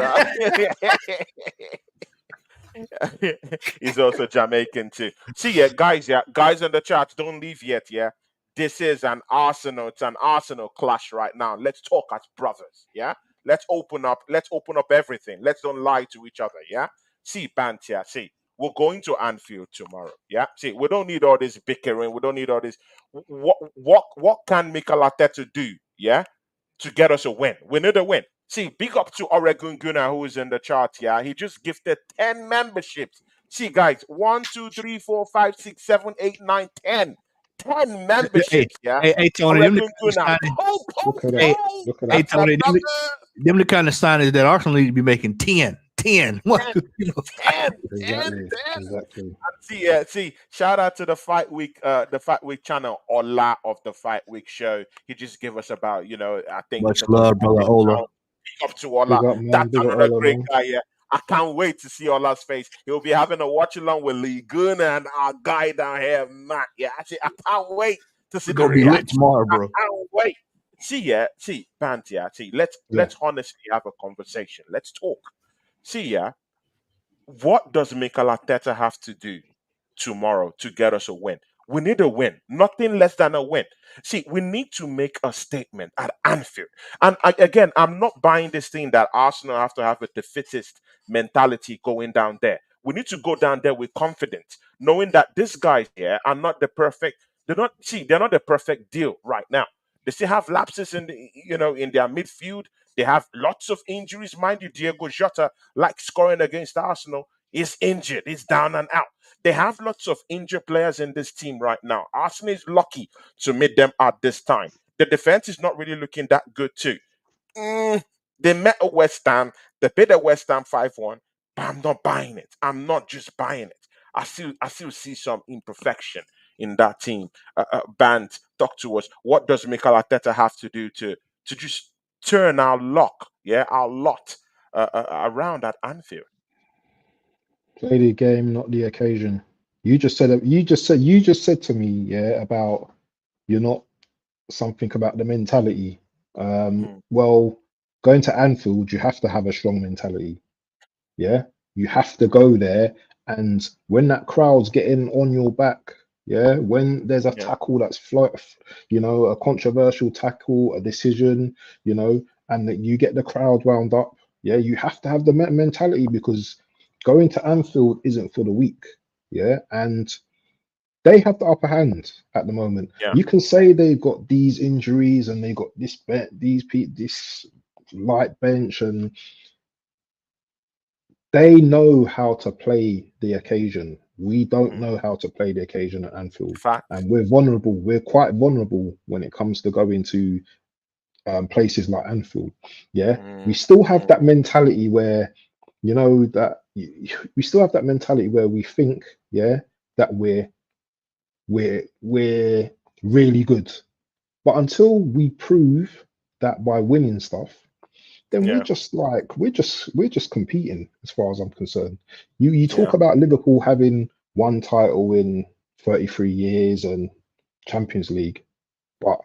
Speaker 1: He's also Jamaican too. See, yeah, guys in the chat, don't leave yet. Yeah, this is an Arsenal. It's an Arsenal clash right now. Let's talk as brothers. Yeah, let's open up. Let's open up everything. Let's don't lie to each other. Yeah. See, Bantia. See, we're going to Anfield tomorrow. Yeah. See, we don't need all this bickering. We don't need all this. What can Mikel Arteta do? Yeah, to get us a win. We need a win. See, big up to Oregon Gunnar who is in the chart. Yeah, he just gifted 10 memberships. See, guys, 1, 2, 3, 4, 5, 6, 7, 8, 9, 10. 10
Speaker 3: Hey,
Speaker 1: memberships. Yeah,
Speaker 3: hey, Tony, them the
Speaker 1: Oregon
Speaker 3: kind of
Speaker 1: Gunnar.
Speaker 3: signings.
Speaker 1: Po, po,
Speaker 6: Look at
Speaker 3: Hey,
Speaker 6: that.
Speaker 1: po.
Speaker 6: Look at
Speaker 3: hey,
Speaker 6: that.
Speaker 1: That's my
Speaker 3: Tony,
Speaker 1: brother.
Speaker 3: them the kind of signings that Arsenal need to be making 10. 10. What?
Speaker 1: 10,
Speaker 3: You know,
Speaker 1: 10, 10,
Speaker 6: Exactly.
Speaker 1: 10.
Speaker 6: Exactly.
Speaker 1: See, shout out to the Fight Week channel, Ola of the Fight Week show. He just gave us about, I think
Speaker 3: much
Speaker 1: it's about
Speaker 3: love, brother
Speaker 1: 40
Speaker 3: Ola.
Speaker 1: pounds. Big up to Ola.
Speaker 6: Big up, man.
Speaker 1: That's
Speaker 6: Big up,
Speaker 1: another
Speaker 6: Ola,
Speaker 1: great
Speaker 6: man.
Speaker 1: guy. Yeah, I can't wait to see Ola's face. He'll be having a watch along with Lee Gunner and our guy down here, Matt. Yeah, I can't wait to see
Speaker 3: It's
Speaker 1: the
Speaker 3: gonna be lit
Speaker 1: reaction.
Speaker 3: tomorrow,
Speaker 1: I
Speaker 3: bro.
Speaker 1: can't wait. See, Bantia. See, let's
Speaker 6: Yeah.
Speaker 1: honestly have a conversation. Let's talk. See, yeah, what does Mikel Arteta have to do tomorrow to get us a win? We need a win, nothing less than a win. See, we need to make a statement at Anfield. And again, I'm not buying this thing that Arsenal have to have a defeatist mentality going down there. We need to go down there with confidence, knowing that these guys here are not the perfect. They're not the perfect deal right now. They still have lapses in their midfield. They have lots of injuries. Mind you, Diego Jota, like scoring against Arsenal, is injured. He's down and out. They have lots of injured players in this team right now. Arsenal is lucky to meet them at this time. The defense is not really looking that good too. They met a West Ham. They beat a West Ham 5-1, but I'm not buying it. I'm not just buying it. I still see some imperfection in that team. Band, talk to us. What does Mikel Arteta have to do to just turn our luck, our lot around at Anfield?
Speaker 6: Play the game, not the occasion. You just said to me, yeah, about you're not something about the mentality.
Speaker 1: Mm,
Speaker 6: Well, going to Anfield, you have to have a strong mentality. Yeah, you have to go there, and when that crowd's getting on your back, yeah, when there's a
Speaker 1: yeah,
Speaker 6: tackle that's a controversial tackle, a decision, and that you get the crowd wound up, yeah, you have to have the mentality because going to Anfield isn't for the weak, yeah, and they have the upper hand at the moment.
Speaker 1: yeah,
Speaker 6: You can say they've got these injuries and they got this light bench, and they know how to play the occasion. We don't
Speaker 1: mm,
Speaker 6: know how to play the occasion at Anfield,
Speaker 1: fact.
Speaker 6: and we're vulnerable. We're quite vulnerable when it comes to going to places like Anfield. Yeah, we
Speaker 1: Mm,
Speaker 6: still have
Speaker 1: mm,
Speaker 6: that mentality where, we still have that mentality where we think, yeah, that we're really good. But until we prove that by winning stuff, then
Speaker 1: yeah,
Speaker 6: we're just competing as far as I'm concerned. You talk
Speaker 1: yeah.
Speaker 6: about Liverpool having one title in 33 years and Champions League, but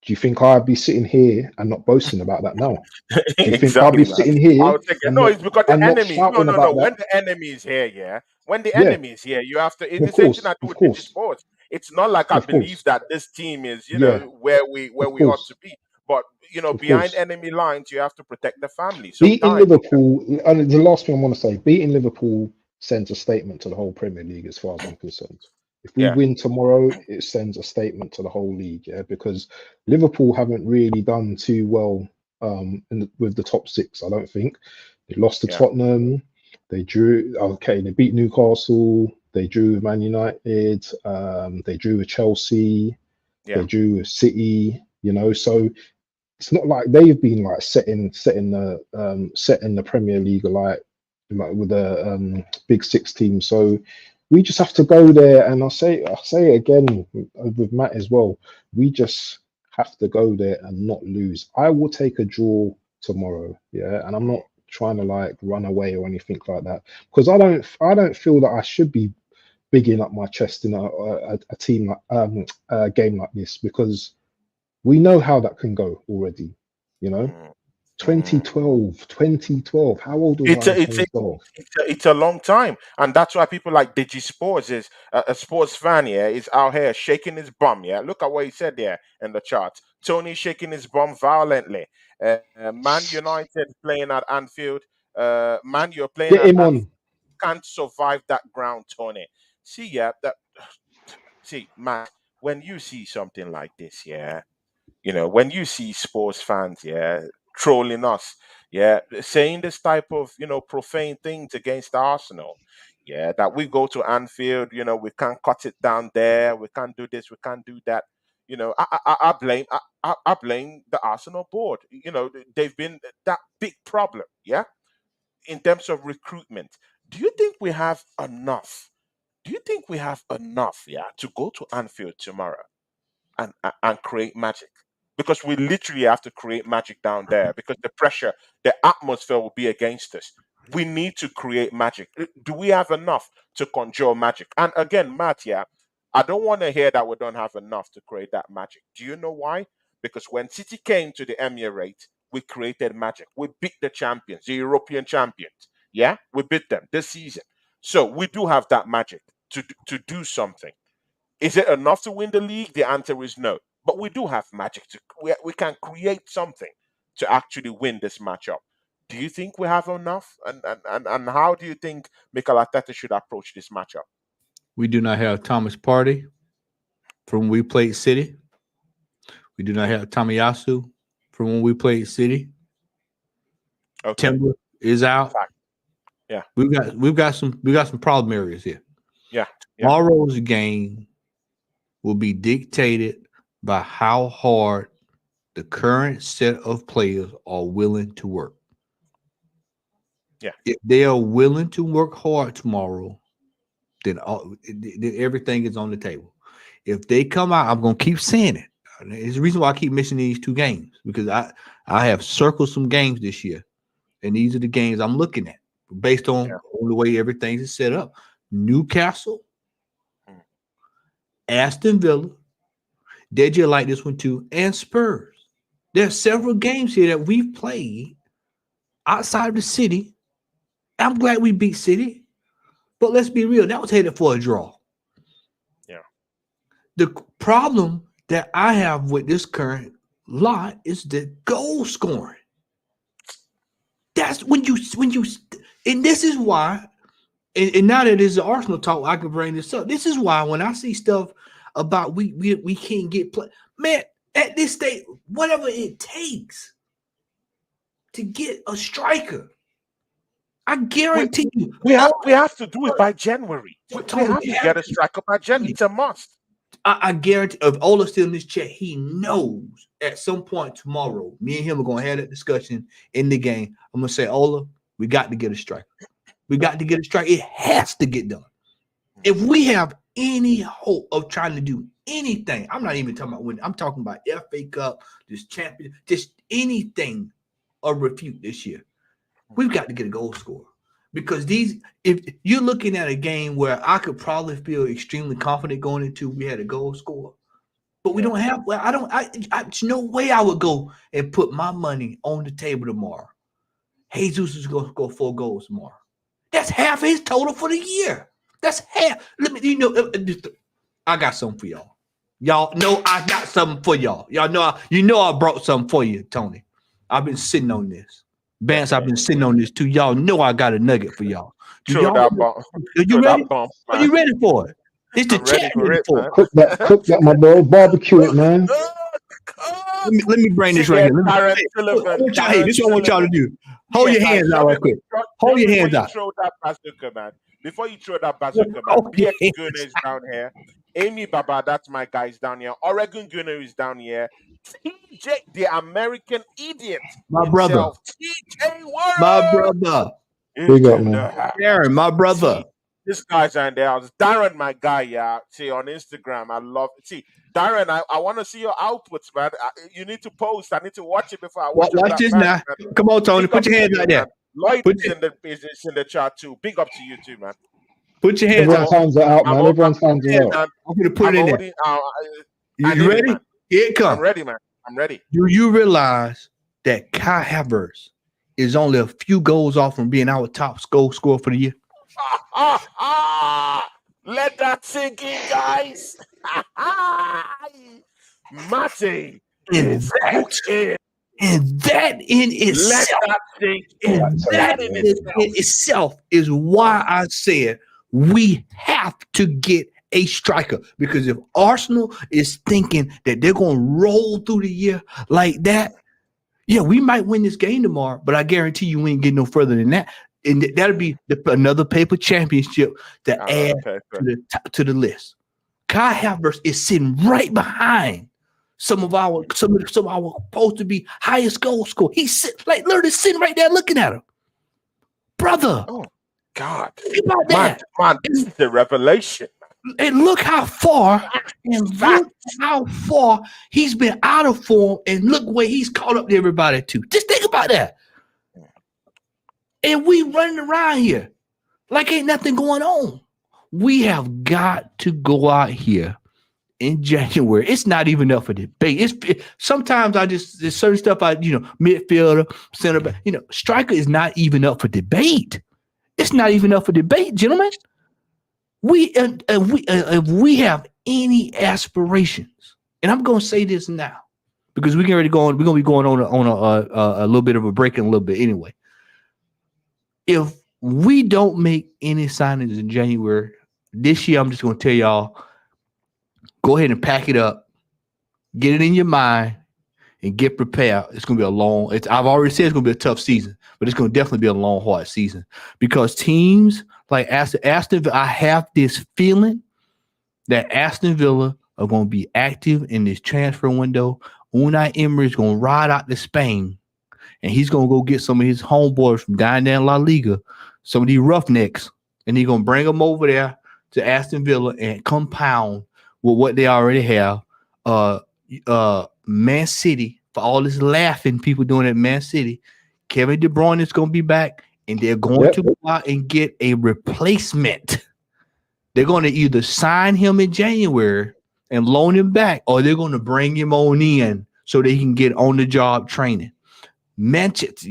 Speaker 6: do you think I'd be sitting here and not boasting about that now? Do you think I'd
Speaker 1: Exactly,
Speaker 6: be
Speaker 1: man.
Speaker 6: sitting
Speaker 1: I
Speaker 6: here
Speaker 1: would take it.
Speaker 6: and
Speaker 1: No,
Speaker 6: not
Speaker 1: it's because the
Speaker 6: and not
Speaker 1: enemy. No,
Speaker 6: shouting
Speaker 1: no, no.
Speaker 6: about that?
Speaker 1: When the enemy is here, yeah. When the
Speaker 6: Yeah,
Speaker 1: enemy is here, you have to. It's
Speaker 6: of
Speaker 1: the same thing I
Speaker 6: course,
Speaker 1: do
Speaker 6: of
Speaker 1: with Digi
Speaker 6: course,
Speaker 1: Sports. It's not like I
Speaker 6: of
Speaker 1: believe
Speaker 6: course.
Speaker 1: that this team is,
Speaker 6: Yeah,
Speaker 1: where
Speaker 6: of
Speaker 1: we ought
Speaker 6: course,
Speaker 1: to be. But
Speaker 6: of
Speaker 1: behind
Speaker 6: course.
Speaker 1: enemy lines, you have to protect the family.
Speaker 6: Beating
Speaker 1: Sometimes,
Speaker 6: Liverpool, and the last thing I want to say, beating Liverpool sends a statement to the whole Premier League as far as I'm concerned. If we
Speaker 1: yeah,
Speaker 6: win tomorrow, it sends a statement to the whole league, yeah, because Liverpool haven't really done too well with the top six, I don't think. They lost to
Speaker 1: yeah,
Speaker 6: Tottenham, they drew, okay, they beat Newcastle, they drew with Man United, they drew with Chelsea,
Speaker 1: yeah.
Speaker 6: they drew with City, so it's not like they've been like setting the Premier League like with the big six team. So we just have to go there, and I'll say it again with Matt as well. We just have to go there and not lose. I will take a draw tomorrow, yeah, and I'm not trying to like run away or anything like that because I don't feel that I should be bigging up my chest in a team like a game like this because we know how that can go already, you know.
Speaker 1: Mm.
Speaker 6: 2012. 2012. How old was
Speaker 1: It's
Speaker 6: I in
Speaker 1: a, it's a,
Speaker 6: 2012?
Speaker 1: it's a long time, and that's why people like Digi Sports is a sports fan. Yeah, is out here shaking his bum. Yeah, look at what he said there in the chart. Tony shaking his bum violently. Man United playing at Anfield. Man, you're playing
Speaker 6: Get
Speaker 1: at
Speaker 6: him
Speaker 1: Anfield.
Speaker 6: on.
Speaker 1: Can't survive that ground, Tony. See, yeah, see, man, when you see something like this, yeah, when you see sports fans, yeah, trolling us, yeah, saying this type of, profane things against Arsenal, yeah, that we go to Anfield, we can't cut it down there, we can't do this, we can't do that. I blame I blame the Arsenal board. They've been that big problem, yeah, in terms of recruitment. Do you think we have enough? Do you think we have enough, yeah, to go to Anfield tomorrow and create magic? Because we literally have to create magic down there because the pressure, the atmosphere will be against us. We need to create magic. Do we have enough to conjure magic? And again, Matt, yeah, I don't want to hear that we don't have enough to create that magic. Do you know why? Because when City came to the Emirates, we created magic. We beat the champions, the European champions. Yeah, we beat them this season. So we do have that magic to do something. Is it enough to win the league? The answer is no. But we do have magic. We can create something to actually win this matchup. Do you think we have enough? And how do you think Mikel Arteta should approach this matchup?
Speaker 3: We do not have Thomas Partey from when we played City. We do not have Tamayasu from when we played City.
Speaker 1: Okay.
Speaker 3: Timber is out.
Speaker 1: Fact. Yeah.
Speaker 3: We've got some problem areas here.
Speaker 1: Yeah.
Speaker 3: Tomorrow's game will be dictated by how hard the current set of players are willing to work.
Speaker 1: Yeah.
Speaker 3: If they are willing to work hard tomorrow, then everything is on the table. If they come out, I'm going to keep saying it. It's the reason why I keep missing these two games, because I have circled some games this year, and these are the games I'm looking at based on the way everything is set up. Newcastle, Aston Villa, did you like this one too? And Spurs. There are several games here that we've played outside of the city. I'm glad we beat City, but let's be real. That was headed for a draw.
Speaker 1: Yeah.
Speaker 3: The problem that I have with this current lot is the goal scoring. That's when you, and this is why, and now that it's the Arsenal talk, I can bring this up. This is why when I see stuff about we can't get play, man, at this stage, whatever it takes to get a striker, I guarantee you,
Speaker 1: we have to do it by January. We have to get a striker by January. It's a must.
Speaker 3: I guarantee if Ola's still in this chat, he knows at some point tomorrow, me and him are going to have that discussion in the game. I'm going to say, Ola, we got to get a striker. We got to get a striker. It has to get done. If we have any hope of trying to do anything, I'm not even talking about winning. I'm talking about FA Cup, this champion, just anything or refute this year. We've got to get a goal scorer. Because if you're looking at a game where I could probably feel extremely confident going into, we had a goal scorer, but we don't have. Well, there's no way I would go and put my money on the table tomorrow. Jesus is going to score 4 goals tomorrow. That's half his total for the year. That's half. I got something for y'all. Y'all know I got something for y'all. Y'all know I brought something for you, Tony. I've been sitting on this. Vance, I've been sitting on this too. Y'all know I got a nugget for y'all.
Speaker 1: Are
Speaker 3: you ready? Are you ready for it? It's the chat ready for it.
Speaker 6: Cook that, my bro. Barbecue it, man.
Speaker 3: Let me bring this right here. This is what I want y'all to do. Hold your hands out right quick. Hold your hands out.
Speaker 1: Throw that bazooka, man. Before you throw that bazooka, man. PX Gunner is down here. Amy Baba, that's my guy, is down here. Oregon Gunner is down here. TJ, the American idiot.
Speaker 3: My brother.
Speaker 1: TJ Warren.
Speaker 3: My brother.
Speaker 6: Big up, man.
Speaker 3: Darren, my brother.
Speaker 1: This guy's in there. Darren, my guy, yeah. See, on Instagram, I love it. See, Darren, I want to see your outputs, man. You need to post. I need to watch it before I watch it.
Speaker 3: Watch this now. Come on, Tony. Put your hands out there.
Speaker 1: Lloyd is in the chat too. Big up to you too, man.
Speaker 3: Put your hands
Speaker 6: Everyone's hands are out, man. Everyone's hands are out.
Speaker 3: I'm going to put it in there. You ready? Here it comes.
Speaker 1: I'm ready, man. I'm ready.
Speaker 3: Do you realize that Kai Havertz is only a few goals off from being our top goal scorer for the year?
Speaker 1: Let that sink in, guys. Matty
Speaker 3: And
Speaker 1: is
Speaker 3: that,
Speaker 1: hooked in.
Speaker 3: and that in
Speaker 1: Let
Speaker 3: itself,
Speaker 1: that sink in.
Speaker 3: and
Speaker 1: That
Speaker 3: that
Speaker 1: in
Speaker 3: in
Speaker 1: itself.
Speaker 3: itself is why I said we have to get a striker, because if Arsenal is thinking that they're going to roll through the year like that, yeah, we might win this game tomorrow, but I guarantee you we ain't getting no further than that. And that'll be another paper championship to add to the list. Kai Havertz is sitting right behind some of our supposed to be highest goal scorer. He's literally sitting right there looking at him, brother.
Speaker 1: Oh God,
Speaker 3: think about that.
Speaker 1: Man, this is the revelation.
Speaker 3: And look how far, he's been out of form, and look where he's caught up to everybody too. Just think about that. And we running around here like ain't nothing going on. We have got to go out here in January. It's not even up for debate. Sometimes there's certain stuff midfielder, center back, striker is not even up for debate. It's not even up for debate, gentlemen. If we have any aspirations, and I'm going to say this now because we're going to be going on a little bit of a break in a little bit anyway. If we don't make any signings in January this year, I'm just going to tell y'all, go ahead and pack it up, get it in your mind, and get prepared. It's going to be I've already said it's going to be a tough season, but it's going to definitely be a long, hard season because teams like Aston Villa, I have this feeling that Aston Villa are going to be active in this transfer window. Unai Emery is going to ride out to Spain, and he's going to go get some of his homeboys from down there in La Liga, some of these roughnecks, and he's going to bring them over there to Aston Villa and compound with what they already have. Man City, for all this laughing people doing at Man City, Kevin De Bruyne is going to be back, and they're going to go out and get a replacement. They're going to either sign him in January and loan him back, or they're going to bring him on in so they can get on-the-job training. Manchester,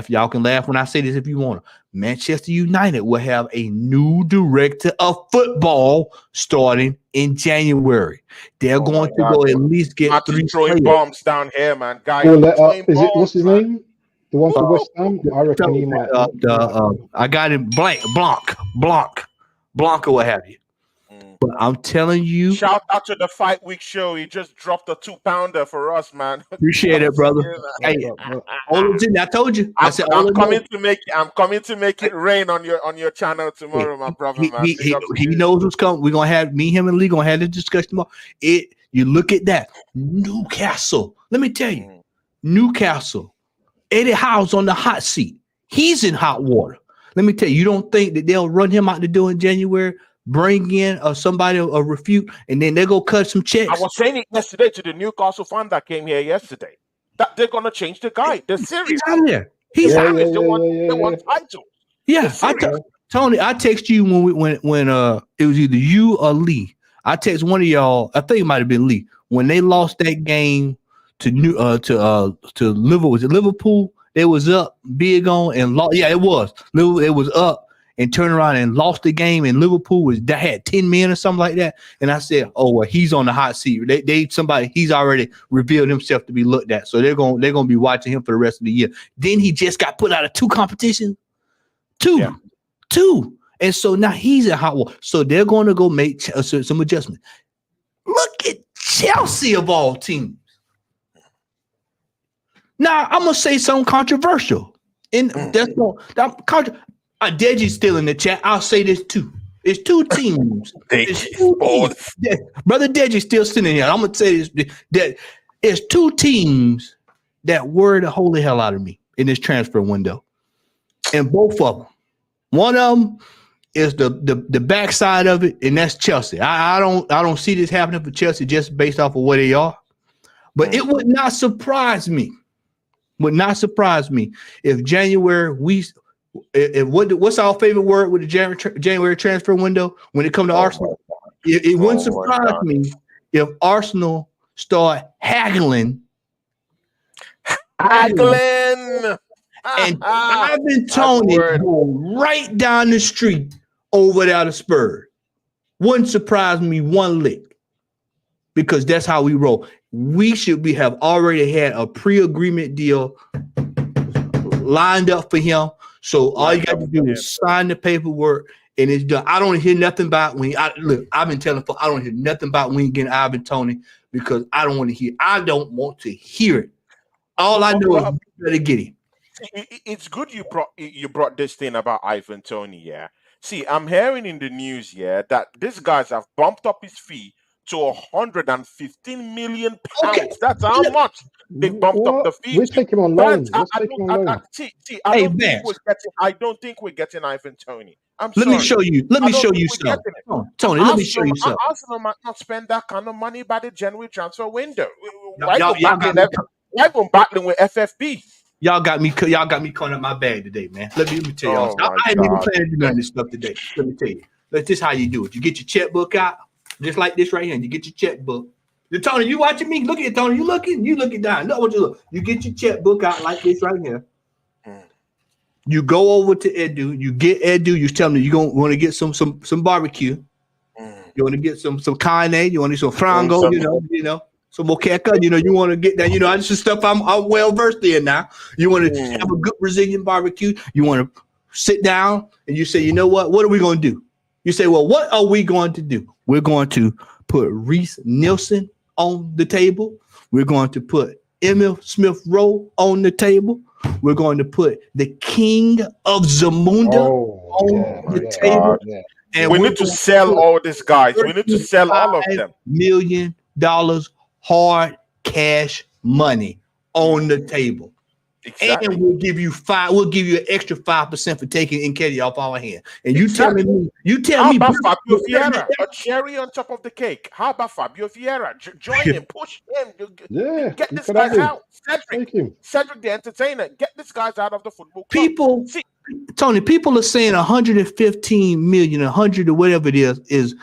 Speaker 3: y'all can laugh when I say this if you want to. Manchester United will have a new director of football starting in January. They're going to go at least get 3
Speaker 1: throwing bombs down here, man. Guys,
Speaker 6: what's his name? The one for West Ham? I reckon he might.
Speaker 3: I got him Blanc, or what have you. But I'm telling you,
Speaker 1: shout out to the Fight Week show. He just dropped a 2-pounder for us, man.
Speaker 3: Appreciate it, brother. Hey, I told you. I'm
Speaker 1: coming to make it rain on your channel tomorrow, my brother. Man.
Speaker 3: He knows what's coming. We're gonna have me, him, and Lee gonna have this discussion tomorrow. You look at that Newcastle. Let me tell you, Newcastle. Eddie Howe's on the hot seat. He's in hot water. Let me tell you, you don't think that they'll run him out the door in January? Bring in somebody a refute, and then they go cut some checks.
Speaker 1: I was saying it yesterday to the Newcastle fan that came here yesterday that they're gonna change the guy. They're serious.
Speaker 3: He's out there.
Speaker 1: He's serious. They want titles.
Speaker 3: Yeah, Tony, I text you when it was either you or Lee. I text one of y'all. I think it might have been Lee when they lost that game to Liverpool. Was it Liverpool? They was up big on and lost. Yeah, it was. It was up. And turned around and lost the game, and Liverpool had 10 men or something like that. And I said, "Oh well, he's on the hot seat. He's already revealed himself to be looked at, so they're gonna be watching him for the rest of the year." Then he just got put out of 2 competitions, two, and so now he's in hot water. So they're going to go make some adjustments. Look at Chelsea of all teams. Now I'm gonna say something controversial, and that's Deji's still in the chat. I'll say this too. It's 2 teams. Brother Deji's still sitting here. I'm gonna say this: that it's 2 teams that worry the holy hell out of me in this transfer window, and both of them. One of them is the backside of it, and that's Chelsea. I don't see this happening for Chelsea just based off of where they are, but it would not surprise me. If January what's our favorite word with the January transfer window when it comes to Arsenal? It wouldn't surprise me if Arsenal start haggling
Speaker 1: Haggling.
Speaker 3: And Ivan
Speaker 1: That's
Speaker 3: Toney
Speaker 1: word.
Speaker 3: go right down the street over there to Spurs. Wouldn't surprise me one lick, because that's how we roll. We have already had a pre-agreement deal lined up for him. So all you got to do is sign the paperwork and it's done. I don't hear nothing about I've been telling folks I don't hear nothing about when getting Ivan Toney, because I don't want to hear. I don't want to hear it. All I know is you better get him.
Speaker 1: It's good you brought this thing about Ivan Toney, yeah. See, I'm hearing in the news, yeah, that these guys have bumped up his fee to 115 million pounds.
Speaker 3: Okay.
Speaker 1: That's how much they bumped up the fee.
Speaker 6: We'll take him on loan. Let's take him on loan.
Speaker 1: I don't think we're getting Ivan Toney. I'm
Speaker 3: Let
Speaker 1: sorry.
Speaker 3: me show you. Let me show you something. Tony, let me show you something.
Speaker 1: Arsenal might not spend that kind of money by the January transfer window.
Speaker 3: Y'all
Speaker 1: Why battling with FFP?
Speaker 3: Y'all got me calling up my bag today, man. Let me tell y'all. I ain't even planning to do none of this stuff today. Let me tell you. This is how you do it. You get your checkbook out, just like this right here. And you get your checkbook. Tony, you watching me? Look at it, Tony. You looking down. Look what you look. You get your checkbook out like this right here. You go over to Edu. You get Edu. You tell them you want to get some barbecue. You want to get some carne. You want to get some frango. You know. Some moqueca, you want to get that, this is stuff I'm well versed in now. You want to have a good Brazilian barbecue. You want to sit down and you say, you know what are we going to do? You say, well, what are we going to do? We're going to put Reese Nielsen on the table. We're going to put Emil Smith Rowe on the table. We're going to put the King of Zamunda on the table.
Speaker 6: Yeah.
Speaker 1: And we need to sell all these guys. We need to sell all of them.
Speaker 3: $35 million hard cash money on the table. Exactly. And we'll give you an extra 5% for taking Nketiah off our hand. And you tell me
Speaker 1: How about Fabio Vieira? A cherry on top of the cake. How about Fabio Vieira? Join him, push him. Get this guy out. Cedric the entertainer. Get this guys out of the football club.
Speaker 3: Tony, people are saying 115 million, 100 or whatever it is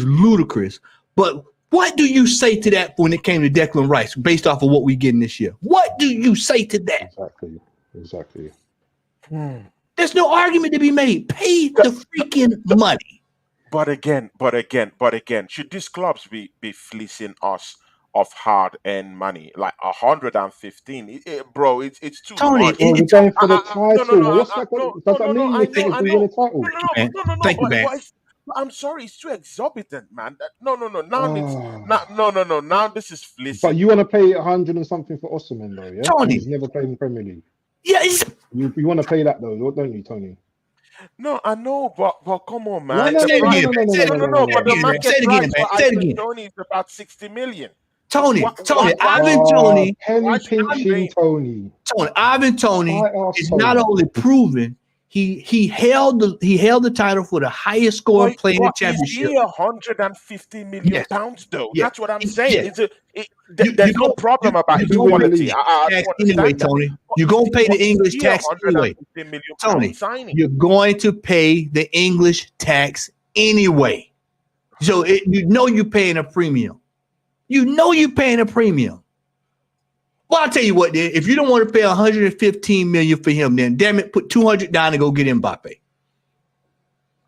Speaker 3: ludicrous. But what do you say to that when it came to Declan Rice, based off of what we're getting this year? What do you say to that?
Speaker 6: Exactly.
Speaker 3: There's no argument to be made. Pay the freaking money.
Speaker 1: But again, should these clubs be fleecing us of hard-earned money? Like 115, bro, it's too
Speaker 3: Tony,
Speaker 1: much.
Speaker 6: We're going for the title. Does that mean we think we win a title?
Speaker 3: Thank you, man.
Speaker 1: I'm sorry, it's too exorbitant, man. No. Now this is fleecing.
Speaker 6: But you want to pay 100 and something for Osimhen, though, yeah?
Speaker 3: Tony,
Speaker 6: he's never played in the Premier League.
Speaker 3: Yeah,
Speaker 6: you want to pay that though, don't you, Tony?
Speaker 1: No, I know, but come on, man.
Speaker 3: No.
Speaker 1: But the market price for
Speaker 3: Ivan
Speaker 1: Toney is about 60 million.
Speaker 3: Tony, Ivan Toney,
Speaker 6: penny pinching Tony.
Speaker 3: Ivan Toney is not only proven. He held the title for the highest scoring player in the championship.
Speaker 1: Is he 150 million pounds though? Yes. That's what I'm saying. There's no problem about his quality.
Speaker 3: Anyway, Tony, you're going to pay the English tax anyway. Tony, you're going to pay the English tax anyway. So you're paying a premium. Well, I'll tell you what, then. If you don't want to pay 115 million for him, then damn it, put 200 down and go get Mbappe.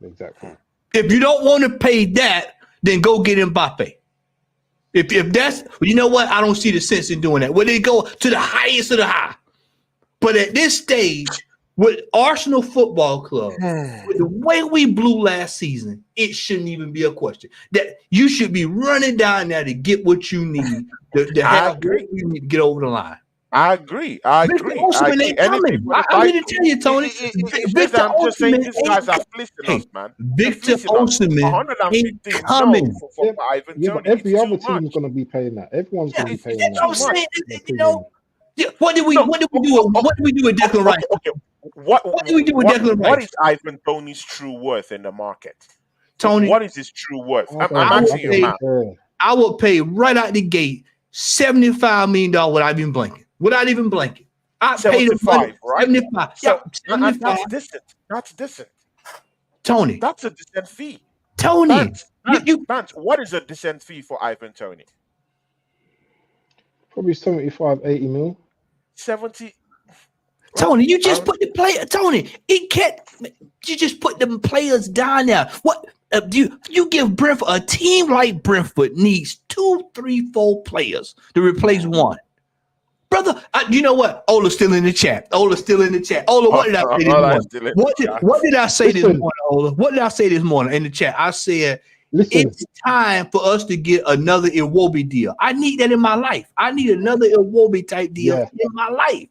Speaker 6: Exactly.
Speaker 3: If you don't want to pay that, then go get Mbappe. If that's, you know what? I don't see the sense in doing that. Well, they go to the highest of the high. But at this stage, with Arsenal Football Club, with the way we blew last season, it shouldn't even be a question. That you should be running down there to get what you need to have what you need to get over the line.
Speaker 1: I agree. I'm going
Speaker 3: to tell you, Tony. Victor
Speaker 1: I'm just saying these guys are fleecing us, man.
Speaker 3: Victor Osimhen ain't coming.
Speaker 6: But every other team is going to be paying that. Everyone's going to be paying that.
Speaker 3: What did we do? What did we do with Declan Rice?
Speaker 1: What
Speaker 3: do we do with Declan Rice?
Speaker 1: What is Ivan Toney's true worth in the market?
Speaker 3: Tony,
Speaker 1: what is his true worth? I'm asking you, man.
Speaker 3: I would pay right out the gate $75 million without even blinking. I paid him money, right? 75.
Speaker 1: So, 75. That's decent.
Speaker 3: Tony,
Speaker 1: that's a decent fee.
Speaker 3: Tony,
Speaker 1: Bance, what is a decent fee for Ivan Toney?
Speaker 6: Probably 75, 80 mil.
Speaker 1: 70.
Speaker 3: Tony, you just put the player. Tony, it can't. You just put them players down there. What you give Brentford a team like Brentford needs 2, 3, 4 players to replace one. Brother, you know what? Ola's still in the chat. Ola, what did I say this morning? What did I say this morning, Ola? What did I say this morning in the chat? I said, it's time for us to get another Iwobi deal. I need that in my life. I need another Iwobi type deal in my life.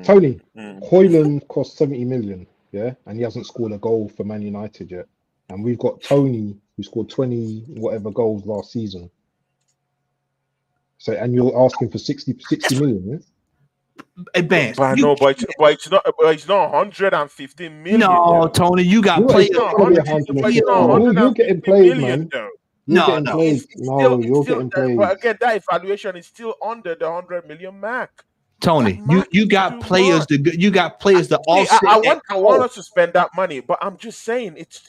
Speaker 6: Tony, Hoyland cost 70 million, yeah, and he hasn't scored a goal for Man United yet. And we've got Tony, who scored 20 whatever goals last season. So, and you're asking for 60 million, yeah?
Speaker 3: Advanced.
Speaker 1: But no, but it's not 150 million.
Speaker 3: No, Tony, you got players.
Speaker 6: You're getting played, man. You're getting played. You're getting played.
Speaker 1: But again, that evaluation is still under the 100 million mark.
Speaker 3: Tony, you got players to offset.
Speaker 1: I want us to spend that money, but I'm just saying it's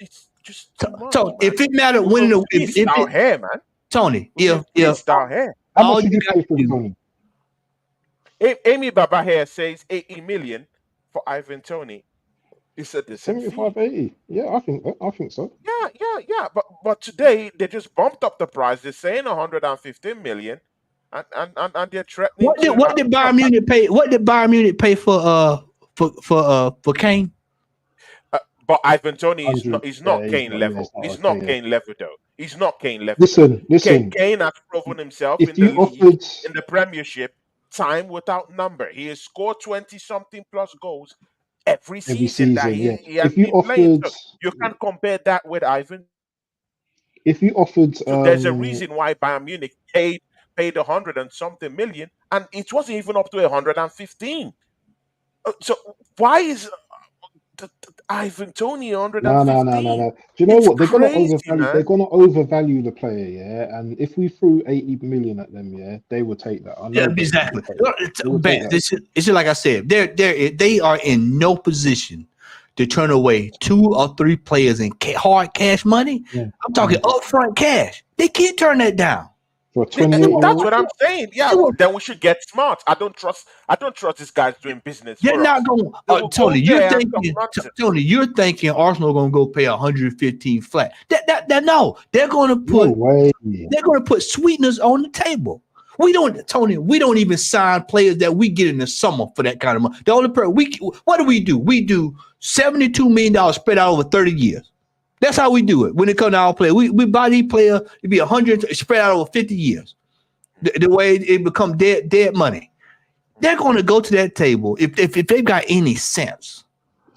Speaker 1: just too much.
Speaker 3: Tony, if it mattered winning,
Speaker 1: if our hair, man.
Speaker 3: Tony,
Speaker 1: if our hair.
Speaker 6: How much did you pay for Tony?
Speaker 1: Amy Baba here says 80 million for Ivan Toney. He said the same
Speaker 6: 75, 80. Yeah, I think so.
Speaker 1: Yeah. But today they just bumped up the price. They're saying 115 million, and they're threatening.
Speaker 3: What did Bayern Munich pay? What did Bayern Munich pay for Kane?
Speaker 1: But Ivan Toney is not Kane level. He's not Kane level though. He's not Kane level.
Speaker 6: Listen.
Speaker 1: Kane has proven himself in the league, in the Premiership, time without number. He has scored 20-something plus goals every season that he has been playing. So you can't compare that with Ivan.
Speaker 6: If you offered,
Speaker 1: there's a reason why Bayern Munich paid 100 and something million, and it wasn't even up to 115. So why is Ivan Toney 115?
Speaker 6: No. Do you know what? They're gonna overvalue the player, yeah. And if we threw 80 million at them, yeah, they would take that.
Speaker 3: Exactly. It's like I said, they are in no position to turn away 2 or 3 players in hard cash money. Yeah. I'm talking upfront cash. They can't turn that down.
Speaker 1: That's what I'm saying. Yeah, then we should get smart. I don't trust this guy's doing business.
Speaker 3: They're not going. Tony, you're thinking Arsenal going to go pay 115 flat. No, they're going to put sweeteners on the table. We don't even sign players that we get in the summer for that kind of money. The only what do? We do $72 million spread out over 30 years. That's how we do it when it comes to our player. We buy these players, it'd be 100 spread out over 50 years. The way it becomes dead money. They're going to go to that table if they've got any sense.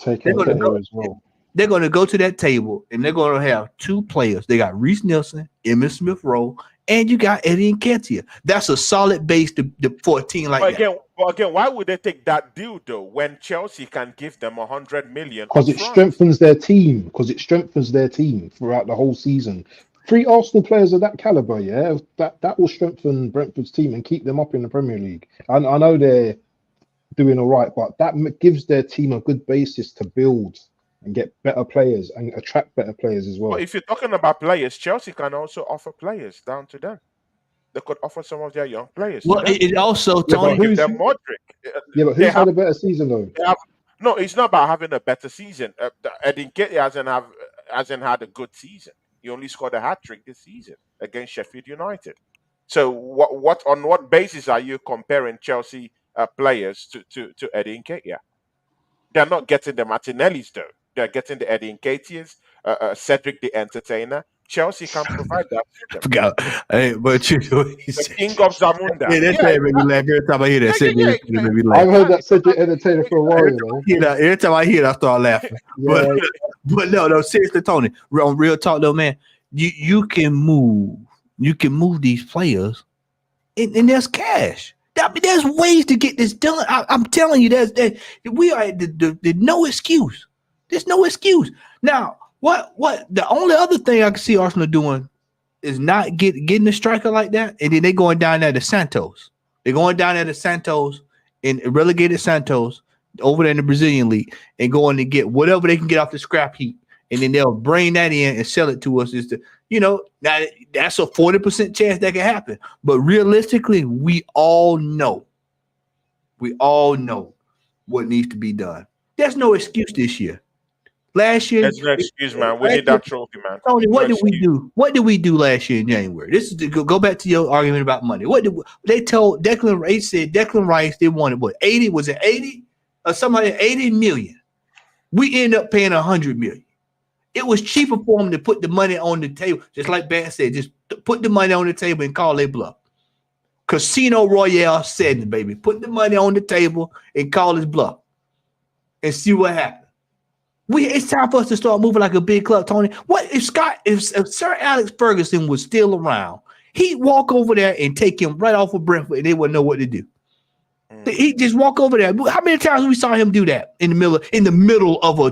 Speaker 3: They're going to go to that table and they're going to have 2 players. They got Reece Nelson, Emmitt Smith-Rowe, and you got Eddie Nketiah. That's a solid base for a team like that.
Speaker 1: Again, why would they take that deal though when Chelsea can give them 100 million?
Speaker 6: Because it strengthens their team. Throughout the whole season. 3 Arsenal players of that caliber, yeah, that will strengthen Brentford's team and keep them up in the Premier League. I know they're doing all right, but that gives their team a good basis to build and get better players and attract better players as well.
Speaker 1: But if you're talking about players, Chelsea can also offer players down to them. They could offer some of their young players.
Speaker 3: Well, it also Tony
Speaker 1: give them Modric.
Speaker 6: Yeah, but who's had a better season though?
Speaker 1: No, it's not about having a better season. Eddie Nketiah hasn't had a good season. He only scored a hat-trick this season against Sheffield United. So on what basis are you comparing Chelsea players to Eddie Nketiah? They're not getting the Martinellis though. They're getting the Eddie Nketiahs, Cedric the Entertainer. Chelsea can provide that.
Speaker 3: I forgot. Hey, but you know
Speaker 1: the King of Zamunda.
Speaker 3: Yeah, that's made me laugh. Every time I hear that,
Speaker 6: I've heard that Cedric Entertainer for a while.
Speaker 3: Every time I hear it, I start laughing. But no, seriously, Tony. On real talk though, man, you can move these players, and there's cash. There's ways to get this done. I'm telling you, we are the no excuse. There's no excuse. Now, what the only other thing I can see Arsenal doing is not getting a striker like that, and then they going down there to Santos. They're going down there to Santos and relegated Santos over there in the Brazilian league and going to get whatever they can get off the scrap heap, and then they'll bring that in and sell it to us. Now that's a 40% chance that can happen. But realistically, we all know We all know what needs to be done. There's no excuse this year. Last year,
Speaker 1: There's no excuse, man. We need that trophy, man.
Speaker 3: Tony,
Speaker 1: No
Speaker 3: what did we
Speaker 1: excuse.
Speaker 3: do? What did we do last year in January? This is to go back to your argument about money. What did they told Declan Rice? Said Declan Rice they wanted what 80? Was it 80 or somebody 80 million? We ended up paying 100 million. It was cheaper for them to put the money on the table, just like Ben said, just put the money on the table and call a bluff. Casino Royale said it, baby. Put the money on the table and call his bluff and see what happens. It's time for us to start moving like a big club, Tony. What if Sir Alex Ferguson was still around? He'd walk over there and take him right off of Brentford, and they wouldn't know what to do. He'd just walk over there. How many times we saw him do that in the middle of a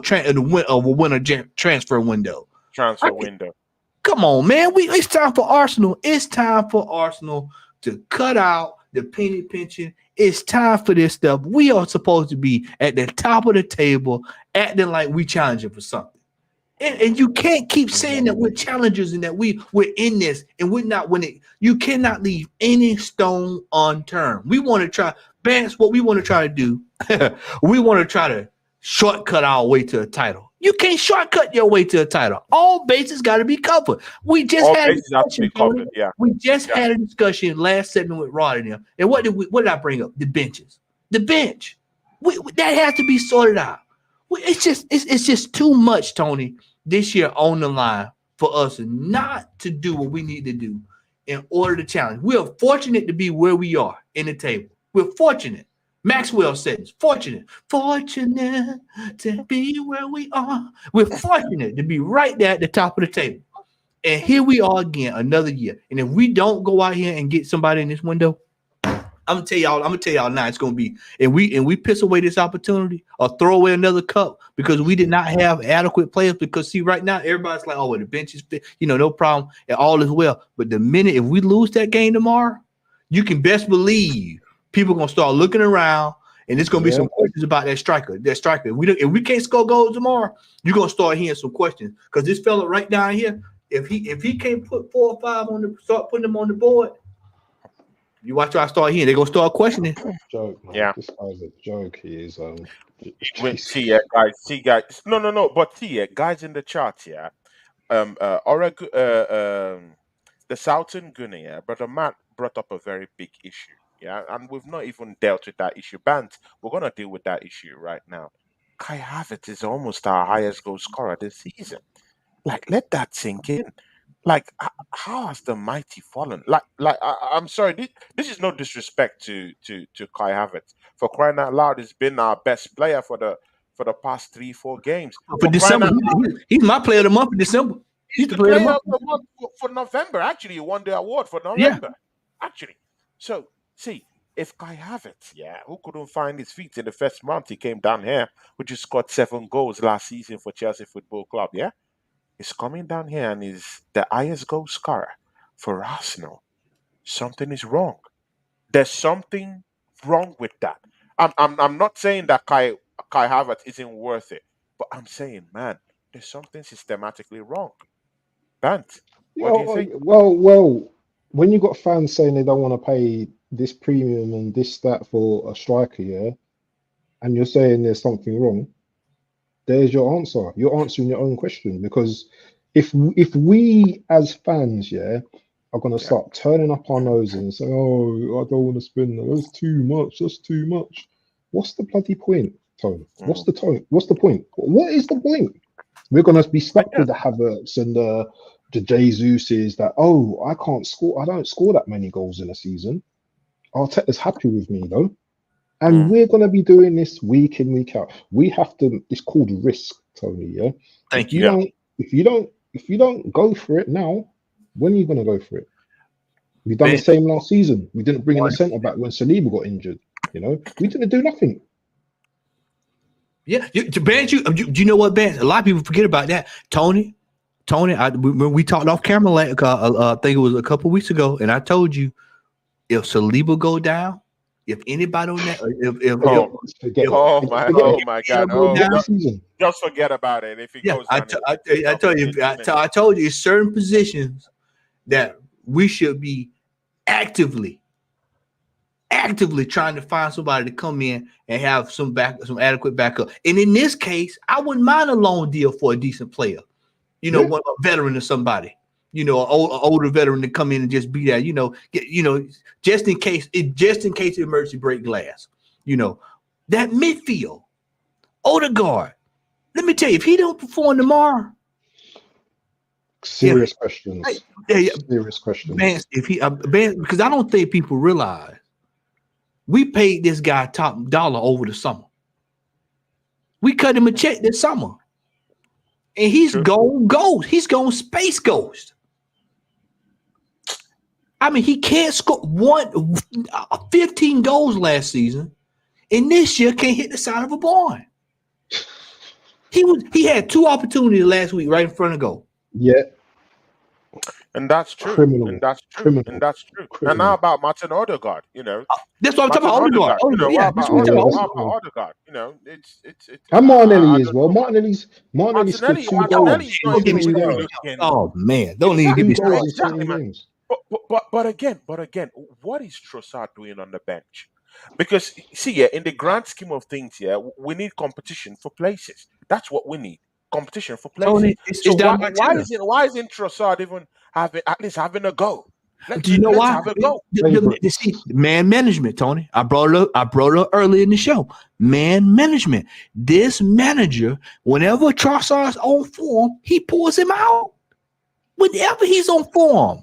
Speaker 3: winter transfer window? Come on, man. It's time for Arsenal. It's time for Arsenal to cut out the penny pinching. It's time for this stuff. We are supposed to be at the top of the table, acting like we challenging for something. And you can't keep saying that we're challengers and that we're in this and we're not winning. You cannot leave any stone unturned. We want to try, Vance, what we want to try to do, we want to try to shortcut our way to a title. You can't shortcut your way to a title. All bases got to be covered. We just had a discussion. We just had a discussion last segment with Rod and them. And what did I bring up? The benches. The bench. That has to be sorted out. It's just too much, Tony, this year on the line for us not to do what we need to do in order to challenge. We are fortunate to be where we are in the table. We're fortunate. Maxwell said it's fortunate to be where we are. We're fortunate to be right there at the top of the table. And here we are again, another year. And if we don't go out here and get somebody in this window, I'm gonna tell y'all now it's gonna be, and we piss away this opportunity or throw away another cup because we did not have adequate players. Because see, right now everybody's like, oh, well, the bench is fit, no problem, and all is well. But the minute if we lose that game tomorrow, you can best believe people are gonna start looking around, and it's gonna be some questions about that striker. If we can't score goals tomorrow, you're gonna start hearing some questions because this fella right down here, if he can't put 4 or 5 start putting them on the board. You watch I start hearing, they're gonna start questioning.
Speaker 6: Joke, man. Yeah. This guy's a joke. He is
Speaker 1: see guys. No. But see, guys in the chat, the Southern Guinea, Brother Matt brought up a very big issue. And we've not even dealt with that issue. Bant, we're gonna deal with that issue right now. Kai Havertz is almost our highest goal scorer this season. Like, let that sink in. Like, how has the mighty fallen? I'm sorry, this is no disrespect to Kai Havertz. For crying out loud, he's been our best player for the past 3-4 games.
Speaker 3: For December, he's my player of the month for December.
Speaker 1: He's the player of the month for November. Actually, he won the award for November. Yeah. Actually, so see, if Kai Havertz, who couldn't find his feet in the first month he came down here, who just scored 7 goals last season for Chelsea Football Club, is coming down here and is the highest goal scorer for Arsenal. Something is wrong. There's something wrong with that. I'm not saying that Kai Havertz isn't worth it, but I'm saying, man, there's something systematically wrong. Bant, what do you think?
Speaker 6: Well, when you got fans saying they don't want to pay this premium and that for a striker, and you're saying there's something wrong, there's your answer. You're answering your own question, because if we as fans, are gonna start turning up our noses and say, "Oh, I don't want to spend that. That's too much. That's too much." What's the bloody point, Tony? What's the point? What is the point? We're gonna be stuck with the Havertz and the Jesuses that, oh, I can't score. I don't score that many goals in a season. Arteta's happy with me though. And we're going to be doing this week in, week out. We have to, it's called risk, Tony,
Speaker 3: Thank you.
Speaker 6: If you don't go for it now, when are you going to go for it? We've done the same last season. We didn't bring in a centre back when Saliba got injured. We didn't do nothing.
Speaker 3: Yeah, Ben, do you know what, Ben? A lot of people forget about that. Tony, we talked off camera, I think it was a couple weeks ago, and I told you, if Saliba go down, if anybody on that,
Speaker 1: my God, just forget about it. If he goes down,
Speaker 3: I told you, certain positions that we should be actively actively trying to find somebody to come in and have some adequate backup. And in this case, I wouldn't mind a loan deal for a decent player. One a veteran or somebody. An older veteran to come in and just be there. Just in case the emergency break glass. That midfield, Odegaard. Let me tell you, if he don't perform tomorrow,
Speaker 6: serious questions. Serious questions.
Speaker 3: Man, because I don't think people realize we paid this guy top dollar over the summer. We cut him a check this summer, and he's gone ghost. He's gone space ghost. I mean, he can't score 15 goals last season, and this year can't hit the side of a barn. He had 2 opportunities last week right in front of goal.
Speaker 6: Yeah.
Speaker 1: And that's true.
Speaker 6: Criminal.
Speaker 1: And that's true.
Speaker 6: Criminal.
Speaker 1: And that's true.
Speaker 6: Criminal.
Speaker 1: And now about Martin Odegaard,
Speaker 3: That's what I'm talking about. Odegaard. That's what I'm talking about.
Speaker 1: Odegaard. It's
Speaker 6: and Martinelli as well. Martinelli's scored 2 goals.
Speaker 1: Don't get me started.
Speaker 3: Oh man, don't even get me started.
Speaker 1: Exactly, man. But again, what is Trossard doing on the bench? Because see, in the grand scheme of things, we need competition for places. That's what we need. Competition for places. Why isn't Trossard even having a go?
Speaker 3: Do you know why?
Speaker 1: Have a go.
Speaker 3: See, man management, Tony. I brought it up early in the show. Man management. This manager, whenever Trossard's on form, he pulls him out. Whenever he's on form.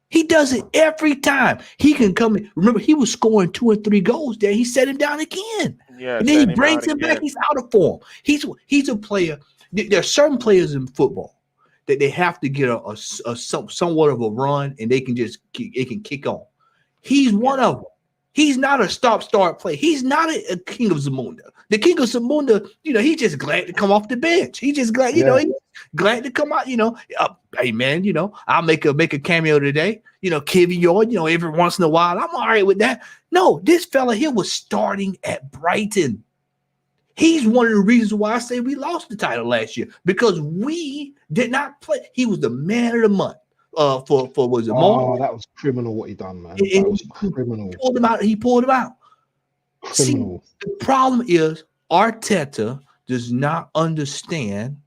Speaker 3: He does it every time. He can come in. Remember, he was scoring 2 or 3 goals there. He set him down again. Yeah, and then he brings him back. He's out of form. He's a player. There are certain players in football that they have to get a somewhat of a run, and it can kick on. He's one of them. He's not a stop-start player. He's not a king of Zamunda. The king of Zamunda, he's just glad to come off the bench. He's just glad, he's glad to come out. Hey man, I'll make a cameo today. Kivy Yard, every once in a while. I'm all right with that. No, this fella here was starting at Brighton. He's one of the reasons why I say we lost the title last year, because we did not play. He was the man of the month. For was it Mark?
Speaker 6: That was criminal what he done, man. That was criminal.
Speaker 3: He pulled him out.
Speaker 6: Criminal.
Speaker 3: See, the problem is Arteta does not understand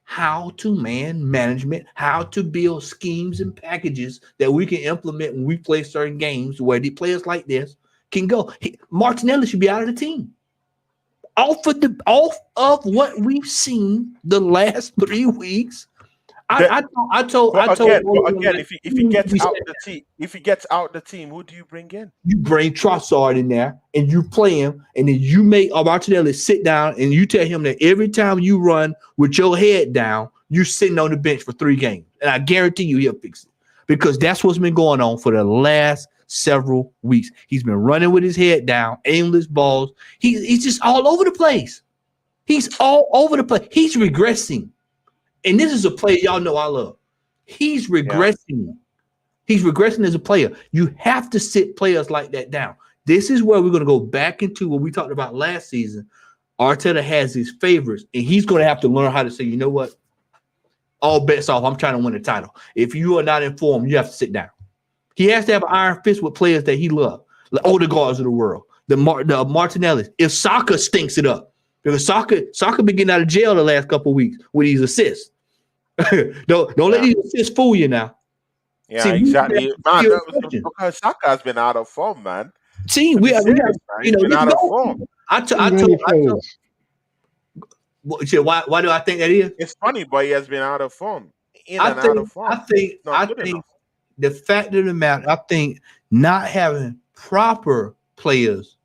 Speaker 3: how to management, how to build schemes and packages that we can implement when we play certain games where the players like this can go. Martinelli should be out of the team. Off of what we've seen the last 3 weeks. I told
Speaker 1: if he gets out the team, who do you bring in?
Speaker 3: You bring Trossard in there and you play him, and then you make Martinelli sit down and you tell him that every time you run with your head down, you're sitting on the bench for 3 games. And I guarantee you he'll fix it, because that's what's been going on for the last several weeks. He's been running with his head down, aimless balls. He's just all over the place. He's all over the place. He's regressing. And this is a player y'all know I love. He's regressing. Yeah. He's regressing as a player. You have to sit players like that down. This is where we're going to go back into what we talked about last season. Arteta has his favorites, and he's going to have to learn how to say, you know what? All bets off. I'm trying to win a title. If you are not informed, you have to sit down. He has to have an iron fist with players that he loves, the Odegaards of the world, the Martinellis. If Saka stinks it up, because Saka been getting out of jail the last couple of weeks with these assists. don't let these assists fool you now.
Speaker 1: Yeah, exactly. Man, because Saka has been out of form, man.
Speaker 3: See, we have been out of form. I told. Why do I think that is?
Speaker 1: It's funny, but he has been out of form.
Speaker 3: I think the fact of the matter, I think not having proper players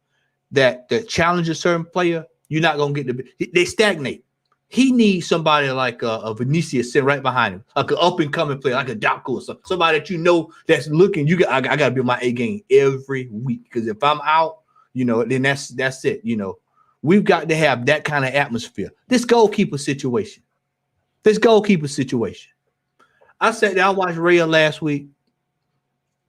Speaker 3: that challenge a certain player, you're not gonna get they stagnate. He needs somebody like a Vinicius sitting right behind him, like an up and coming player, like a Doku or something. Somebody that that's looking. I gotta be my A game every week, because if I'm out, then that's it. We've got to have that kind of atmosphere. This goalkeeper situation. I sat down, watched Raya last week,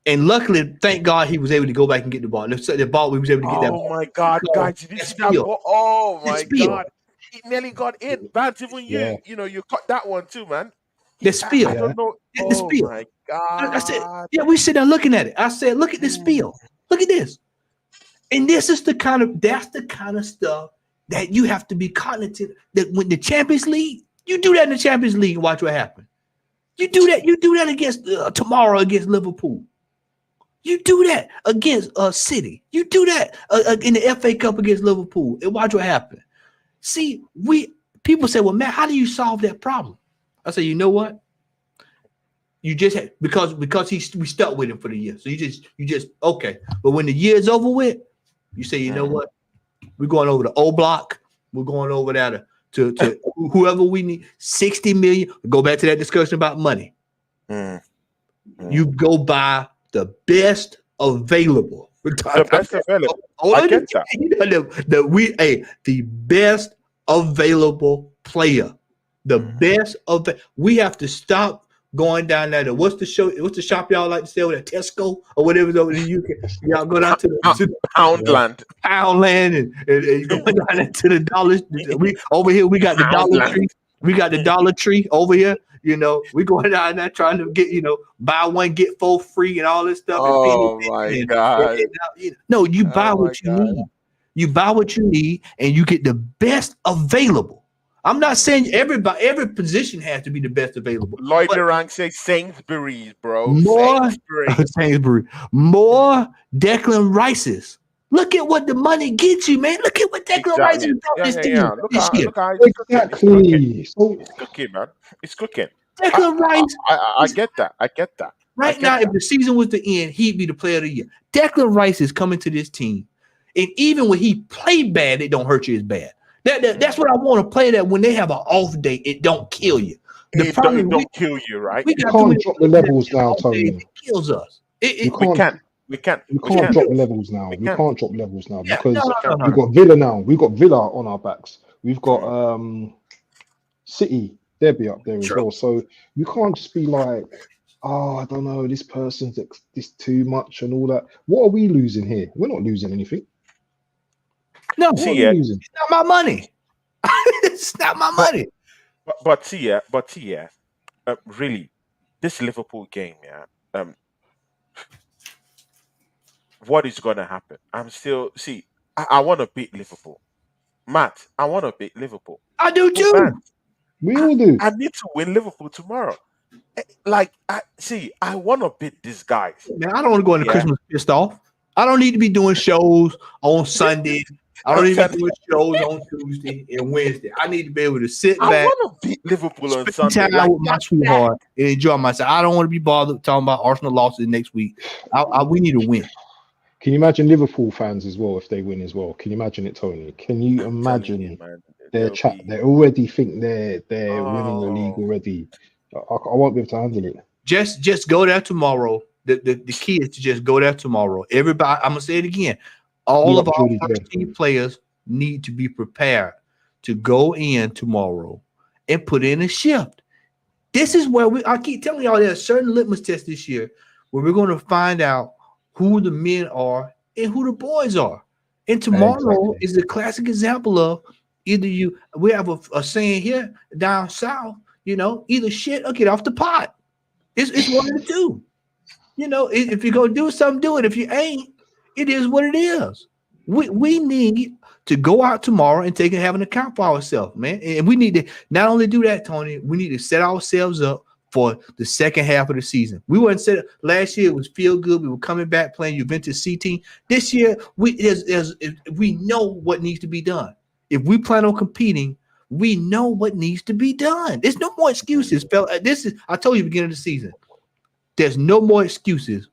Speaker 3: and luckily, thank God, he was able to go back and get the ball. The ball, we was able to get that ball.
Speaker 1: Oh my God, guys! Did you see that ball? Oh my God! He nearly got in. Vance, even you caught that one too, man.
Speaker 3: The spill.
Speaker 1: I don't know.
Speaker 3: The spill.
Speaker 1: My God!
Speaker 3: I said, we sit there looking at it. I said, look at this spill. Look at this. And this is that's the kind of stuff that you have to be cognitive. That when the Champions League, you do that in the Champions League, watch what happens. You do that against tomorrow against Liverpool. You do that against City. You do that in the FA Cup against Liverpool, and watch what happens. See, people say, "Well, Matt, how do you solve that problem?" I say, "You know what? You just had, because we stuck with him for the year. So you just okay. But when the year is over with, you say, you know what? We're going over to O Block. We're going over there to whoever we need. 60 million. Go back to that discussion about money. You go buy the best available.
Speaker 1: The best available. I get that.
Speaker 3: The best available player. The best of we have to stop going down there. What's the shop y'all like to sell at Tesco or whatever's over in the UK? Y'all go down to the
Speaker 1: Poundland.
Speaker 3: Poundland and go down there to the Dollar. We over here we got the Dollar Tree. We got the Dollar Tree over here. You know, we going down there trying to get, buy one get 4 free and all this stuff.
Speaker 1: Oh my God!
Speaker 3: No, you buy what you need. You buy what you need, and you get the best available. I'm not saying every position has to be the best available.
Speaker 1: Lloyd Durang says Sainsbury's, bro.
Speaker 3: Sainsbury. More Declan Rice's. Look at what the money gets you, man. Look at what Declan Rice has done this year.
Speaker 1: Look how
Speaker 6: Exactly.
Speaker 1: It's cooking, man. It's cooking.
Speaker 3: Declan Rice.
Speaker 1: I get that. I get that.
Speaker 3: Right now, if the season was to end, he'd be the player of the year. Declan Rice is coming to this team. And even when he played bad, it don't hurt you as bad. That's what I want to play, that when they have an off day, it don't kill you.
Speaker 1: It don't kill you, right?
Speaker 6: You can't drop the levels now, Tony.
Speaker 3: It kills us.
Speaker 1: We can't.
Speaker 6: We can't drop levels now. We can't drop levels now because
Speaker 3: no.
Speaker 6: we've got Villa now. We've got Villa on our backs. We've got City. They'll be up there as well. So you can't just be like, oh, I don't know, this person's this too much and all that. What are we losing here? We're not losing anything.
Speaker 3: No, it's not my money. It's not my money.
Speaker 1: But really, this Liverpool game, what is going to happen? I'm still I want to beat Liverpool, Matt. I want to beat Liverpool.
Speaker 3: I do too.
Speaker 1: Man,
Speaker 6: we all do.
Speaker 1: I need to win Liverpool tomorrow. I want to beat these guys.
Speaker 3: Man, I don't want to go into Christmas pissed off. I don't need to be doing shows on Sunday. I don't need to be doing shows on Tuesday and Wednesday. I need to be able to sit back.
Speaker 1: I want to beat Liverpool on Sunday.
Speaker 3: Time with my sweetheart and enjoy myself. I don't want to be bothered talking about Arsenal losses next week. We need to win.
Speaker 6: Can you imagine Liverpool fans as well if they win as well? Can you imagine it, Tony? Can you imagine their chat? They already think they're winning the league already. I won't be able to handle it.
Speaker 3: Just go there tomorrow. The key is to just go there tomorrow. Everybody, I'm gonna say it again. All of our first team players need to be prepared to go in tomorrow and put in a shift. This is where I keep telling y'all there's a certain litmus test this year where we're going to find out who the men are and who the boys are. And tomorrow is a classic example of we have a saying here down south, either shit or get off the pot. It's one of the two. If you're going to do something, do it. If you ain't, it is what it is. We need to go out tomorrow and have an account for ourselves, man. And we need to not only do that, Tony, we need to set ourselves up for the second half of the season. We weren't set up last year. It was feel good. We were coming back playing Juventus C team. This year, we know what needs to be done. If we plan on competing, we know what needs to be done. There's no more excuses, fella. I told you at the beginning of the season. There's no more excuses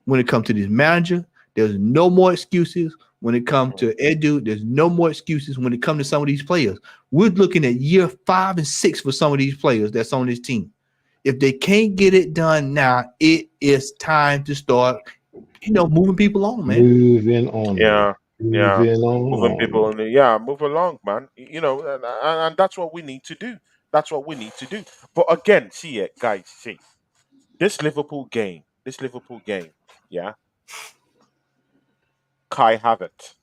Speaker 3: when it comes to this manager. There's no more excuses when it comes to Edu. There's no more excuses when it comes to some of these players. We're looking at year 5 and 6 for some of these players that's on this team. If they can't get it done now, it is time to start, moving people on, man.
Speaker 6: Moving on.
Speaker 1: Moving people on. Move along, man. And that's what we need to do. That's what we need to do. But again, guys, this Liverpool game, Kai Havertz.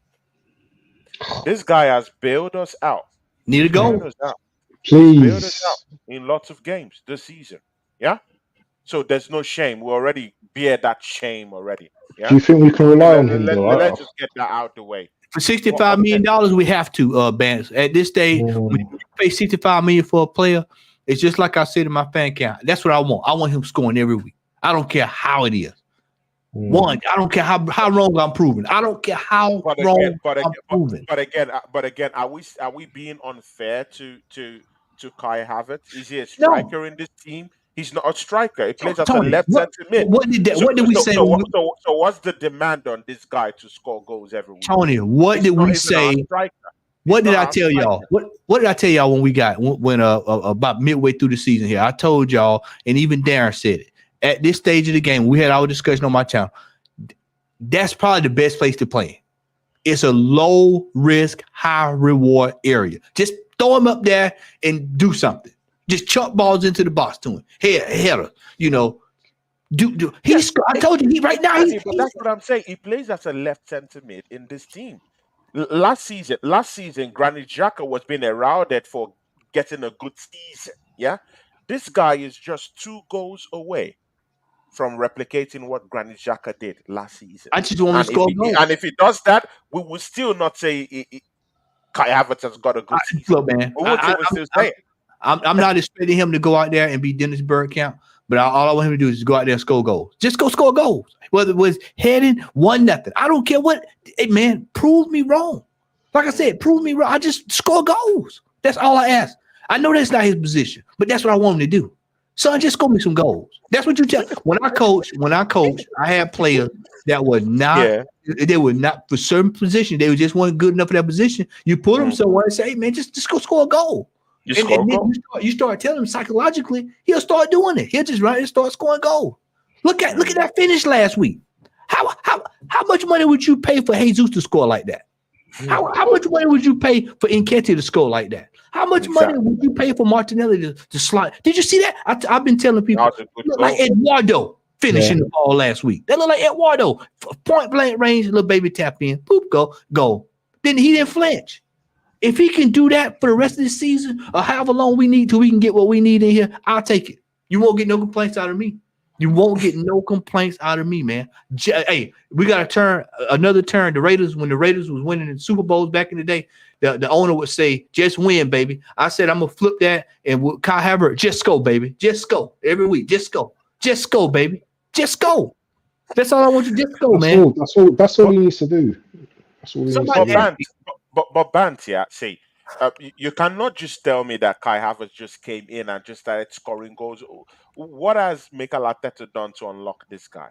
Speaker 1: This guy has bailed us out.
Speaker 3: Need to go.
Speaker 6: Please.
Speaker 1: Bailed us out in lots of games this season. Yeah? So there's no shame. We already bear that shame already.
Speaker 6: Do
Speaker 1: Yeah.
Speaker 6: you think we can
Speaker 1: So
Speaker 6: rely on him though?
Speaker 1: let's just get that out the way.
Speaker 3: For
Speaker 1: But
Speaker 3: $65 million, we have to, Bance. At this stage, when you pay $65 million for a player, it's just like I said in my fan count. That's what I want. I want him scoring every week. I don't care how it is. One, I don't care how wrong I'm proving. I don't care how wrong I'm proving.
Speaker 1: But again, are we being unfair to Kai Havertz? Is he a striker in this team? He's not a striker. He plays as a
Speaker 3: Tony,
Speaker 1: left center mid.
Speaker 3: what did we say?
Speaker 1: So what's the demand on this guy to score goals every week?
Speaker 3: Tony, what did we say? What did I tell y'all? What did I tell y'all when we got when about midway through the season here? I told y'all, and even Darren said it. At this stage of the game, we had our discussion on my channel. That's probably the best place to play. It's a low risk, high reward area. Just throw him up there and do something. Just chuck balls into the box to him. Header, you know. Do he's? I told you, right now.
Speaker 1: But that's what I'm saying. He plays as a left center mid in this team. Last season, Granit Xhaka was being heralded for getting a good season. Yeah, this guy is just 2 goals away from replicating what Granit Xhaka did last season.
Speaker 3: I just want to score goals.
Speaker 1: And if he does that, we will still not say Kai Havertz has got a good season.
Speaker 3: Look, man, I'm not expecting him to go out there and be Dennis Bergkamp, but all I want him to do is go out there and score goals. Just go score goals. Whether it was heading 1-0, I don't care what. Hey, man, prove me wrong. Like I said, prove me wrong. I just score goals. That's all I ask. I know that's not his position, but that's what I want him to do. Son, just score me some goals. That's what you tell. When I coach, I had players that were not. They were not for certain positions. They just weren't good enough for that position. You put them somewhere and say, hey, man, just go score a goal. You start telling him psychologically, he'll start doing it. He'll just run and start scoring goals. Look at that finish last week. How much money would you pay for Jesus to score like that? How much money would you pay for Nketiah to score like that? How much money would you pay for Martinelli to slide? Did you see that? I've been telling people, look like Eduardo finishing the ball last week. That look like Eduardo, point blank range, little baby tap in, boop, go. Then he didn't flinch. If he can do that for the rest of the season or however long we need till we can get what we need in here, I'll take it. You won't get no complaints out of me. You won't get no complaints out of me, man. Hey, we got to another turn. The Raiders, when the Raiders was winning the Super Bowls back in the day, the owner would say, just win, baby. I said, I'm going to flip that. And with Kai Havertz, just go, baby. Just go. Every week, just go. Just go, baby. Just go. That's all I want you to just go, man.
Speaker 6: That's all he needs to do. That's all he needs to do.
Speaker 1: But Bant, yeah, see, you cannot just tell me that Kai Havertz just came in and just started scoring goals. What has Mikel Arteta done to unlock this guy?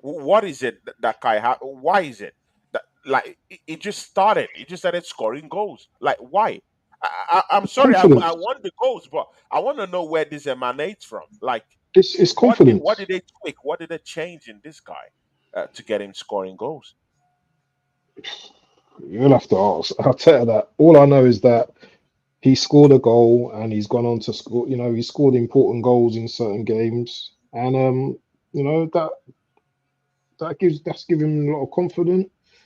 Speaker 1: What is it that Kai Havertz? Why is it that it just started? He just started scoring goals. Like why? I'm sorry, I want the goals, but I want to know where this emanates from. Like
Speaker 6: it's confidence.
Speaker 1: What did they tweak? What did they change in this guy to get him scoring goals?
Speaker 6: You'll have to ask. I'll tell you that. All I know is that he scored a goal and he's gone on to score. You know, he scored important goals in certain games, and you know that's giving him a lot of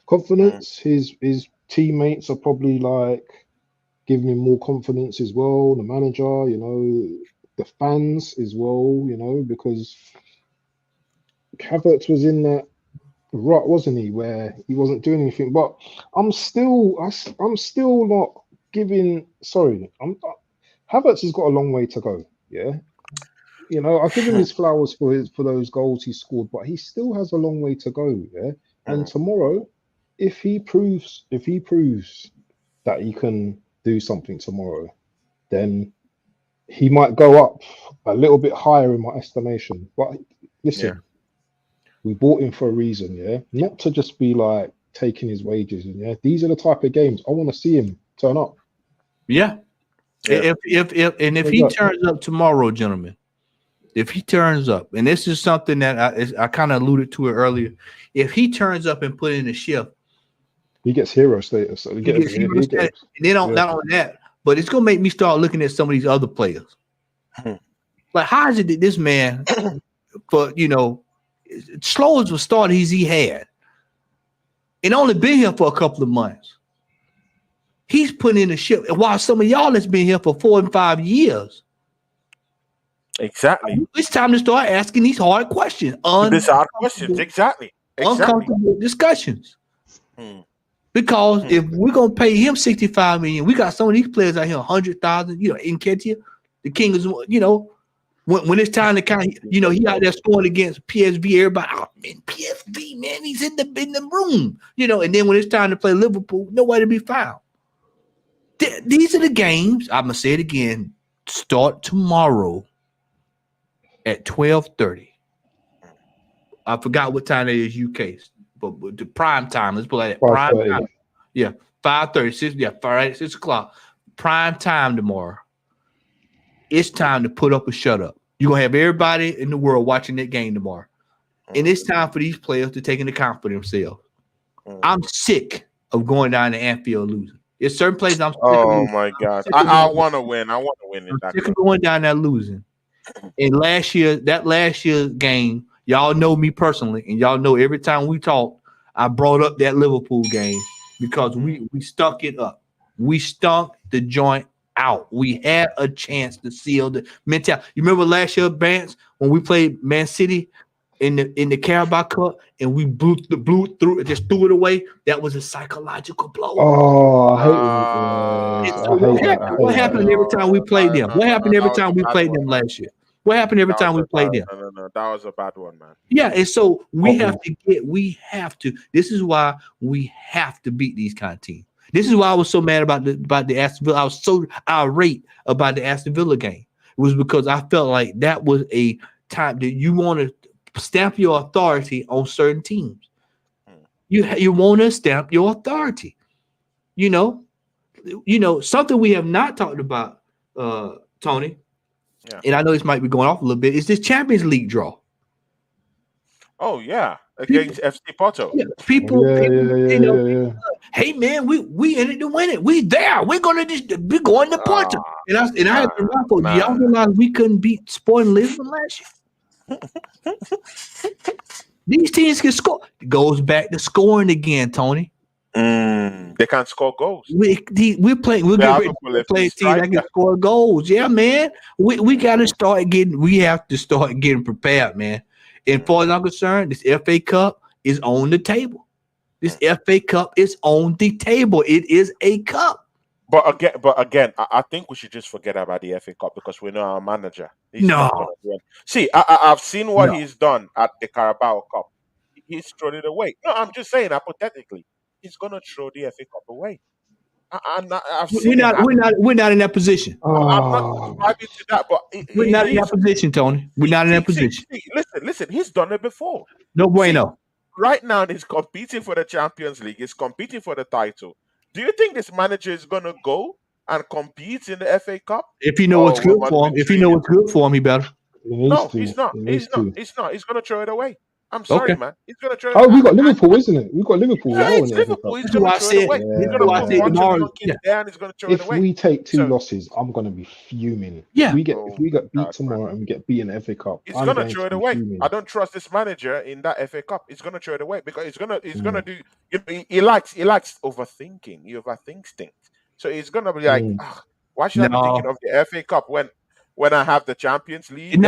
Speaker 6: confidence. His teammates are probably like giving him more confidence as well. The manager, you know, the fans as well. You know, because Havertz was in that rut, wasn't he, where he wasn't doing anything. But I'm still not giving. Sorry, Havertz has got a long way to go. Yeah, you know, I'll give him his flowers for those goals he scored, but he still has a long way to go. Yeah, and tomorrow, if he proves that he can do something tomorrow, then he might go up a little bit higher in my estimation. But listen. Yeah. We bought him for a reason, yeah? Not to just be like taking his wages, yeah? These are the type of games I want to see him turn up.
Speaker 3: Yeah. If he turns up tomorrow, gentlemen, if he turns up, and this is something that I kind of alluded to it earlier, if he turns up and put in a shift,
Speaker 6: he gets hero status. So he gets
Speaker 3: hero status. And then not only that, but it's gonna make me start looking at some of these other players. Like, how is it that this man, for slow as the start he had, and only been here for a couple of months, he's putting in a shift, while some of y'all that's been here for 4 and 5 years,
Speaker 1: Exactly.
Speaker 3: It's time to start asking these hard questions.
Speaker 1: These are questions. Exactly.
Speaker 3: Uncomfortable discussions.
Speaker 1: Hmm.
Speaker 3: Because if we're gonna pay him $65 million, we got some of these players out here 100,000. In Ketia, the King is, when it's time to kind of, he out there scoring against PSV, everybody, oh man, PSV, man, he's in the room, and then when it's time to play Liverpool, nowhere to be found. These are the games. I'm gonna say it again. Start tomorrow at 12:30. I forgot what time it is UK, but the prime time. Let's put it like that. Prime
Speaker 6: 5:30.
Speaker 3: time. Yeah, 5:30. 6, yeah, Friday, 6 o'clock. Prime time tomorrow. It's time to put up or shut up. You're gonna have everybody in the world watching that game tomorrow. And it's time for these players to take an account for themselves. I'm sick of going down to Anfield losing. There's certain places I'm sick of
Speaker 1: Oh
Speaker 3: losing.
Speaker 1: my God. I want to win. I want to win in
Speaker 3: I'm
Speaker 1: that
Speaker 3: sick
Speaker 1: game.
Speaker 3: of going down there losing. And last year's game, y'all know me personally, and y'all know every time we talk, I brought up that Liverpool game because we stuck it up. We stunk the joint out. We had a chance to seal the mentality. You remember last year, Vance, when we played Man City in the Carabao Cup and we blew through it, just threw it away? That was a psychological blow.
Speaker 6: Oh, I hate when
Speaker 3: And
Speaker 6: it
Speaker 3: so
Speaker 6: I hate that.
Speaker 3: what happened every time we played them? What happened every time we played them
Speaker 1: man.
Speaker 3: last year? What happened every time we played them?
Speaker 1: No. That was a bad one, man.
Speaker 3: Yeah, and so we have to. This is why we have to beat these kind of teams. This is why I was so mad about the Aston Villa. I was so irate about the Aston Villa game. It was because I felt like that was a time that you want to stamp your authority on certain teams. You want to stamp your authority. Something we have not talked about, Tony.
Speaker 1: Yeah.
Speaker 3: And I know this might be going off a little bit. Is this Champions League draw?
Speaker 1: Oh yeah, against FC Porto.
Speaker 3: Yeah, people,
Speaker 6: Yeah.
Speaker 3: hey man, we in it to win it. We there. We're going to Porto. And I had to remind folks, y'all realize we couldn't beat Sporting Lisbon last year. These teams can score. It goes back to scoring again, Tony.
Speaker 1: They can't score goals.
Speaker 3: We're playing. We're getting ready to play a team that can score goals. Yeah, man. We got to start getting. We have to start getting prepared, man. And far as I'm concerned, this FA Cup is on the table. This FA Cup is on the table. It is a cup.
Speaker 1: But again, I think we should just forget about the FA Cup because we know our manager. He's not gonna do it. See, I've seen what he's done at the Carabao Cup. He's thrown it away. No, I'm just saying hypothetically, he's gonna throw the FA Cup away.
Speaker 3: We're not in that position.
Speaker 1: I'm not subscribing to that, but
Speaker 3: we're not in that position, Tony. We're not in that position.
Speaker 1: Listen, he's done it before.
Speaker 3: No bueno.
Speaker 1: Right now, he's competing for the Champions League. He's competing for the title. Do you think this manager is gonna go and compete in the FA Cup?
Speaker 3: If you know what's good for him, he better.
Speaker 1: No, he's not. He's gonna throw it away. I'm sorry, man. He's gonna throw it away.
Speaker 6: Oh, we got Liverpool, isn't it? We got Liverpool.
Speaker 1: Yeah, it's Liverpool. He's gonna throw it away. He's gonna put a bunch of young kids there and he's gonna throw it away.
Speaker 6: If we take two losses, I'm gonna be fuming.
Speaker 3: Yeah.
Speaker 6: If we get beat tomorrow and we get beat in the FA Cup,
Speaker 1: he's gonna throw it away. I don't trust this manager in that FA Cup. He's gonna throw it away because he's gonna do. He likes overthinking. He overthinks things. So he's gonna be like, why should I be thinking of the FA Cup when I have the Champions League?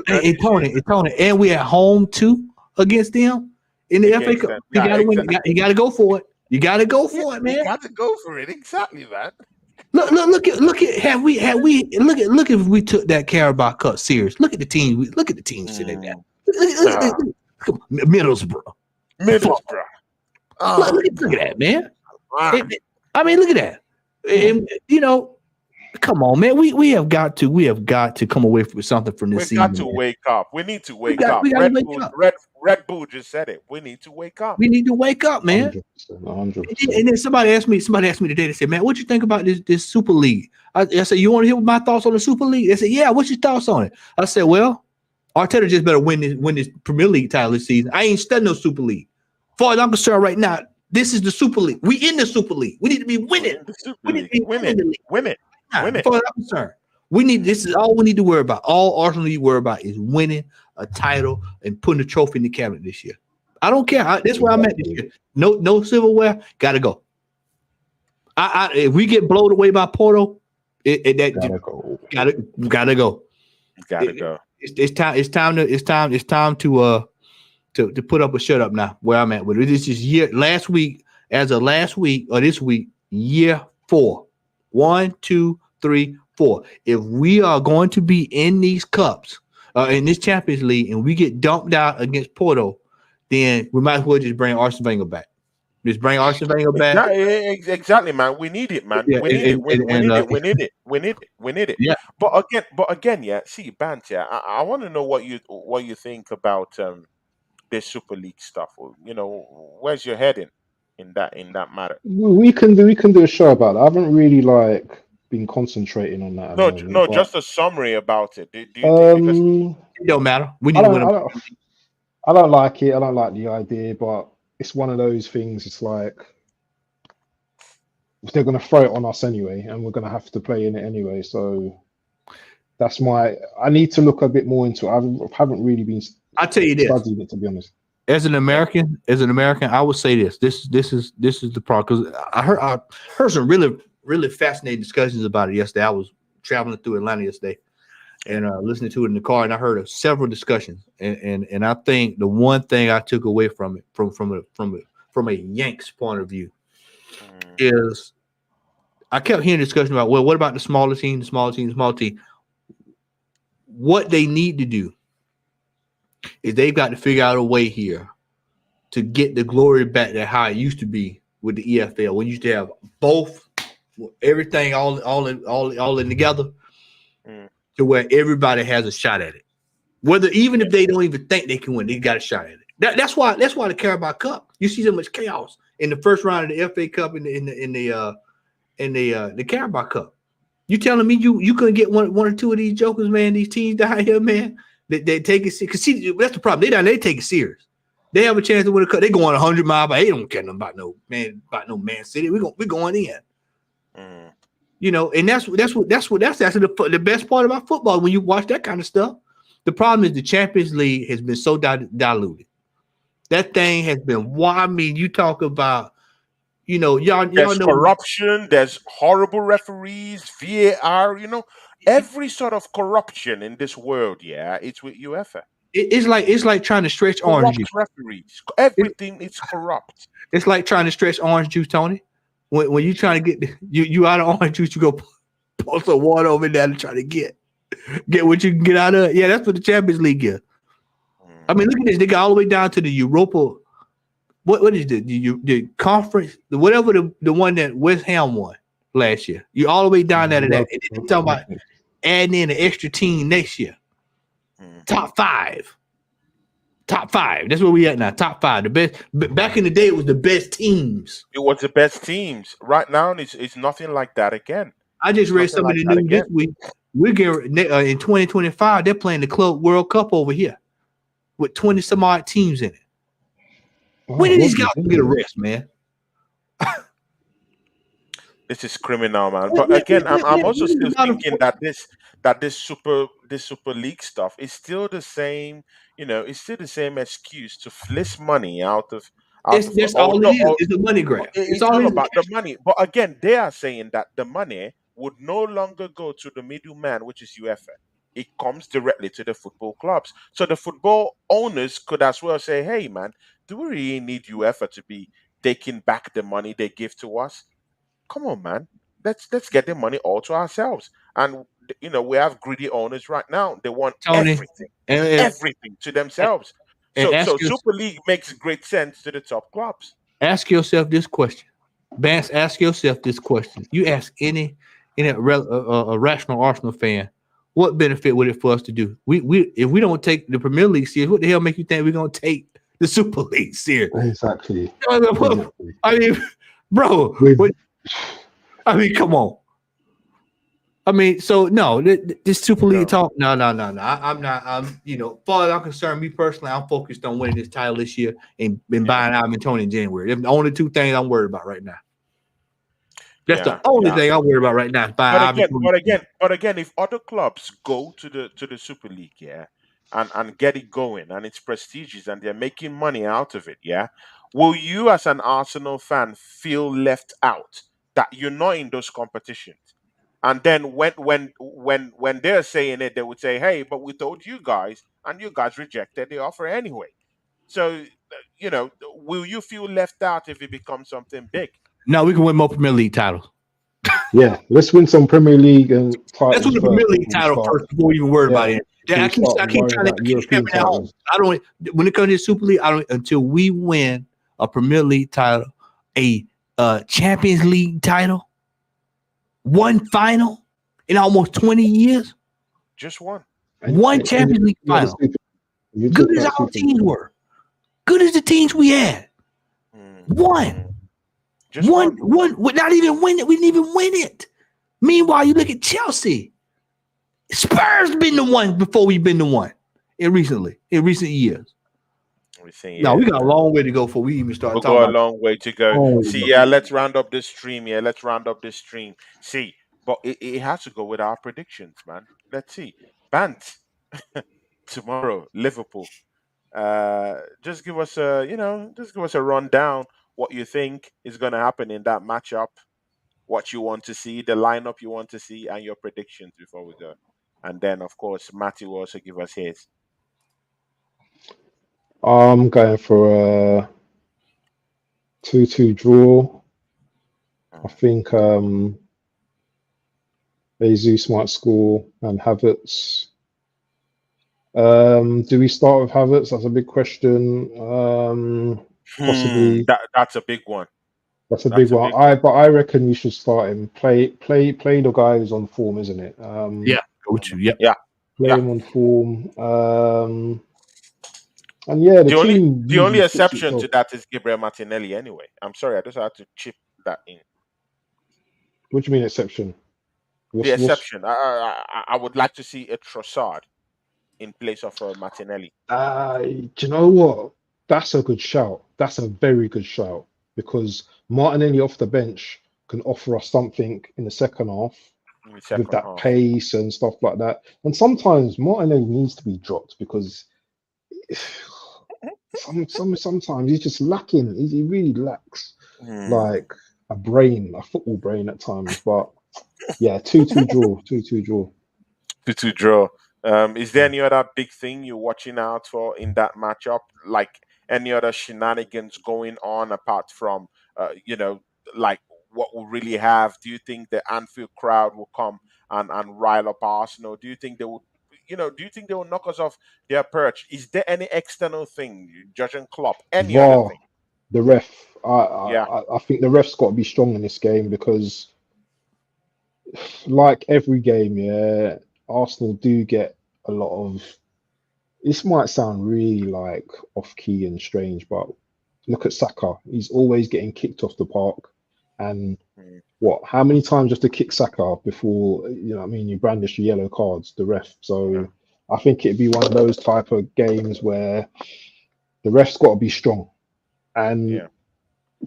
Speaker 3: Hey, Tony, and we at home too against them in the FA Cup. You gotta win. You gotta go for it. You gotta go for it, man.
Speaker 1: You got to go for it, exactly, man.
Speaker 3: Look if we took that Carabao Cup serious. Look at the team. Look at the team sitting there. Look, Middlesbrough.
Speaker 1: Look
Speaker 3: at that, man. I mean, look at that. And, come on, man. We have got to come away with something from this season.
Speaker 1: We got to wake up. We need to wake up. Red Bull just said it. We need to wake up.
Speaker 3: We need to wake up, man. 100%. And then somebody asked me today. They said, "Man, what you think about this Super League?" I said, "You want to hear my thoughts on the Super League?" They said, "Yeah. What's your thoughts on it?" I said, "Well, Arteta just better win this Premier League title this season. I ain't studying no Super League. As far as I'm concerned, right now, this is the Super League. We in the Super League. We need to be winning. We need to be winning the league. Win it. As far as I'm concerned, this is all we need to worry about. All Arsenal need to worry about is winning a title and putting a trophy in the cabinet this year. I don't care. That's where I'm at this year. No silverware. Gotta go. If we get blown away by Porto, gotta go.
Speaker 1: You gotta go.
Speaker 3: It's time to put up a shut up now. Where I'm at with it. This is year last week. As of last week or this week, year 4. 1, 2, 3, 4. If we are going to be in these cups, in this Champions League, and we get dumped out against Porto, then we might as well just bring Arsene Wenger back. Just bring Arsene Wenger back.
Speaker 1: Exactly, man. We need it, man.
Speaker 3: Yeah,
Speaker 1: We need it. We need it. We need it. We need it. We need it.
Speaker 3: yeah.
Speaker 1: But again, yeah. See, Bant, yeah. I want to know what you think about this Super League stuff. Where's your head in that matter?
Speaker 6: We can do a show about that. I haven't really been concentrating on that at the
Speaker 1: No,
Speaker 6: moment,
Speaker 1: no,
Speaker 6: but
Speaker 1: just a summary about it. Do you think because
Speaker 6: um,
Speaker 3: It don't matter. We
Speaker 6: I
Speaker 3: need to
Speaker 6: don't,
Speaker 3: win
Speaker 6: I
Speaker 3: them.
Speaker 6: don't, I don't like it. I don't like the idea, but it's one of those things. It's like they're gonna throw it on us anyway, and we're gonna have to play in it anyway. So that's my. I need to look a bit more into it. I haven't really been
Speaker 3: I tell you this.
Speaker 6: studying it, to be honest.
Speaker 3: As an American, I would say this. This is the problem because I heard some really fascinating discussions about it yesterday. I was traveling through Atlanta yesterday and listening to it in the car, and I heard of several discussions. And I think the one thing I took away from it, from a Yanks point of view,
Speaker 1: Mm,
Speaker 3: is I kept hearing discussion about, well, what about the smaller team, the smaller team, the small team? What they need to do is they've got to figure out a way here to get the glory back to how it used to be with the EFL. When you used to have both, everything all in together,
Speaker 1: mm,
Speaker 3: to where everybody has a shot at it. Whether even if they don't even think they can win, they got a shot at it. That's why the Carabao Cup. You see so much chaos in the first round of the FA Cup and the Carabao Cup. You telling me you couldn't get one or two of these jokers, man? These teams down here, man. They take it serious. Because see, that's the problem. They take it serious. They have a chance to win a cup. They going 100 miles, but they don't care nothing about no Man City. We're going in.
Speaker 1: mm.
Speaker 3: And that's actually the best part about football when you watch that kind of stuff. The problem is the Champions League has been so diluted. That thing has been. I mean, you talk about, y'all
Speaker 1: There's
Speaker 3: know
Speaker 1: corruption. There's horrible referees, VAR. Every sort of corruption in this world. Yeah, it's with UEFA.
Speaker 3: it's like trying to stretch orange
Speaker 1: Corrupt
Speaker 3: juice.
Speaker 1: referees.
Speaker 3: It,
Speaker 1: Everything is corrupt.
Speaker 3: it's like trying to stretch orange juice, Tony. When you trying to get you out of orange juice, you go pour some water over there to try to get what you can get out of it. Yeah, that's what the Champions League is. I
Speaker 1: Mm.
Speaker 3: mean, look at this. They got all the way down to the Europa. What is the conference? Whatever the one that West Ham won last year. You all the way down there to that. And then talking about adding in an extra team next year.
Speaker 1: Mm.
Speaker 3: Top five. That's where we at now. Top five. The best. Back in the day, it was the best teams.
Speaker 1: It was the best teams. Right now, it's nothing like that again.
Speaker 3: I just read
Speaker 1: Nothing
Speaker 3: some of
Speaker 1: like
Speaker 3: the
Speaker 1: that
Speaker 3: news this
Speaker 1: again.
Speaker 3: week. We're getting in 2025. They're playing the Club World Cup over here with 20 some odd teams in it. When did these guys get a rest, man?
Speaker 1: This is criminal, man. But again, I'm also still thinking that this super league stuff is still the same. It's still the same excuse to fleece money out of
Speaker 3: That's
Speaker 1: or
Speaker 3: all it
Speaker 1: no,
Speaker 3: is. It's a money grab. It's
Speaker 1: it's
Speaker 3: all
Speaker 1: all
Speaker 3: it is.
Speaker 1: about the money. But again, they are saying that the money would no longer go to the middleman, which is UEFA. It comes directly to the football clubs. So the football owners could as well say, "Hey, man, do we really need UEFA to be taking back the money they give to us? Come on, man. Let's get the money all to ourselves." And we have greedy owners right now. They want
Speaker 3: Tony, and,
Speaker 1: everything to themselves.
Speaker 3: and
Speaker 1: So Super League makes great sense to the top clubs.
Speaker 3: ask yourself this question. Vance, ask yourself this question. You ask any a rational Arsenal fan, what benefit would it for us to do? We if we don't take the Premier League serious, what the hell make you think we're gonna take the Super League serious?
Speaker 6: Exactly.
Speaker 3: I mean, bro, I mean, come on. I mean, so no, this Super League
Speaker 1: No.
Speaker 3: talk. No. I'm not. Far as I'm concerned, me personally, I'm focused on winning this title this year and buying Ivan Tony in January. They're the only two things I'm worried about right now. That's the only thing I'm worried about right now.
Speaker 1: But again, if other clubs go to the Super League, yeah, and get it going, and it's prestigious, and they're making money out of it, yeah, will you, as an Arsenal fan, feel left out that you're not in those competitions? And then when they're saying it, they would say, "Hey, but we told you guys, and you guys rejected the offer anyway." So, will you feel left out if it becomes something big?
Speaker 3: No, we can win more Premier League titles.
Speaker 6: Yeah, let's win some Premier League and
Speaker 3: Let's win
Speaker 6: titles
Speaker 3: the Premier
Speaker 6: first
Speaker 3: League
Speaker 6: before we
Speaker 3: title
Speaker 6: start.
Speaker 3: first before we even worry about
Speaker 6: Yeah,
Speaker 3: it.
Speaker 6: before
Speaker 3: I
Speaker 6: we
Speaker 3: keep,
Speaker 6: start
Speaker 3: I keep
Speaker 6: worrying
Speaker 3: trying to
Speaker 6: about
Speaker 3: keep
Speaker 6: European
Speaker 3: hammering that home.
Speaker 6: titles.
Speaker 3: I don't. When it comes to Super League, I don't until we win a Premier League title, a Champions League title, one final in almost 20 years,
Speaker 1: Just one.
Speaker 3: one Champions League final.
Speaker 6: You talk
Speaker 3: Good as
Speaker 6: about
Speaker 3: our
Speaker 6: Super
Speaker 3: teams were, good as the teams we had, one.
Speaker 1: Just one.
Speaker 3: Would not even win it. We didn't even win it. Meanwhile, you look at Chelsea. Spurs been the one before we've been the one in recent years. Now we got a long way to go before we even start
Speaker 1: We've
Speaker 3: talking
Speaker 1: got a
Speaker 3: about.
Speaker 1: long way to go. See, let's round up this stream. Yeah, let's round up this stream. See, but it has to go with our predictions, man. Let's see. Bant tomorrow, Liverpool. Just give us a rundown what you think is going to happen in that matchup, what you want to see, the lineup you want to see, and your predictions before we go. And then, of course, Matthew will also give us his.
Speaker 6: I'm going for a 2-2 draw. I think Jesus might score and Havertz. Do we start with Havertz? That's a big question. Possibly.
Speaker 1: That's a big one.
Speaker 6: That's a big one. But I reckon we should start him. Play the guy who's on form, isn't it?
Speaker 3: Go to
Speaker 6: play him on form. And yeah, the
Speaker 1: only
Speaker 6: team
Speaker 1: exception to that is Gabriel Martinelli. Anyway, I'm sorry, I just had to chip that in.
Speaker 6: What do you mean exception?
Speaker 1: The exception. I would like to see a Trossard in place of Martinelli.
Speaker 6: Do you know what? That's a good shout. That's a very good shout because Martinelli off the bench can offer us something in the second half with that pace and stuff like that. And sometimes Martinelli needs to be dropped because sometimes he's just lacking. He really lacks like a football brain at times. But yeah, 2-2 draw. 2-2 draw.
Speaker 1: 2-2 draw. Is there any other big thing you're watching out for in that matchup? Like any other shenanigans going on apart from, like what we really have? Do you think the Anfield crowd will come and rile up Arsenal? Do you think they will, do you think they will knock us off their perch? Is there any external thing, Jurgen Klopp? Any other thing?
Speaker 6: The ref. I think the ref's got to be strong in this game because, like every game, yeah, Arsenal do get a lot of. This might sound really like off key and strange, but look at Saka. He's always getting kicked off the park. And how many times you have to kick Saka before you brandish your yellow cards, the ref. So I think it'd be one of those type of games where the ref's got to be strong. And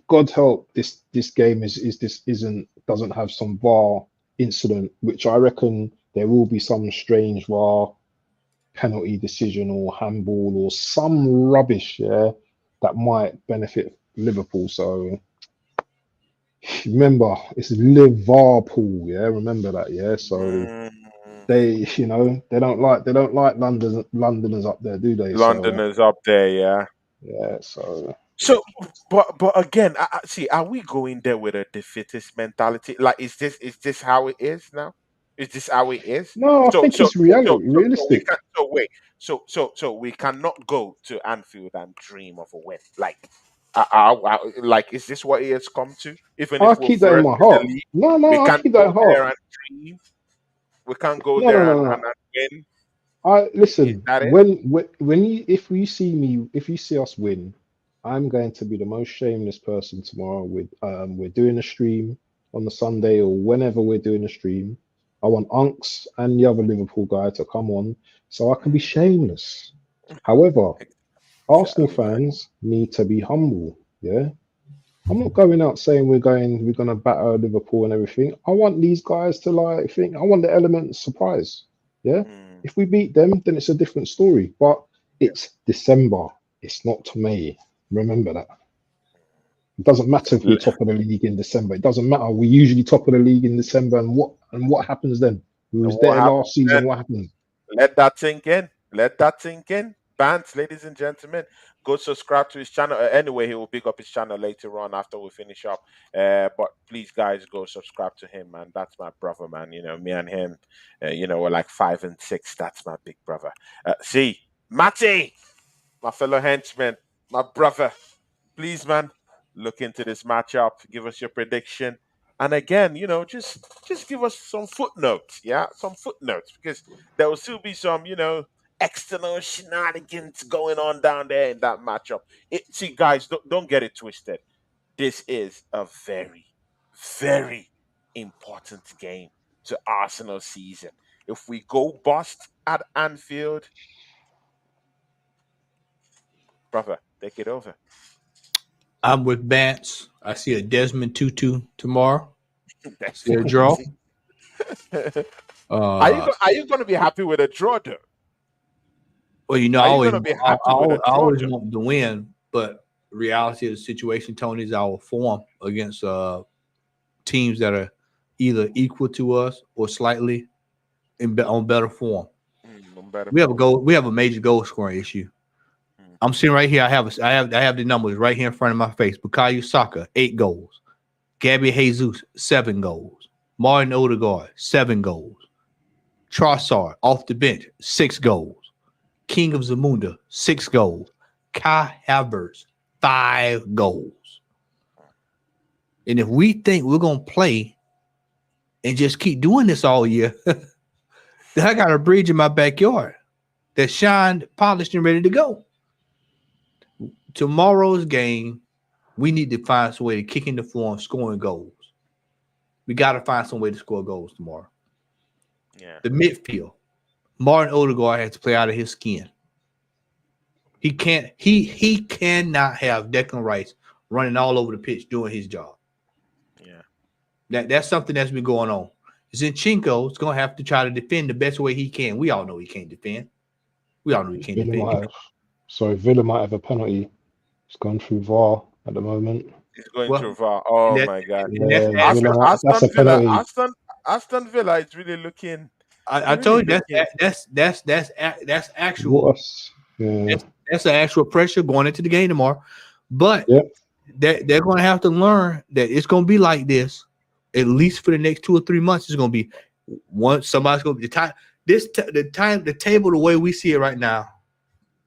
Speaker 6: God help this game doesn't have some VAR incident, which I reckon there will be some strange VAR penalty decision or handball or some rubbish, that might benefit Liverpool. So remember, it's Liverpool, remember that, So they don't like Londoners up there, do they?
Speaker 1: Londoners up there, So, but again, see, are we going there with a defeatist mentality? Like, is this how it is now? Is this how it is?
Speaker 6: No, I think it's realistic.
Speaker 1: So we cannot go to Anfield and dream of a win. Like, is this what it has come to? Even if
Speaker 6: I'll
Speaker 1: we're
Speaker 6: keep that in my heart. No,
Speaker 1: we
Speaker 6: I'll
Speaker 1: can't
Speaker 6: keep that in
Speaker 1: go
Speaker 6: heart.
Speaker 1: there and dream. We can't go there and win.
Speaker 6: Listen. If you see us win, I'm going to be the most shameless person tomorrow. We're doing a stream on the Sunday or whenever we're doing a stream. I want Unks and the other Liverpool guy to come on so I can be shameless. However, Arsenal fans need to be humble. Yeah, I'm not going out saying we're gonna batter Liverpool and everything. I want these guys to think. I want the element of surprise. Yeah, if we beat them, then it's a different story. But it's December. It's not May. Remember that. It doesn't matter if we're top of the league in December. It doesn't matter. We're usually top of the league in December, and what happens then? We
Speaker 1: And
Speaker 6: was
Speaker 1: what
Speaker 6: there
Speaker 1: happened
Speaker 6: last season.
Speaker 1: then?
Speaker 6: What happened?
Speaker 1: Let that sink in. Let that sink in. Bants, ladies and gentlemen, go subscribe to his channel. Anyway, he will pick up his channel later on after we finish up. But please, guys, go subscribe to him, man. That's my brother, man. You know, me and him, we're like 5 and 6. That's my big brother. See, Matty, my fellow henchman, my brother, please, man, look into this matchup. Give us your prediction. And again, just give us some footnotes, yeah, some footnotes, because there will still be some, external shenanigans going on down there in that matchup. See, guys, don't get it twisted. This is a very, very important game to Arsenal season. If we go bust at Anfield, brother, take it over.
Speaker 3: I'm with Bance. I see a Desmond Tutu tomorrow.
Speaker 1: That's
Speaker 3: See a draw.
Speaker 1: Are you going to be happy with a draw, though?
Speaker 3: Well, I
Speaker 1: Are you
Speaker 3: always,
Speaker 1: going to be
Speaker 3: I,
Speaker 1: happy
Speaker 3: I
Speaker 1: with a
Speaker 3: always I
Speaker 1: draw,
Speaker 3: always
Speaker 1: though?
Speaker 3: want to win, but reality of the situation, Tony, is our form against teams that are either equal to us or slightly on better form. We have a major goal scoring issue. I'm sitting right here. I have the numbers right here in front of my face. Bukayo Saka, 8 goals. Gabby Jesus, 7 goals. Martin Odegaard, 7 goals. Trossard, off the bench, 6 goals. King of Zamunda, 6 goals. Kai Havertz, 5 goals. And if we think we're going to play and just keep doing this all year, then I got a bridge in my backyard that's shined, polished, and ready to go. Tomorrow's game, we need to find some way to kick in the form, scoring goals. We got to find some way to score goals tomorrow.
Speaker 1: Yeah.
Speaker 3: The midfield, Martin Odegaard has to play out of his skin. He can't. He cannot have Declan Rice running all over the pitch doing his job.
Speaker 1: Yeah.
Speaker 3: That's something that's been going on. Zinchenko is going to have to try to defend the best way he can. We all know he can't defend. We all know he can't defend.
Speaker 6: Villa might have a penalty. It's gone through VAR at the moment.
Speaker 1: He's going through VAR. Oh my God!
Speaker 6: Yeah,
Speaker 1: Aston Villa is really looking.
Speaker 3: I told you that's actual. That's an actual pressure going into the game tomorrow. But they're going to have to learn that it's going to be like this at least for the next 2 or 3 months. It's going to be somebody's going to be the table the way we see it right now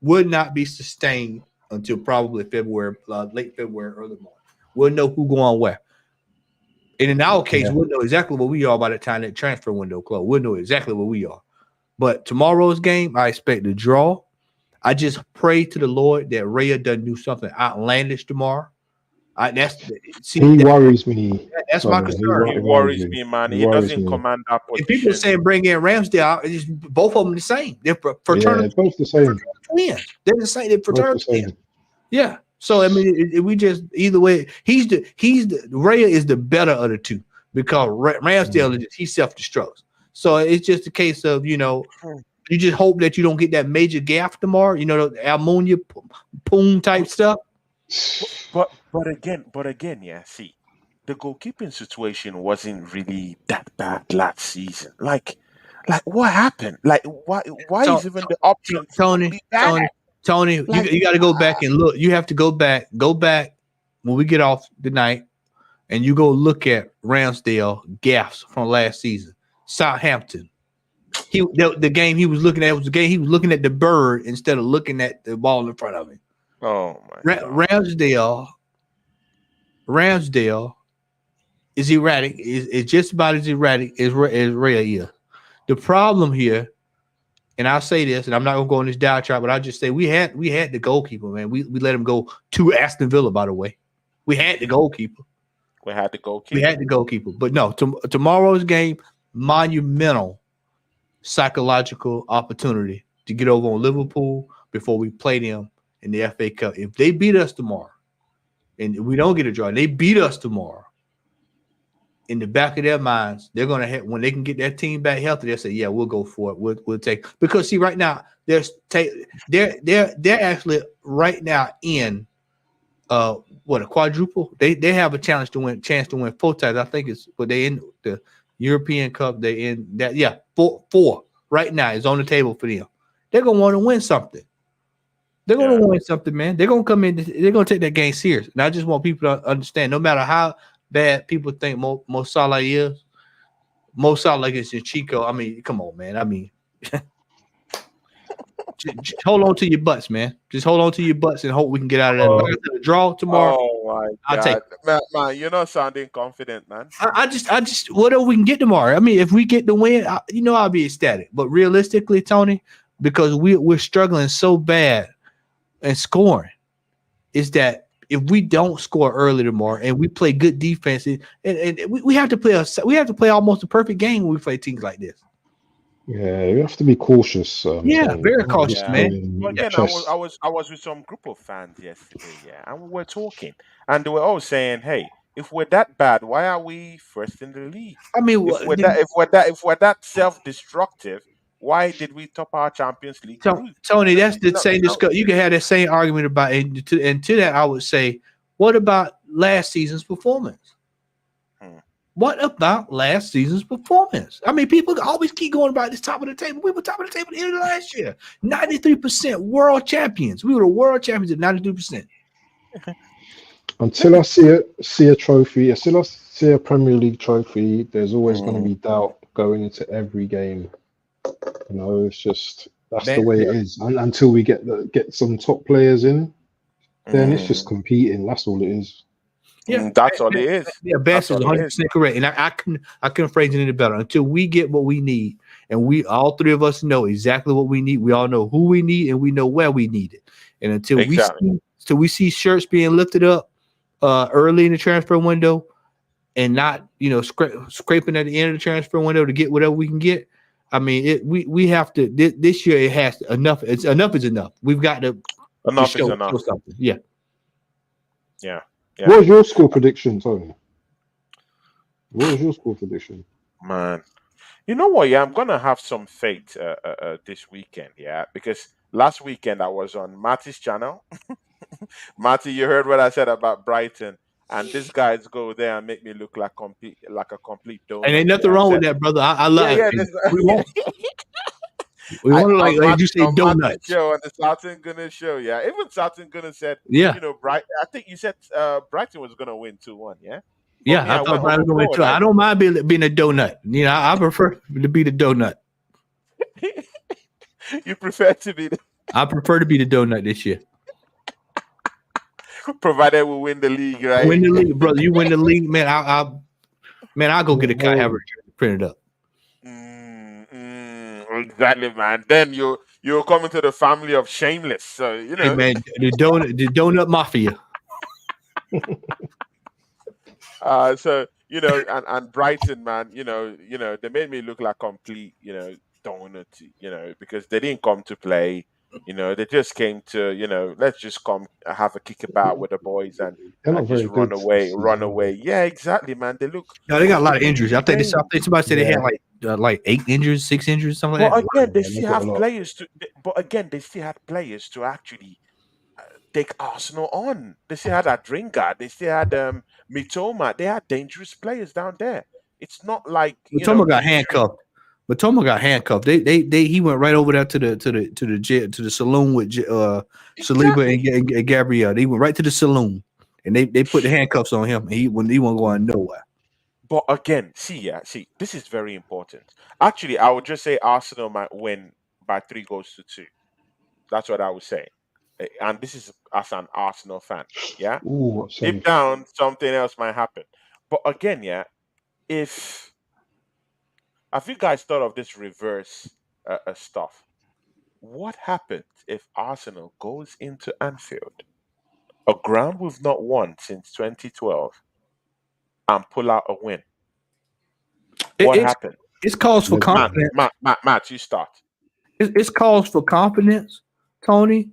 Speaker 3: would not be sustained until probably February, late February, early March. We'll know who going where. And in our case, we'll know exactly where we are by the time that transfer window closes. We'll know exactly where we are. But tomorrow's game, I expect a draw. I just pray to the Lord that Raya doesn't do something outlandish tomorrow.
Speaker 6: He worries me.
Speaker 3: That's my concern.
Speaker 1: He worries me, man. He doesn't command that position.
Speaker 3: If people saying bring in Ramsdale, both of them the same. They're fraternal.
Speaker 6: Yeah, both the same.
Speaker 3: Twins. They're the same. They're fraternal twins. Yeah. So I mean, we just either way. Raya is the better of the two because Ramsdale he self-destructs. So it's just a case of you just hope that you don't get that major gaff tomorrow. The ammonia poon type stuff.
Speaker 1: But again, yeah. See, the goalkeeping situation wasn't really that bad last season. Like what happened? Like why is even the option?
Speaker 3: Tony, you got to go back and look. You have to go back when we get off tonight, and you go look at Ramsdale gaffes from last season. Southampton. The game he was looking at was the game he was looking at the bird instead of looking at the ball in front of him.
Speaker 1: Oh my God.
Speaker 3: Ramsdale is erratic. Is just about as erratic as Ray is. The problem here, and I'll say this, and I'm not gonna go on this diatribe, but I'll just say we had the goalkeeper, man. We let him go to Aston Villa, by the way. We had the goalkeeper. But no, tomorrow's game, monumental psychological opportunity to get over on Liverpool before we play them in the FA Cup. If they beat us tomorrow, and we don't get a draw, and they beat us tomorrow, in the back of their minds, they're gonna have when they can get their team back healthy. They'll say, "Yeah, we'll go for it. We'll take." Because see, right now they're actually right now in what, a quadruple? They have a chance to win 4 times. I think it's, but they in the European Cup. They in that, yeah, four right now is on the table for them. They're gonna want to win something. They're gonna win something, man. They're gonna come in. They're gonna take that game serious. And I just want people to understand, no matter how bad people think Mo Salah is, Mo Salah is in Chico. I mean, come on, man. I mean, just hold on to your butts, man. Just hold on to your butts and hope we can get out of that. Like I said, a draw tomorrow.
Speaker 1: Oh my
Speaker 3: I'll take
Speaker 1: God, man, you're not sounding confident, man.
Speaker 3: I just whatever we can get tomorrow. I mean, if we get the win, I'll be ecstatic. But realistically, Tony, because we're struggling so bad and scoring, is that if we don't score early tomorrow and we play good defense, and we have to play almost a perfect game when we play teams like this.
Speaker 6: Yeah, you have to be cautious.
Speaker 3: Very cautious, man.
Speaker 1: Again, I was with some group of fans yesterday, and we were talking, and they were all saying, "Hey, if we're that bad, why are we first in the league?
Speaker 3: I mean,
Speaker 1: if we're that self-destructive, why did we top our Champions League group?"
Speaker 3: Tony, that's the same discussion. You can have that same argument about it. And to that, I would say, what about last season's performance? What about last season's performance? I mean, people always keep going about this top of the table. We were top of the table at the end of last year. 93% world champions. We were the world champions at 93%.
Speaker 6: Until I see a trophy, until I see a Premier League trophy, there's always going to be doubt going into every game. You know, it's just that's the way it is. And until we get some top players in, then it's just competing. That's all it is.
Speaker 1: Yeah, that's all it is.
Speaker 3: Yeah, Bass is 100% correct, and I couldn't phrase it any better. Until we get what we need, and we all three of us know exactly what we need. We all know who we need, and we know where we need it. And until we see shirts being lifted up early in the transfer window, and not scraping at the end of the transfer window to get whatever we can get. I mean, we have to this year. It has to, enough. Enough is enough. We've got to show something. Yeah.
Speaker 6: What was your score prediction, Tony? What was your score prediction?
Speaker 1: Man, you know what? Yeah, I'm gonna have some faith this weekend. Yeah, because last weekend I was on Matty's channel. Matty, you heard what I said about Brighton, and these guys go there and make me look like a complete donut.
Speaker 3: And ain't nothing wrong with that, brother. I love it. We want to like you say, donut
Speaker 1: show on the Southern Gunner show. Yeah, even Southern Gunner said, Brighton. I think you said Brighton was gonna win 2-1. Yeah.
Speaker 3: Yeah, I thought Brighton was gonna win 2. I don't mind being a donut. I prefer to be the donut.
Speaker 1: You prefer to be
Speaker 3: I prefer to be the donut this year.
Speaker 1: Provided we win the league, right?
Speaker 3: Win the league, brother. You win the league, man. I'll go get a Kai Havertz printed up.
Speaker 1: Exactly, man. Then you're coming to the family of Shameless, so
Speaker 3: Hey, man, the donut mafia.
Speaker 1: So and Brighton, man, they made me look like complete, donut, because they didn't come to play. They just came to, let's just come have a kick about with the boys and just run away. Yeah, exactly, man. They look.
Speaker 3: No, they got a lot of injuries. I think somebody said they had like 8 injuries, 6 injuries, something like that.
Speaker 1: Again, they still have players to. But again, they still had players to actually take Arsenal on. They still had Adringa. They still had Mitoma. They had dangerous players down there. It's not like
Speaker 3: Mitoma got handcuffed. Matoma got handcuffed. He went right over there to the saloon with Saliba and Gabriel. They went right to the saloon and they put the handcuffs on him. And he wasn't going nowhere.
Speaker 1: But again, see, this is very important. Actually, I would just say Arsenal might win by 3-2. That's what I would say. And this is as an Arsenal fan. Yeah. Deep down, something else might happen. But again, if have you guys thought of this reverse stuff? What happens if Arsenal goes into Anfield, a ground we've not won since 2012, and pull out a win? What happens?
Speaker 3: It's cause for confidence.
Speaker 1: Matt, you start.
Speaker 3: It's cause for confidence, Tony.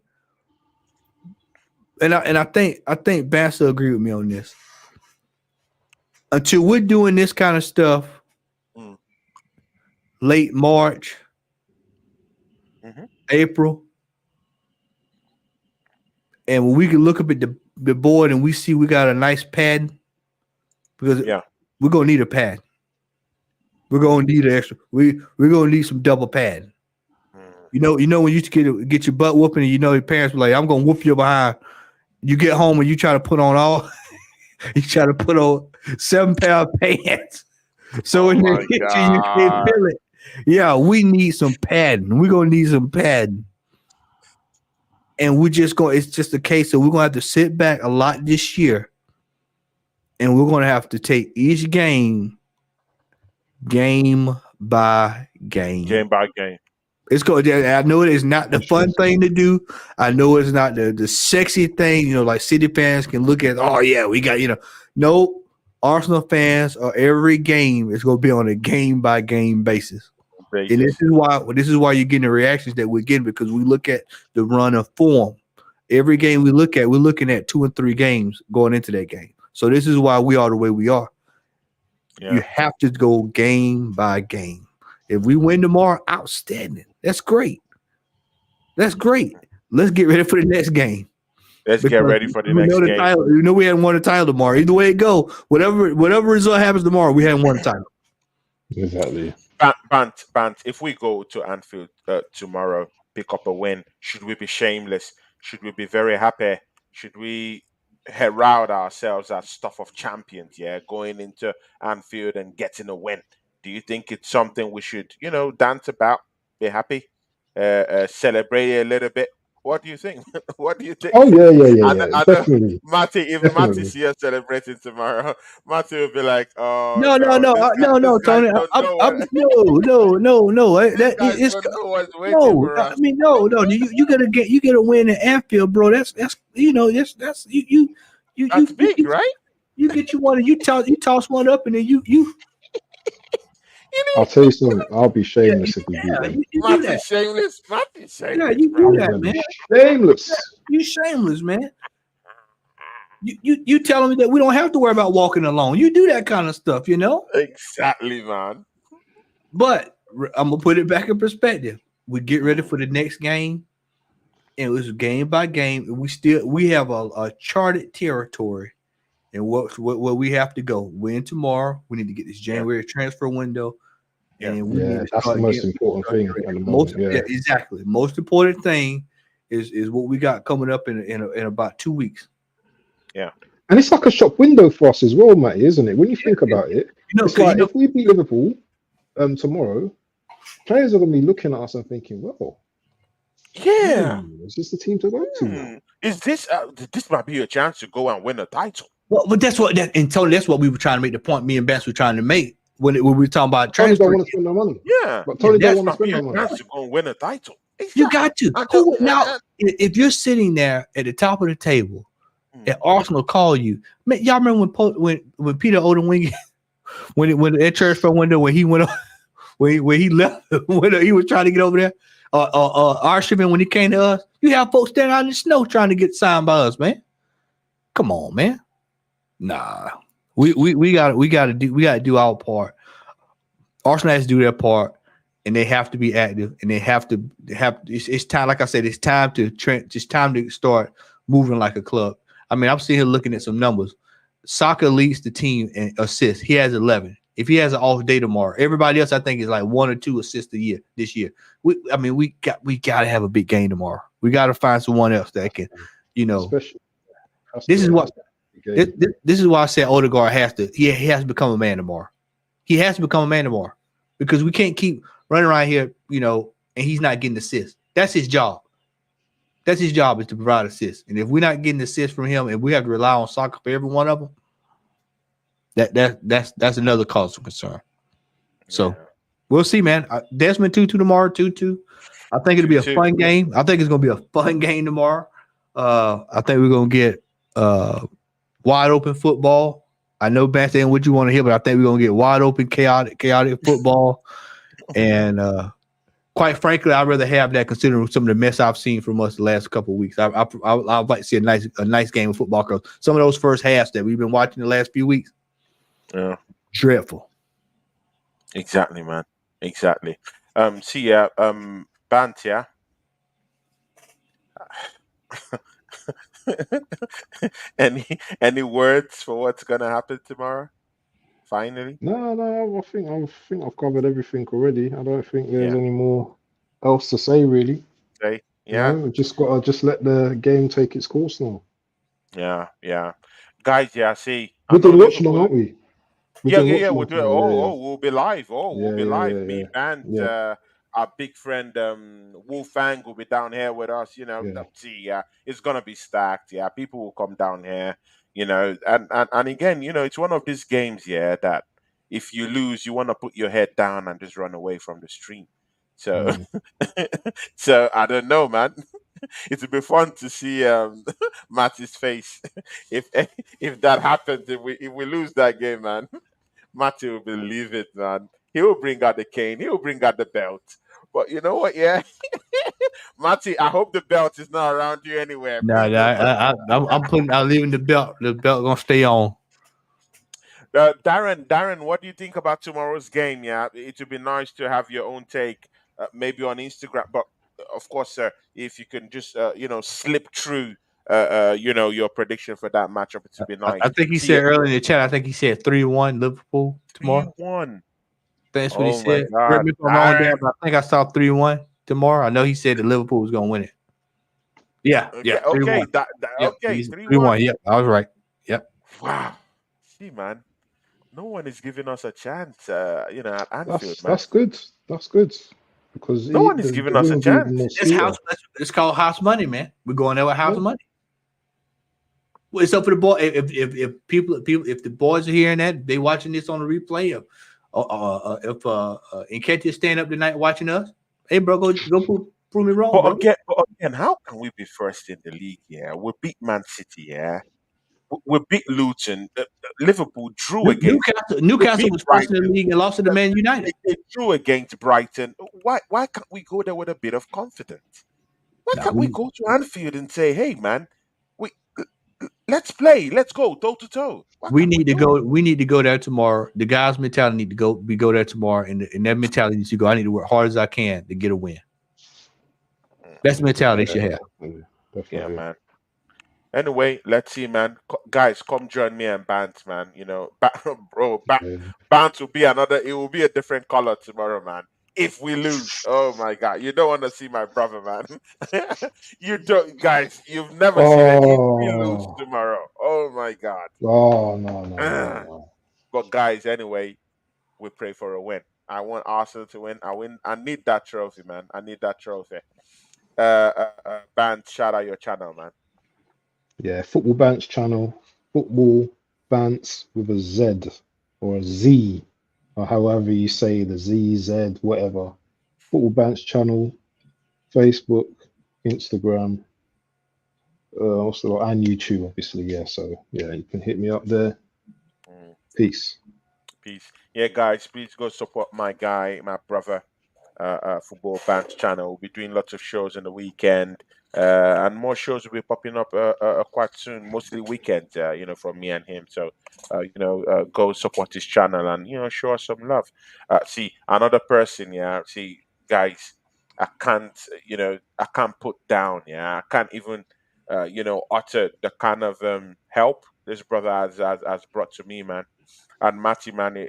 Speaker 3: And I think Bass will agree with me on this. Until we're doing this kind of stuff. Late March, April, and when we can look up at the board and we see we got a nice pad, because we're gonna need a pad. We're gonna need an extra. We're gonna need some double pad. You know when you get your butt whooping, and your parents were like, "I'm gonna whoop you behind." You get home and you try to put on you try to put on 7 pair of pants, so when they hit you, you can't feel it. Yeah, we need some padding. We're gonna need some padding, and we're just going. It's just a case of we're gonna have to sit back a lot this year, and we're gonna have to take each game by game.
Speaker 1: Game by game.
Speaker 3: It's going. I know it is not the fun thing to do. I know it's not the sexy thing. Like City fans can look at. Oh yeah, we got. No, Arsenal fans are every game is going to be on a game by game basis. And this is why you're getting the reactions that we're getting, because we look at the run of form. Every game we look at, we're looking at 2 and 3 games going into that game. So this is why we are the way we are. Yeah. You have to go game by game. If we win tomorrow, outstanding. That's great. Let's get ready for the next game.
Speaker 1: Let's get ready for the next game.
Speaker 3: Title, we hadn't won a title tomorrow. Either way it go, whatever result happens tomorrow, we hadn't won a title.
Speaker 6: Exactly.
Speaker 1: Bant, if we go to Anfield tomorrow, pick up a win, should we be shameless? Should we be very happy? Should we herald ourselves as stuff of champions, going into Anfield and getting a win? Do you think it's something we should, dance about, be happy, celebrate a little bit? What do you think? What do you think?
Speaker 6: Oh yeah. Definitely.
Speaker 1: Matty, if Matty see us celebrating tomorrow, Matty will be like, "Oh
Speaker 3: no, Tony, no. I mean, no. You get a win at Anfield, bro. That's you.
Speaker 1: That's big, right?
Speaker 3: You get you one, and you toss one up, and then you.
Speaker 6: I'll tell you something. I'll be shameless if we beat them.
Speaker 1: Matty's shameless.
Speaker 3: Yeah, you do that, man.
Speaker 6: Shameless.
Speaker 3: You shameless, man. You telling me that we don't have to worry about walking alone. You do that kind of stuff,
Speaker 1: Exactly, man.
Speaker 3: But I'm gonna put it back in perspective. We get ready for the next game, and it was game by game. We have a charted territory, and what we have to go. Win tomorrow. We need to get this January transfer window. And
Speaker 6: that's the most important thing at the moment.
Speaker 3: Exactly. Most important thing is what we got coming up in about 2 weeks.
Speaker 1: Yeah.
Speaker 6: And it's like a shop window for us as well, Matty, isn't it? When you think about it, it's like if we beat Liverpool tomorrow, players are going to be looking at us and thinking, well, is this the team to go to?
Speaker 1: Is this this might be a chance to go and win a title?
Speaker 3: Well, but that's what that's what we were trying to make, the point me and Bess were trying to make when we were talking about transfer.
Speaker 6: Tony don't want to spend no money.
Speaker 1: Yeah,
Speaker 6: but Tony don't want to spend no money.
Speaker 1: Chance to go and win a title.
Speaker 3: Exactly. You got to. Now, if you're sitting there at the top of the table, and Arsenal call you, man, y'all remember when Peter Odemwingie when that transfer window when he went on, when he left when he was trying to get over there, Archibald when he came to us, you have folks standing out in the snow trying to get signed by us, man. Come on, man. Nah, we got to do our part. Arsenal has to do their part, and they have to be active, and they have to have. It's time, like I said, it's time to start moving like a club. I mean, I'm sitting here looking at some numbers. Saka leads the team in assists. He has 11. If he has an off day tomorrow, everybody else I think is like 1 or 2 assists a year this year. We got to have a big game tomorrow. We got to find someone else that can, This is why I said Odegaard has to become a man tomorrow. He has to become a man tomorrow, because we can't keep running around here, and he's not getting assists. That's his job. That's his job, is to provide assists. And if we're not getting assists from him, and we have to rely on Saka for every one of them, that's another cause for concern. So we'll see, man. Desmond 2-2 tomorrow, 2-2. I think it'll be a fun game. I think it's gonna be a fun game tomorrow. I think we're gonna get wide open football. I know Bass ain't what you want to hear, but I think we're gonna get wide open, chaotic football. And quite frankly, I'd rather have that, considering some of the mess I've seen from us the last couple of weeks. I'd like to see a nice game of football, because some of those first halves that we've been watching the last few weeks, dreadful.
Speaker 1: Exactly, man. Exactly. Bant, any words for what's gonna happen tomorrow? Finally,
Speaker 6: No, I think I've covered everything already. I don't think there's
Speaker 1: yeah.
Speaker 6: any more else to say really.
Speaker 1: Okay,
Speaker 6: You
Speaker 1: yeah,
Speaker 6: know, we just gotta just let the game take its course now.
Speaker 1: yeah. Guys, yeah. See, I
Speaker 6: We're
Speaker 1: know
Speaker 6: doing watch long,
Speaker 1: Liverpool.
Speaker 6: aren't we? We're
Speaker 1: Yeah,
Speaker 6: doing
Speaker 1: yeah,
Speaker 6: watch
Speaker 1: yeah.
Speaker 6: long
Speaker 1: We'll do it.
Speaker 6: tomorrow. Yeah,
Speaker 1: We'll be live. We'll
Speaker 6: yeah,
Speaker 1: be
Speaker 6: yeah,
Speaker 1: live.
Speaker 6: yeah,
Speaker 1: Me,
Speaker 6: yeah,
Speaker 1: Band,
Speaker 6: yeah,
Speaker 1: our big friend, Wolfang will be down here with us.
Speaker 6: yeah, yeah.
Speaker 1: See, yeah, it's gonna be stacked. Yeah, people will come down here. And again, it's one of these games, yeah, that if you lose, you want to put your head down and just run away from the stream. So,
Speaker 6: Mm.
Speaker 1: so I don't know, man. It would be fun to see Matty's face if if that happens. If we lose that game, man. Matty will believe it, man. He will bring out the cane. He will bring out the belt. But you know what? Yeah, Matty, I hope the belt is not around you anywhere.
Speaker 3: No,
Speaker 1: Please
Speaker 3: no,
Speaker 1: don't put it.
Speaker 3: I'm leaving the belt. The belt gonna stay on.
Speaker 1: Darren, what do you think about tomorrow's game? Yeah, it would be nice to have your own take, maybe on Instagram. But of course, sir, if you can just slip through, your prediction for that matchup, it would be
Speaker 3: I
Speaker 1: nice.
Speaker 3: think he
Speaker 1: See,
Speaker 3: said earlier in the chat. I think he said 3-1 Liverpool
Speaker 1: 3
Speaker 3: tomorrow.
Speaker 1: 1.
Speaker 3: That's what he
Speaker 1: Oh my
Speaker 3: said. Correct
Speaker 1: God,
Speaker 3: me if I'm wrong,
Speaker 1: Darren.
Speaker 3: Dan, but I think I saw 3-1 tomorrow. I know he said that Liverpool was gonna win it. Yeah,
Speaker 1: Okay,
Speaker 3: 3-1.
Speaker 1: okay,
Speaker 3: Yep,
Speaker 1: okay,
Speaker 3: he's
Speaker 1: 3-1.
Speaker 3: 3-1. Yep, I was right. Yep.
Speaker 1: Wow. See, man, no one is giving us a chance, at Anfield, man.
Speaker 6: That's good. That's good because
Speaker 1: No one is
Speaker 6: the
Speaker 1: giving us
Speaker 6: win
Speaker 1: a
Speaker 6: will be even
Speaker 1: chance.
Speaker 6: more
Speaker 3: It's
Speaker 6: sweeter.
Speaker 3: it's called house money, man. We're going there with house
Speaker 6: Yeah.
Speaker 3: money. Well, it's up for the boy. If people if the boys are hearing that, they watching this on the replay. If Enketia stand up tonight watching us, hey bro, go prove me wrong, bro.
Speaker 1: But again, how can we be first in the league? Yeah, we beat Man City. Yeah, we beat Luton. Liverpool drew against. We
Speaker 3: Newcastle
Speaker 1: beat
Speaker 3: was first in the
Speaker 1: Brighton.
Speaker 3: league and lost to the Man United.
Speaker 1: They drew against Brighton. Why can't we go there with a bit of confidence? Why
Speaker 3: Now
Speaker 1: can't we go to Anfield and say, "Hey, man, we let's play, let's go toe to toe"? Why
Speaker 3: we
Speaker 1: can't we
Speaker 3: need to
Speaker 1: do
Speaker 3: go. We need to go there tomorrow. The guys' mentality need to go. We go there tomorrow, and that mentality needs to go. I need to work hard as I can to get a win.
Speaker 1: it?
Speaker 3: That's the mentality they
Speaker 6: Yeah,
Speaker 3: should have.
Speaker 6: definitely,
Speaker 1: Yeah,
Speaker 6: definitely.
Speaker 1: man. Anyway, let's see, man. Guys, come join me and Bant, man. Bro,
Speaker 6: Yeah.
Speaker 1: Bant will be another. It will be a different color tomorrow, man. If we lose, oh my God, you don't want to see my brother, man. You don't, guys. You've never seen it. If we lose
Speaker 6: Oh,
Speaker 1: tomorrow, oh my God.
Speaker 6: oh no.
Speaker 1: But guys, anyway, we pray for a win. I want Arsenal to win. I need that trophy, man. I need that trophy. Bant, shout out your channel, man.
Speaker 6: Yeah, Football Bants channel, Football Bants with a Z or a Z, or however you say the Z, Z, whatever. Football Bants channel, Facebook, Instagram, also and YouTube, obviously. Yeah, so yeah, you can hit me up there.
Speaker 1: Mm.
Speaker 6: Peace.
Speaker 1: Peace. Yeah, guys, please go support my guy, my brother, Football Bands channel. We'll be doing lots of shows in the weekend, and more shows will be popping up quite soon, mostly weekends, from me and him. So, go support his channel and, show us some love. See, another person, yeah, see, guys, I can't put down, yeah, I can't even, utter the kind of help this brother has brought to me, man. And Matty, man,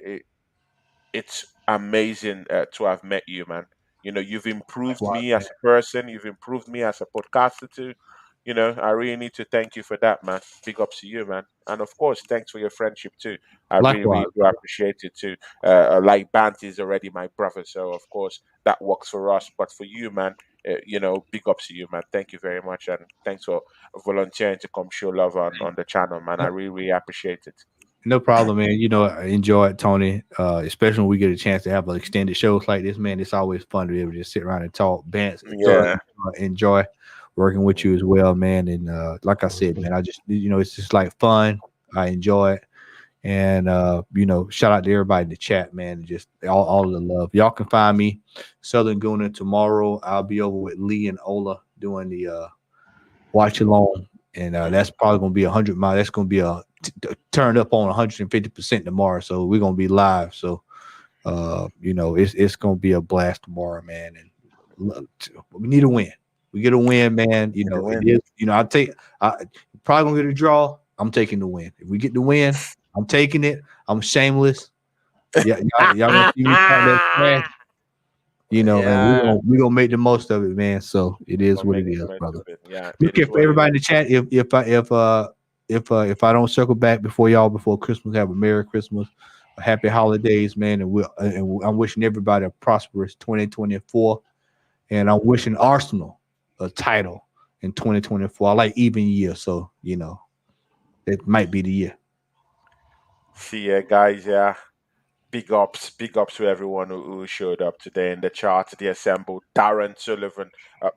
Speaker 1: it's amazing to have met you, man. You've improved
Speaker 3: Likewise,
Speaker 1: me
Speaker 3: man.
Speaker 1: as a person. You've improved me as a podcaster too. I really need to thank you for that, man. Big ups to you, man. And of course, thanks for your friendship too. I really,
Speaker 3: Likewise.
Speaker 1: really do appreciate it too. Like Bant is already my brother, so of course that works for us. But for you, man, big ups to you, man. Thank you very much, and thanks for volunteering to come show love on the channel, man. I really, really appreciate it.
Speaker 3: No problem, man. I enjoy it, Tony. Especially when we get a chance to have extended shows like this, man. It's always fun to be able to just sit around and talk. Bance,
Speaker 1: Yeah.
Speaker 3: enjoy working with you as well, man. And like I said, man, I just it's just like fun. I enjoy it. And shout out to everybody in the chat, man. Just all of the love. Y'all can find me Southern Gooner tomorrow. I'll be over with Lee and Ola doing the watch along, and that's probably gonna be 100 miles. That's gonna be turned up on 150% tomorrow. So we're gonna be live. So it's gonna be a blast tomorrow, man. And we need a win. We get a win, man. You
Speaker 1: Get the
Speaker 3: know, it
Speaker 1: win.
Speaker 3: is. You know, I probably gonna get a draw. I'm taking the win. If we get the win, I'm taking it. I'm shameless. Yeah, y'all gonna see me talk that trash. You know, and
Speaker 1: Yeah.
Speaker 3: we gonna make the most of it, man. So it is
Speaker 1: Gonna
Speaker 3: what
Speaker 1: make
Speaker 3: it
Speaker 1: the
Speaker 3: is,
Speaker 1: most
Speaker 3: brother.
Speaker 1: of it. Yeah, it
Speaker 3: Look
Speaker 1: is
Speaker 3: at for
Speaker 1: what it
Speaker 3: everybody
Speaker 1: is.
Speaker 3: in the chat. If I don't circle back before Christmas, have a Merry Christmas, a Happy Holidays, man, and I'm wishing everybody a prosperous 2024, and I'm wishing Arsenal a title in 2024. I like even year, so you know it might be the year.
Speaker 1: See ya, guys. Yeah. Big ups to everyone who showed up today in the chat, the assembled. Darren Sullivan,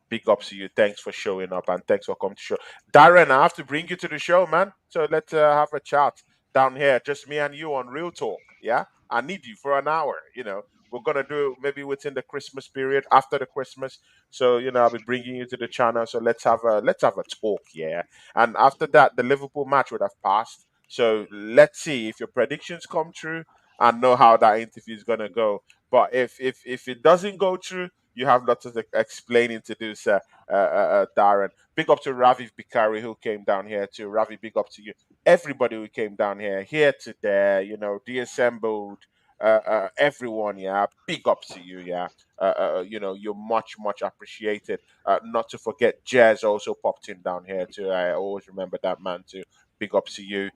Speaker 1: big ups to you. Thanks for showing up and thanks for coming to show. Darren, I have to bring you to the show, man. So let's have a chat down here, just me and you on Real Talk. Yeah, I need you for an hour. You know, we're gonna do it maybe within the Christmas period, after the Christmas. So you know, I'll be bringing you to the channel. So let's have a talk, yeah. And after that, the Liverpool match would have passed. So let's see if your predictions come true and know how that interview is gonna go. But if it doesn't go through, you have lots of explaining to do, sir. Darren, big up to Ravi Bikari who came down here too. Ravi, big up to you. Everybody who came down here to there, you know, the assembled, everyone, yeah. Big ups to you, yeah. You know, you're much appreciated. Not to forget, Jazz also popped in down here too. I always remember that man too. Big ups to you.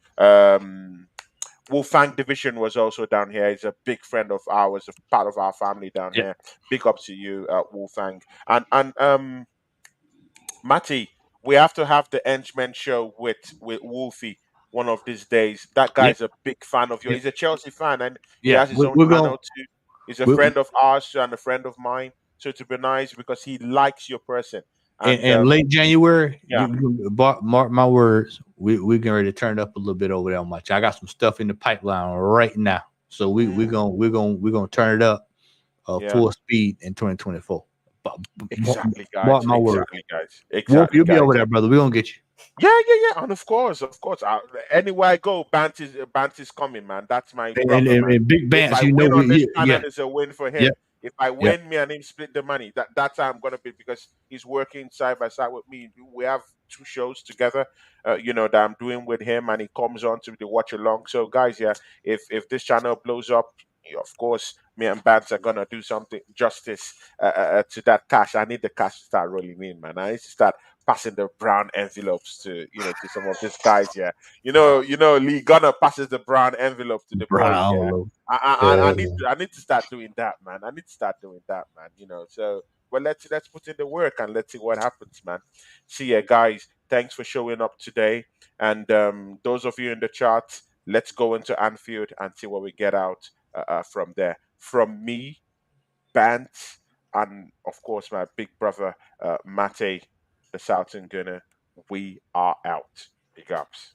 Speaker 1: Wolfang Division was also down here. He's a big friend of ours, a part of our family down
Speaker 3: Yeah.
Speaker 1: here. Big up to you, Wolfang. And Matty, we have to have the Henchman show with Wolfie one of these days. That
Speaker 3: Yeah,
Speaker 1: guy's a big fan of yours.
Speaker 3: yeah,
Speaker 1: He's a Chelsea fan and he
Speaker 3: yeah.
Speaker 1: has his own
Speaker 3: We're gonna
Speaker 1: channel too. He's a
Speaker 3: we
Speaker 1: friend of ours and a friend of mine. So to be nice because he likes your person. And
Speaker 3: in late January.
Speaker 1: yeah,
Speaker 3: Mark my words. We getting ready to turn it up a little bit over there on my channel. I got some stuff in the pipeline right now, so we're gonna turn it up
Speaker 1: yeah.
Speaker 3: full speed in 2024.
Speaker 1: Exactly,
Speaker 3: Mark
Speaker 1: guys.
Speaker 3: my word.
Speaker 1: Exactly, guys.
Speaker 3: Wolf,
Speaker 1: Exactly,
Speaker 3: you'll be
Speaker 1: guys.
Speaker 3: over there, brother. We're gonna get you.
Speaker 1: Yeah. And of course, anywhere I go, Bant is coming, man. That's my brother, man.
Speaker 3: And big
Speaker 1: If
Speaker 3: bands,
Speaker 1: I
Speaker 3: you know
Speaker 1: win on this channel,
Speaker 3: yeah,
Speaker 1: it's a win for
Speaker 3: yeah,
Speaker 1: him. If I
Speaker 3: yeah.
Speaker 1: win, me and him split the money. That's how I'm gonna be because he's working side by side with me. We have two shows together, you know, that I'm doing with him, and he comes on to the watch along. So, guys, yeah, if this channel blows up, of course, me and Bant are gonna do something justice to that cash. I need the cash to start rolling in, man. I need to start passing the brown envelopes to to some of these guys. Yeah, Lee Gunner passes the brown envelope to the boys.
Speaker 3: Brown
Speaker 1: Yeah,
Speaker 3: low.
Speaker 1: I
Speaker 6: Yeah,
Speaker 1: need to start doing that, man. I need to start doing that, man. You know, so well, let's put in the work and let's see what happens, man. See ya, guys. Thanks for showing up today, and those of you in the chat, let's go into Anfield and see what we get out from there. From me, Bant, and of course my big brother Mate, the Southern Gunner. We are out. Big ups.